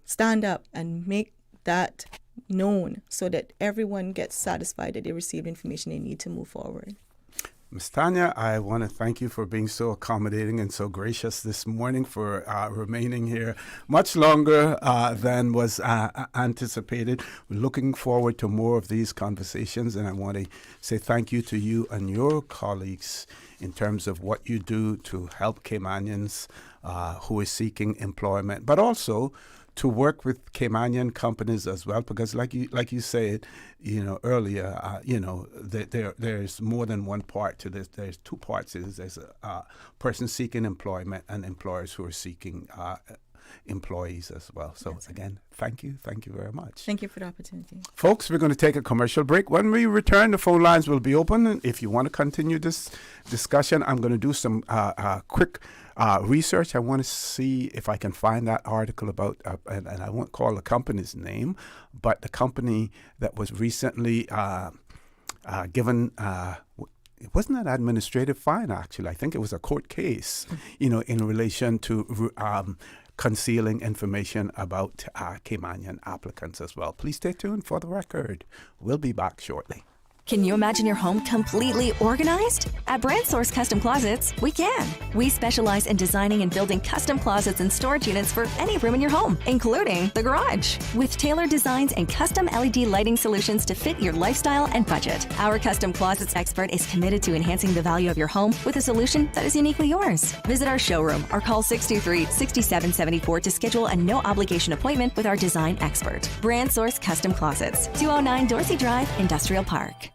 stand up and make that known so that everyone gets satisfied that they received information they need to move forward. Ms. Tania, I want to thank you for being so accommodating and so gracious this morning, for remaining here much longer than was anticipated. We're looking forward to more of these conversations, and I want to say thank you to you and your colleagues in terms of what you do to help Caymanians who are seeking employment, but also to work with Caymanian companies as well, because like you said, earlier, there's more than one part to this. There's two parts. There's a person seeking employment and employers who are seeking employees as well. So again, thank you very much. Thank you for the opportunity. Folks, we're going to take a commercial break. When we return, the phone lines will be open. And if you want to continue this discussion, I'm going to do some quick research. I want to see if I can find that article about, and I won't call the company's name, but the company that was recently given, it wasn't an administrative fine, actually. I think it was a court case, in relation to concealing information about Caymanian applicants as well. Please stay tuned for the record. We'll be back shortly. Can you imagine your home completely organized? At Brand Source Custom Closets, we can. We specialize in designing and building custom closets and storage units for any room in your home, including the garage. With tailored designs and custom LED lighting solutions to fit your lifestyle and budget. Our custom closets expert is committed to enhancing the value of your home with a solution that is uniquely yours. Visit our showroom or call 623-6774 to schedule a no-obligation appointment with our design expert. Brand Source Custom Closets, 209 Dorsey Drive, Industrial Park.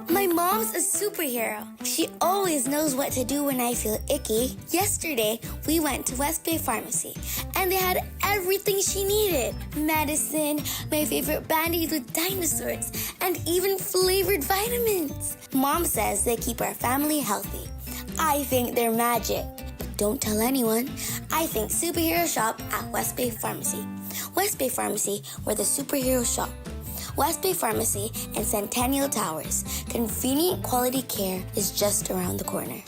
My mom's a superhero. She always knows what to do when I feel icky. Yesterday, we went to West Bay Pharmacy, and they had everything she needed. Medicine, my favorite Band-Aids with dinosaurs, and even flavored vitamins. Mom says they keep our family healthy. I think they're magic. Don't tell anyone. I think superhero shop at West Bay Pharmacy. West Bay Pharmacy, where the superheroes shop. West Bay Pharmacy and Centennial Towers. Convenient quality care is just around the corner.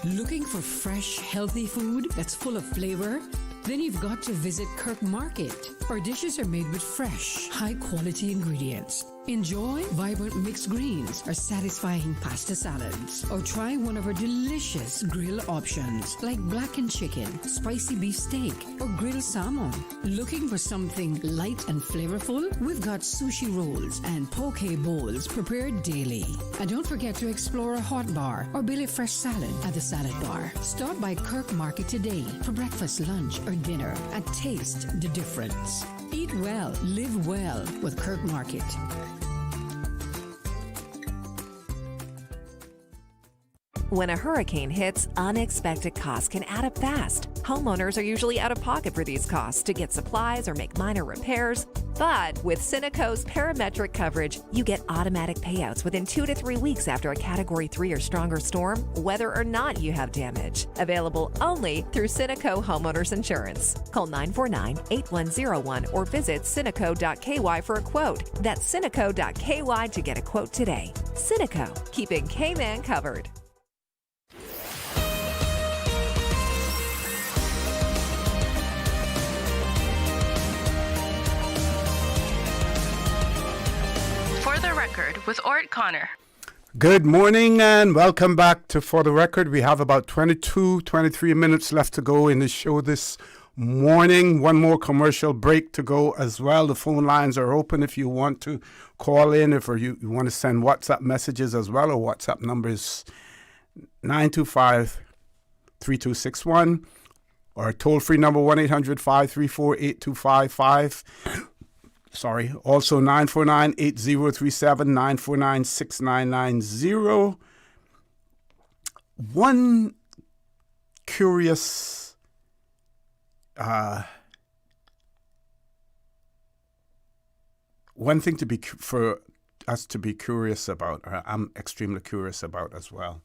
Looking for fresh, healthy food that's full of flavor? Then you've got to visit Kirk Market. Our dishes are made with fresh, high-quality ingredients. Enjoy vibrant mixed greens or satisfying pasta salads. Or try one of our delicious grill options like blackened chicken, spicy beef steak, or grilled salmon. Looking for something light and flavorful? We've got sushi rolls and poke bowls prepared daily. And don't forget to explore a hot bar or Billy Fresh salad at the salad bar. Stop by Kirk Market today for breakfast, lunch, or dinner and taste the difference. Eat well, live well with Kirk Market. When a hurricane hits, unexpected costs can add up fast. Homeowners are usually out of pocket for these costs to get supplies or make minor repairs. But with Cineco's parametric coverage, you get automatic payouts within 2 to 3 weeks after a Category 3 or stronger storm, whether or not you have damage. Available only through Cineco Homeowners Insurance. Call 949-8101 or visit cineco.ky for a quote. That's cineco.ky to get a quote today. Cineco, keeping Cayman covered. For the Record with Orrett Connor. Good morning and welcome back to For the Record. We have about 23 minutes left to go in the show this morning. One more commercial break to go as well. The phone lines are open if you want to call in, if you want to send WhatsApp messages as well. Our WhatsApp number is 925-3261 or toll-free number 1-800-534-8255. Sorry. Also 949-8037, 949-6990. One curious one thing for us to be curious about, or I'm extremely curious about as well.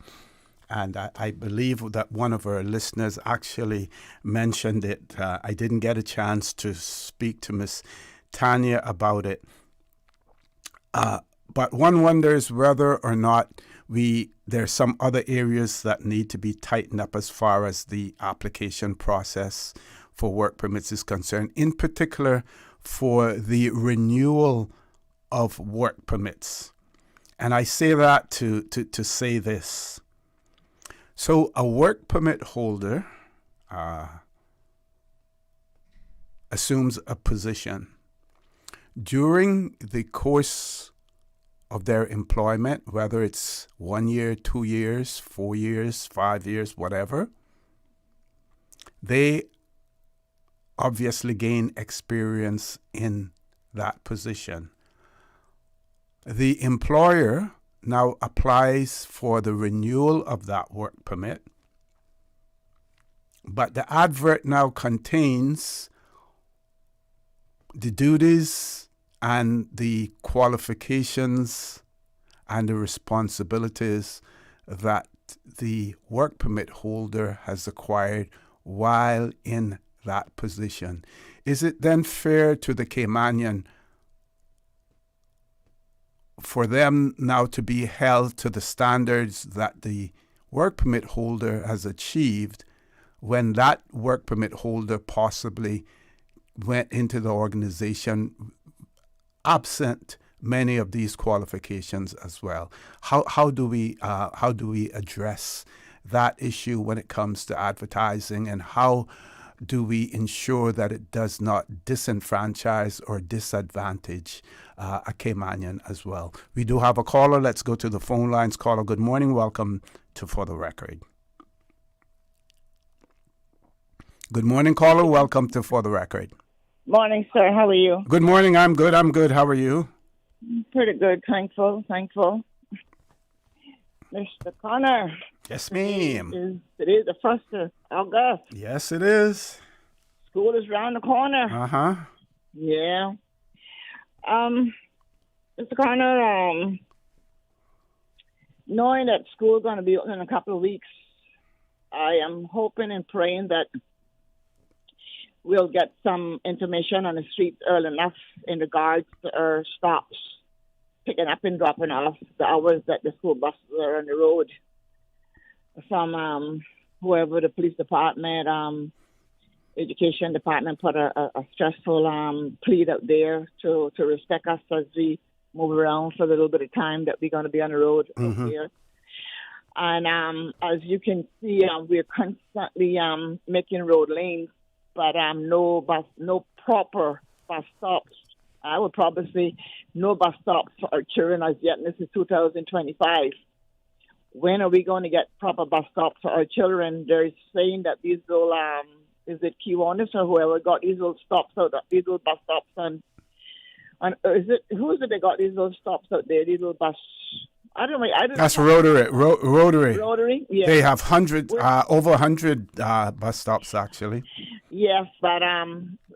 And I believe that one of our listeners actually mentioned it. I didn't get a chance to speak to Miss Tania about it. But one wonders whether or not there's some other areas that need to be tightened up as far as the application process for work permits is concerned, in particular for the renewal of work permits. And I say that to say this. So a work permit holder assumes a position. During the course of their employment, whether it's 1 year, 2 years, 4 years, 5 years, whatever, they obviously gain experience in that position. The employer now applies for the renewal of that work permit, But the advert now contains the duties and the qualifications and the responsibilities that the work permit holder has acquired while in that position. Is it then fair to the Caymanian for them now to be held to the standards that the work permit holder has achieved when that work permit holder possibly went into the organization absent many of these qualifications as well? How do we address that issue when it comes to advertising, and how do we ensure that it does not disenfranchise or disadvantage a Caymanian as well? We do have a caller. Let's go to the phone lines. Caller, good morning. Welcome to For the Record. Good morning, caller. Welcome to For the Record. Morning, sir. How are you? Good morning. I'm good. How are you? Pretty good. Thankful. Mr. Connor. Yes, ma'am. Today is the 1st of August. Yes, it is. School is around the corner. Uh-huh. Yeah. Mr. Connor, knowing that school is going to be open in a couple of weeks, I am hoping and praying that we'll get some information on the streets early enough in regards to our stops, picking up and dropping off, the hours that the school buses are on the road. From whoever, the police department, education department put a stressful plea out there to respect us as we move around for the little bit of time that we're going to be on the road out there. And as you can see, we're constantly making road lanes, but no proper bus stops. I would probably say no bus stops for our children as yet, and this is 2025. When are we going to get proper bus stops for our children? They're saying that these little, is it Kiwanis or whoever got these little stops out, these little bus stops, and who is it that got these little stops out there, these little bus? I don't know. That's Rotary. Rotary. Yeah. They have over 100 bus stops actually. Yes, but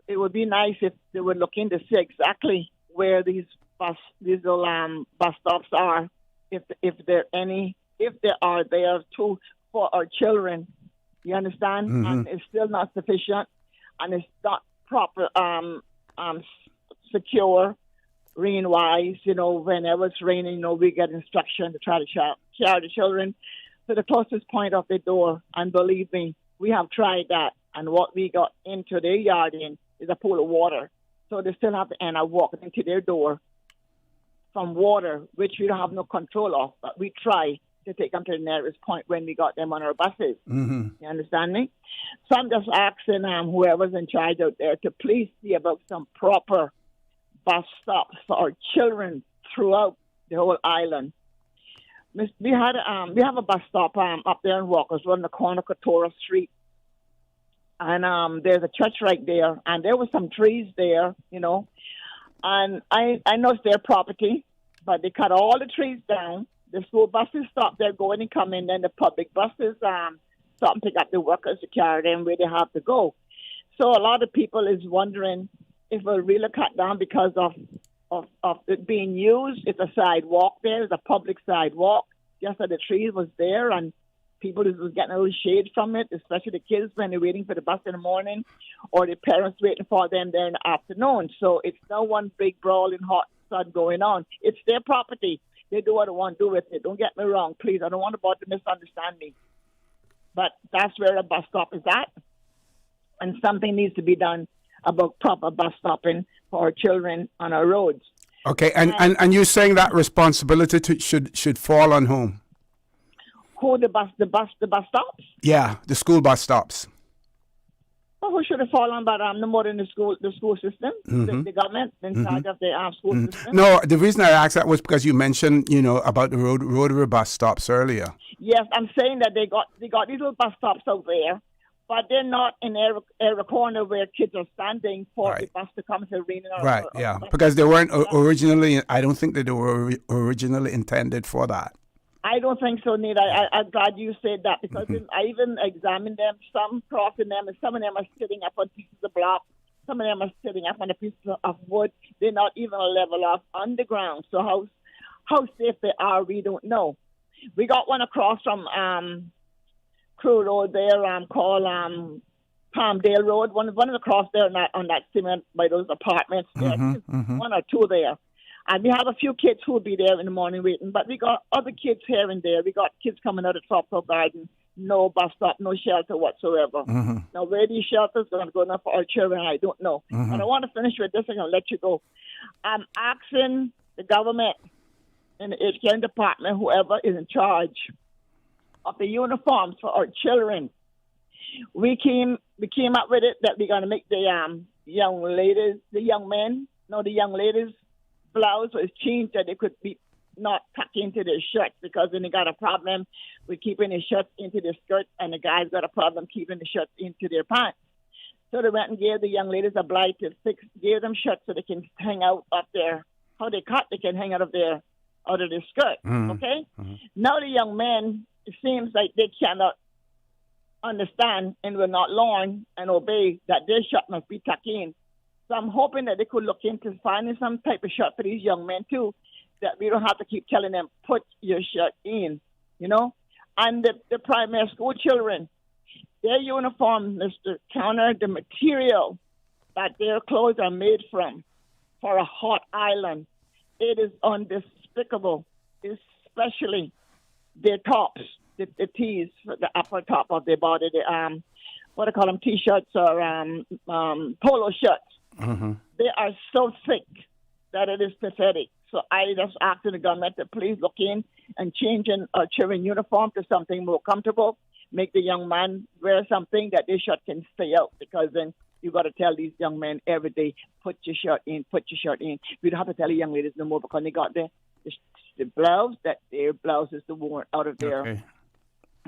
it would be nice if they would look in to see exactly where these little bus stops are, if there are there too for our children. You understand? Mm-hmm. And it's still not sufficient, and it's not proper, secure. Rain-wise, whenever it's raining, we get instruction to try to shower the children to the closest point of the door. And believe me, we have tried that. And what we got into their yard is a pool of water. So they still have to end up walking into their door from water, which we don't have no control of. But we try to take them to the nearest point when we got them on our buses. Mm-hmm. You understand me? So I'm just asking whoever's in charge out there to please see about some proper bus stops for our children throughout the whole island. We have a bus stop up there in Walkers, on the corner of Katora Street. And there's a church right there, and there were some trees there, And I know it's their property, but they cut all the trees down. The school buses stop there going and coming, then the public buses stop and pick up the workers to carry them where they have to go. So a lot of people is wondering if we'll really cut down because of it being used. It's a sidewalk there. It's a public sidewalk. Just that the trees was there, and people was getting a little shade from it, especially the kids when they're waiting for the bus in the morning, or the parents waiting for them there in the afternoon. So it's no one big brawling hot sun going on. It's their property. They do what they want to do with it. Don't get me wrong, please. I don't want about to misunderstand me. But that's where a bus stop is at. And something needs to be done about proper bus stopping for our children on our roads. Okay, and you're saying that responsibility should fall on whom? Who the bus stops? Yeah, the school bus stops. Well, who should have fallen, but no more than the school system, Mm-hmm. the government in charge of the school system. No, the reason I asked that was because you mentioned, about the rotary bus stops earlier. Yes, I'm saying that they got these little bus stops out there, but they're not in every corner where kids are standing for the bus to come to arena. Right, yeah, because they weren't originally. I don't think that they were originally intended for that. I don't think so, Nita. I'm glad you said that because I even examined them, some crossing them, and some of them are sitting up on pieces of block. Some of them are sitting up on a piece of wood. They're not even level off underground. So how safe they are, we don't know. We got one across from Crew Road there called Palmdale Road. One of the cross there on that cement by those apartments. One or two there. And we have a few kids who will be there in the morning waiting. But we got other kids here and there. We got kids coming out of Tropical Garden. No bus stop, no shelter whatsoever. Now, where these shelters are going to go now for our children, I don't know. And I want to finish with this and I'll let you go. I'm asking the government and the education department, whoever is in charge of the uniforms for our children. We came up with it that we're going to make the young ladies blouse was changed that they could be not tuck into their shirts because then they got a problem with keeping their shirts into their skirt and the guys got a problem keeping the shirts into their pants. So they went and gave the young ladies a blight to gave them shirts so they can hang out of their, how they cut, they can hang out of their skirt, okay? Now the young men, it seems like they cannot understand and will not learn and obey that their shirt must be tucked in. So I'm hoping that they could look into finding some type of shirt for these young men too, that we don't have to keep telling them, put your shirt in, you know? And the primary school children, their uniform, Mr. Connor, the material that their clothes are made from for a hot island, it is undespicable, especially their tops, the tees, the upper top of their body, the, what I call them, T-shirts or polo shirts. They are so thick that it is pathetic. So I just asked the government to please look in and change our children's uniform to something more comfortable. Make the young man wear something that their shirt can stay out because then you got to tell these young men every day, put your shirt in, put your shirt in. We don't have to tell the young ladies no more because they got the blouse, that their blouse is the worn out of their,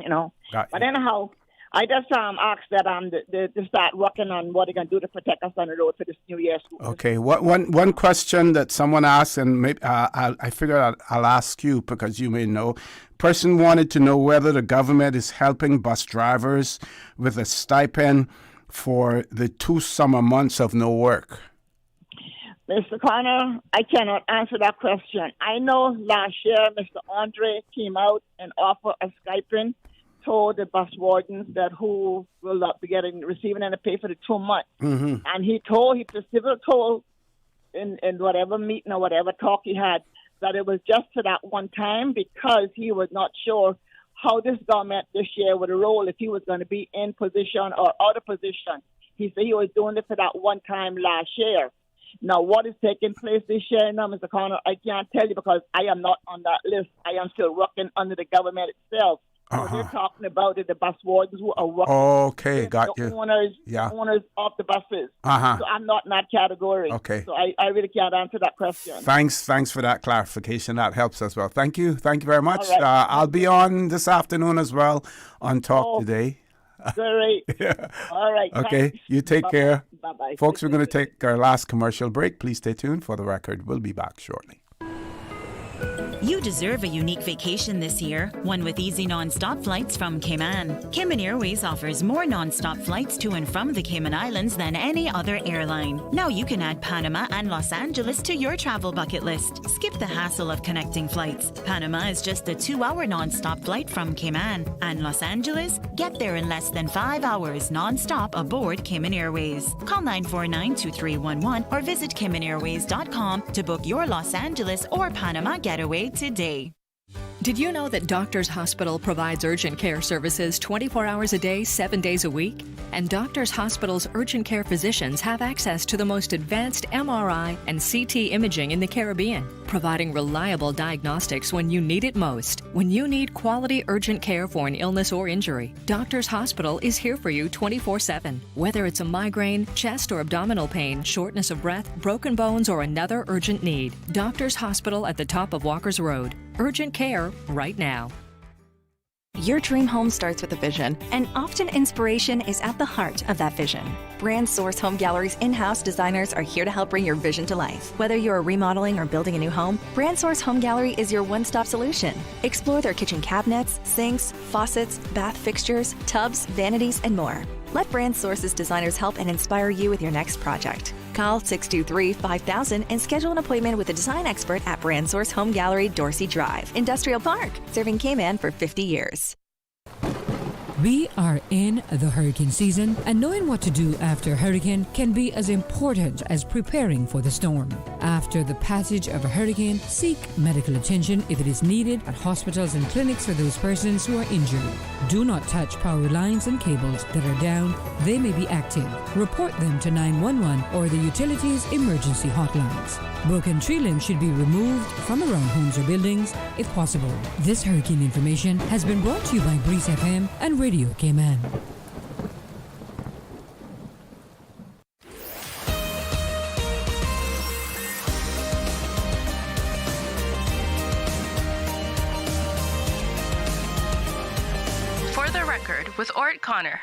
you know. But anyhow, I just asked that to start working on what they're going to do to protect us on the road for this New Year school. Okay, one question that someone asked, and maybe I figured I'll ask you because you may know. Person wanted to know whether the government is helping bus drivers with a stipend for the 2 summer months of no work. Mr. Connor, I cannot answer that question. I know last year Mr. Andre came out and offered a stipend, told the bus wardens that who will not be receiving any pay for the 2 months. And he specifically told in whatever meeting or whatever talk he had that it was just for that one time because he was not sure how this government this year would roll if he was going to be in position or out of position. He said he was doing it for that one time last year. Now, what is taking place this year now, Mr. Connor, I can't tell you because I am not on that list. I am still working under the government itself. So they're talking about it, the bus wardens who are working. Okay, got you. The owners of the buses. So I'm not in that category. Okay. So I really can't answer that question. Thanks for that clarification. That helps as well. Thank you very much. All right. I'll be on this afternoon as well on Talk Today. Great. All right. Okay, thanks. you take care. Bye-bye. Folks, we're going to take our last commercial break. Please stay tuned for the record. We'll be back shortly. You deserve a unique vacation this year, one with easy non-stop flights from Cayman. Cayman Airways offers more non-stop flights to and from the Cayman Islands than any other airline. Now you can add Panama and Los Angeles to your travel bucket list. Skip the hassle of connecting flights. Panama is just a 2-hour non-stop flight from Cayman. And Los Angeles? Get there in less than 5 hours non-stop aboard Cayman Airways. Call 949-2311 or visit CaymanAirways.com to book your Los Angeles or Panama getaway today. Did you know that Doctors Hospital provides urgent care services 24 hours a day, 7 days a week? And Doctors Hospital's urgent care physicians have access to the most advanced MRI and CT imaging in the Caribbean, providing reliable diagnostics when you need it most. When you need quality urgent care for an illness or injury, Doctors Hospital is here for you 24/7. Whether it's a migraine, chest or abdominal pain, shortness of breath, broken bones, or another urgent need, Doctors Hospital at the top of Walker's Road. Urgent care right now. Your dream home starts with a vision, and often inspiration is at the heart of that vision. Brand Source Home Gallery's in-house designers are here to help bring your vision to life. Whether you're remodeling or building a new home, Brand Source Home Gallery is your one-stop solution. Explore their kitchen cabinets, sinks, faucets, bath fixtures, tubs, vanities, and more. Let Brand Source's designers help and inspire you with your next project. Call 623-5000 and schedule an appointment with a design expert at Brand Source Home Gallery, Dorsey Drive, Industrial Park, serving Cayman for 50 years. We are in the hurricane season, and knowing what to do after a hurricane can be as important as preparing for the storm. After the passage of a hurricane, seek medical attention if it is needed at hospitals and clinics for those persons who are injured. Do not touch power lines and cables that are down. They may be active. Report them to 911 or the utilities emergency hotlines. Broken tree limbs should be removed from around homes or buildings if possible. This hurricane information has been brought to you by Breeze FM and Radio Cayman. For the Record with Orrett Connor.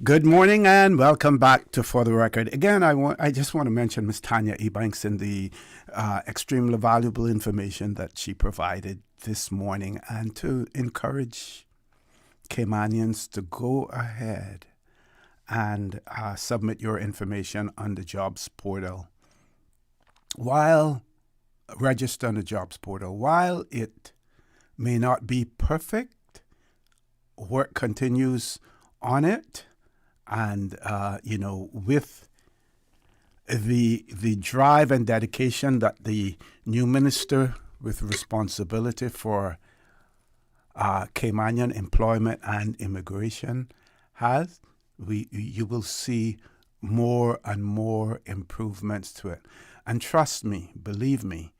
Good morning and welcome back to For the Record. Again, I just want to mention Ms. Tania Ebanks and the extremely valuable information that she provided this morning, and to encourage Caymanians to go ahead and submit your information on the jobs portal. Register on the jobs portal. While it may not be perfect, work continues on it. And, with the drive and dedication that the new minister with responsibility for Caymanian employment and immigration has, you will see more and more improvements to it. And trust me, believe me,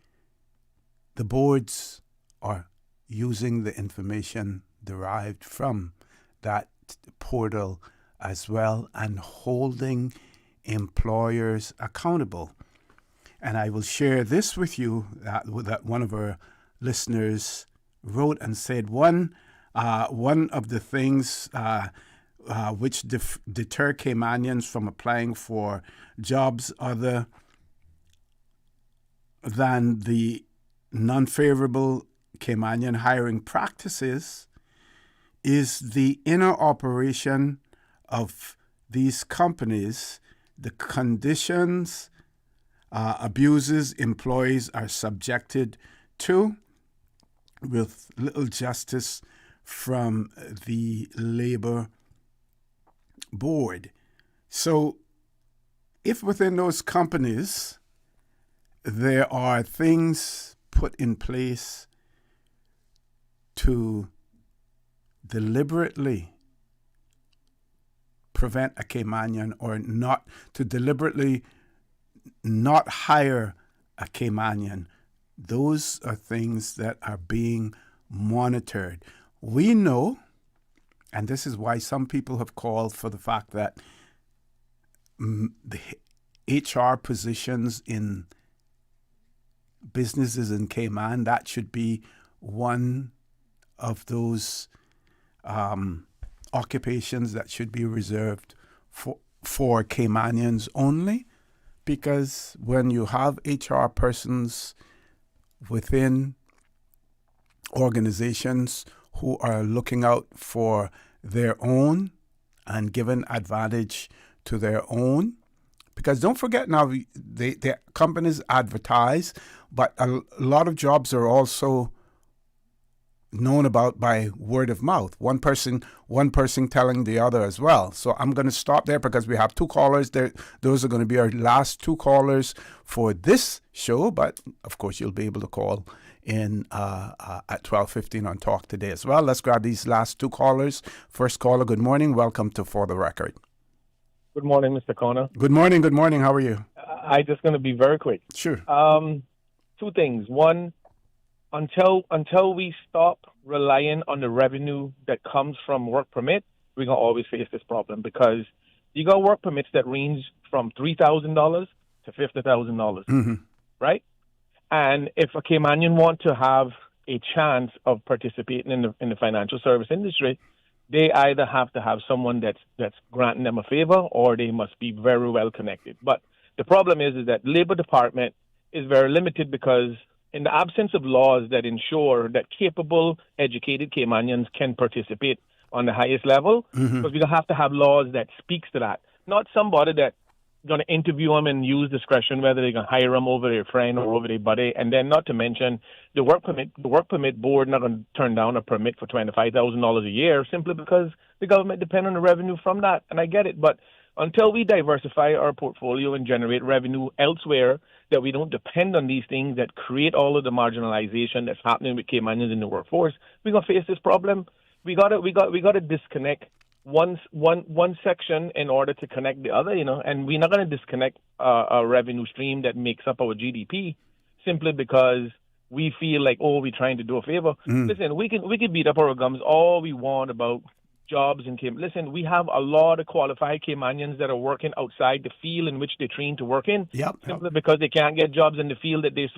the boards are using the information derived from that portal as well, and holding employers accountable. And I will share this with you that one of our listeners wrote and said one of the things which deter Caymanians from applying for jobs other than the non-favorable Caymanian hiring practices is the inner operation of these companies, the conditions, abuses employees are subjected to, with little justice from the labor board. So if within those companies there are things put in place to deliberately prevent a Caymanian, or not to deliberately not hire a Caymanian, those are things that are being monitored. We know, and this is why some people have called for the fact that the HR positions in businesses in Cayman, that should be one of those occupations that should be reserved for Caymanians only, because when you have HR persons within organizations who are looking out for their own and giving advantage to their own, because don't forget now, the companies advertise, but a lot of jobs are also known about by word of mouth. One person telling the other as well. So I'm going to stop there because we have two callers there. Those are going to be our last two callers for this show. But of course, you'll be able to call in at 12:15 on Talk Today as well. Let's grab these last two callers. First caller, good morning. Welcome to For the Record. Good morning, Mr. Connor. Good morning. Good morning. How are you? I'm just going to be very quick. Sure. Two things. One, until we stop relying on the revenue that comes from work permit, we're going to always face this problem, because you got work permits that range from $3,000 to $50,000, right? And if a Caymanian want to have a chance of participating in the financial service industry, they either have to have someone that's granting them a favor, or they must be very well connected. But the problem is that Labor Department is very limited, because in the absence of laws that ensure that capable, educated Caymanians can participate on the highest level, because we have to have laws that speaks to that. Not somebody that going to interview them and use discretion whether they're going to hire them over their friend or over their buddy. And then not to mention the work permit board not going to turn down a permit for $25,000 a year simply because the government depends on the revenue from that. And I get it. But until we diversify our portfolio and generate revenue elsewhere, that we don't depend on these things that create all of the marginalization that's happening with Caymanians in the workforce, we're going to face this problem. We got to disconnect one section in order to connect the other, and we're not going to disconnect a revenue stream that makes up our GDP simply because we feel like, we're trying to do a favor. Listen, we can beat up our gums all we want about jobs in Cayman. Listen, we have a lot of qualified Caymanians that are working outside the field in which they're trained to work in, simply because they can't get jobs in the field that they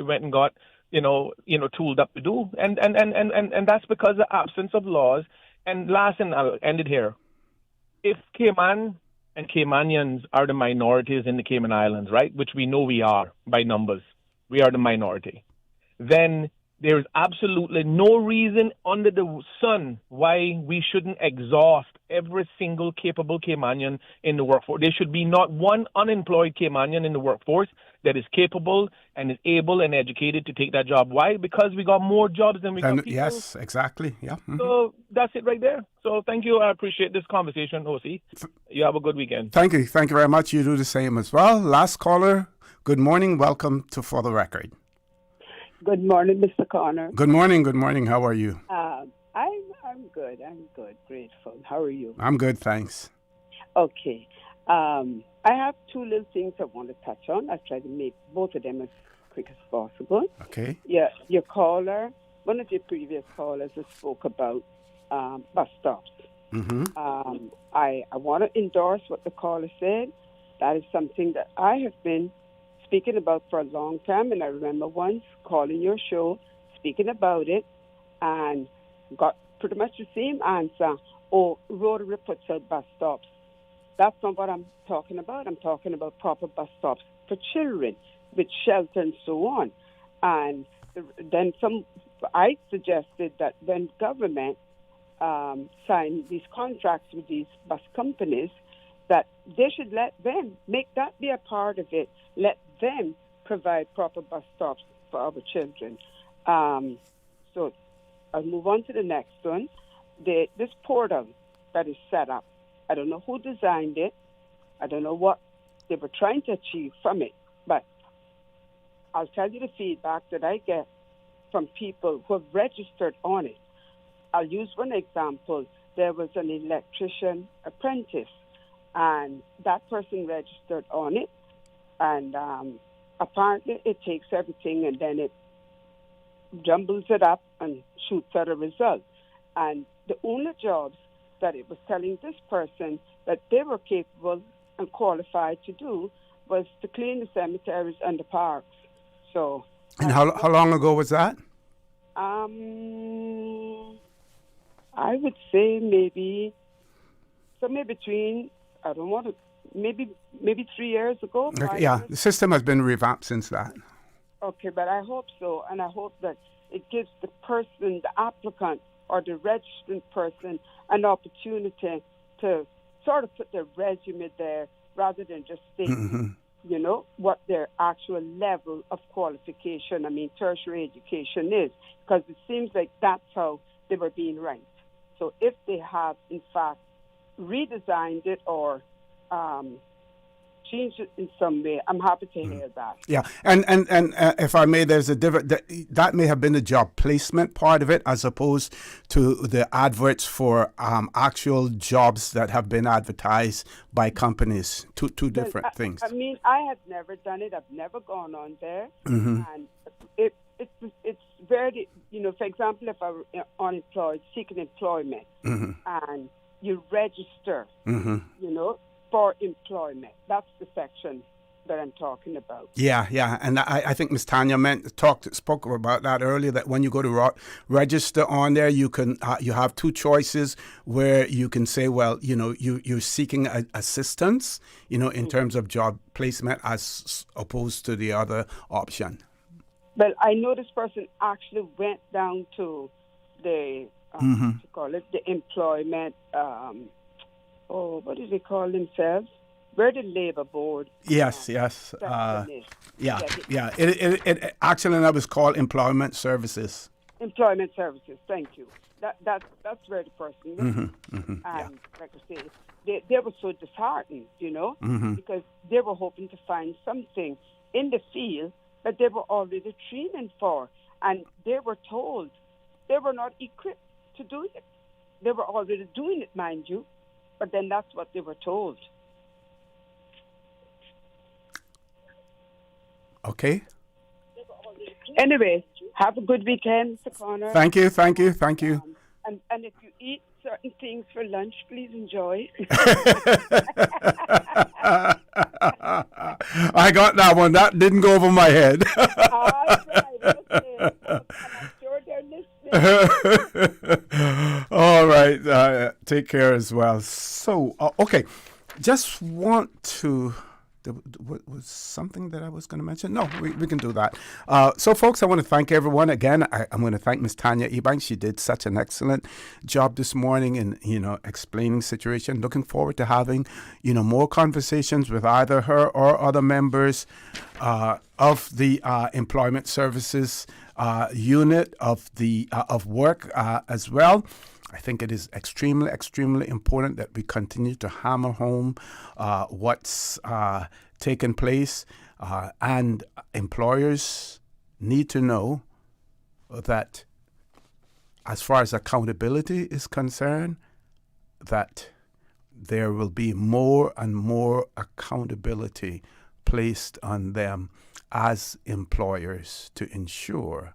went and got tooled up to do, and that's because of the absence of laws. And last, and I'll end it here. If Cayman and Caymanians are the minorities in the Cayman Islands, right, which we know we are by numbers, we are the minority, then there is absolutely no reason under the sun why we shouldn't exhaust every single capable Caymanian in the workforce. There should be not one unemployed Caymanian in the workforce that is capable and is able and educated to take that job. Why? Because we got more jobs than we got people. Yes, exactly. Yeah. So that's it right there. So thank you. I appreciate this conversation, OC. You have a good weekend. Thank you. Thank you very much. You do the same as well. Last caller, good morning. Welcome to For the Record. Good morning, Mr. Connor. Good morning. Good morning. How are you? I'm good. Grateful. How are you? I'm good, thanks. Okay. I have two little things I want to touch on. I'll try to make both of them as quick as possible. Okay. Yeah, your caller, one of your previous callers spoke about bus stops. I want to endorse what the caller said. That is something that I have been speaking about for a long time, and I remember once calling your show, speaking about it, and got pretty much the same answer. Rotary puts out bus stops. That's not what I'm talking about. I'm talking about proper bus stops for children with shelter and so on. And then I suggested that when government sign these contracts with these bus companies, that they should let them make that be a part of it. Let them provide proper bus stops for our children. So I'll move on to the next one. This portal that is set up, I don't know who designed it. I don't know what they were trying to achieve from it. But I'll tell you the feedback that I get from people who have registered on it. I'll use one example. There was an electrician apprentice, and that person registered on it. And apparently it takes everything and then it jumbles it up and shoots out a result. And the only jobs that it was telling this person that they were capable and qualified to do was to clean the cemeteries and the parks. So. And how long ago was that? I would say maybe somewhere between, maybe 3 years ago. Okay, yeah, the system has been revamped since that. Okay, but I hope so, and I hope that it gives the person, the applicant, or the registered person an opportunity to sort of put their resume there rather than just stating, what their actual level of qualification, tertiary education is, because it seems like that's how they were being ranked. So if they have, in fact, redesigned it or changed it in some way, I'm happy to hear that. Yeah, and if I may, there's a different, that may have been the job placement part of it as opposed to the adverts for actual jobs that have been advertised by companies. Two different things. I have never done it. I've never gone on there. And it's very, for example, if I were unemployed, seeking employment, and you register, for employment. That's the section that I'm talking about. Yeah, and I think Ms. Tania spoke about that earlier. That when you go to register on there, you can you have two choices where you can say, well, you're seeking assistance, in terms of job placement as opposed to the other option. Well, I know this person actually went down to the what you call it, the employment. What do they call themselves? We're the labor board. Yes. Yeah. It actually that was called employment services. Employment services. Thank you. That's where the person went. And like I say, they were so disheartened, because they were hoping to find something in the field that they were already training for, and they were told they were not equipped to do it. They were already doing it, mind you, but then that's what they were told. Okay. Anyway, have a good weekend, Mr. Connor. Thank you. And if you eat certain things for lunch, please enjoy. I got that one. That didn't go over my head. All right, okay. I'm sure they're listening. All right. Take care as well. So, okay. Just want to... What was something that I was going to mention? No, we can do that. So, folks, I want to thank everyone. Again, I'm going to thank Ms. Tania Ebanks. She did such an excellent job this morning in, explaining the situation. Looking forward to having, more conversations with either her or other members of the Employment Services unit of the of WORC as well. I think it is extremely, extremely important that we continue to hammer home what's taken place. And employers need to know that as far as accountability is concerned, that there will be more and more accountability placed on them as employers to ensure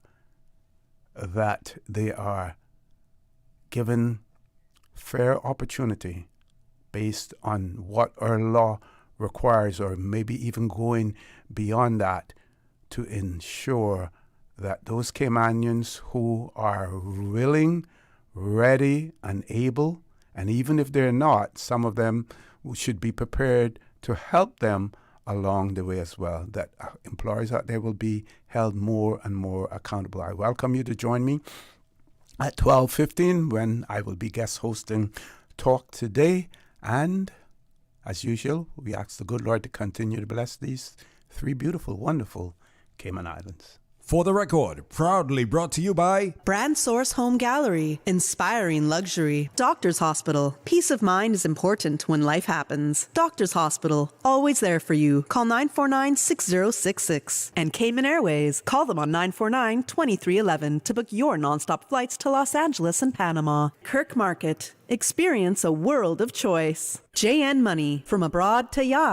that they are given fair opportunity based on what our law requires, or maybe even going beyond that, to ensure that those Caymanians who are willing, ready, and able, and even if they're not, some of them should be prepared to help them along the way as well, that employers out there will be held more and more accountable. I welcome you to join me at 12:15 when I will be guest hosting Talk Today. And as usual, we ask the good Lord to continue to bless these three beautiful, wonderful Cayman Islands. For the Record, proudly brought to you by Brand Source Home Gallery, inspiring luxury. Doctors Hospital, peace of mind is important when life happens. Doctors Hospital, always there for you. Call 949-6066. And Cayman Airways, call them on 949-2311 to book your nonstop flights to Los Angeles and Panama. Kirk Market, experience a world of choice. JN Money, from abroad to yacht.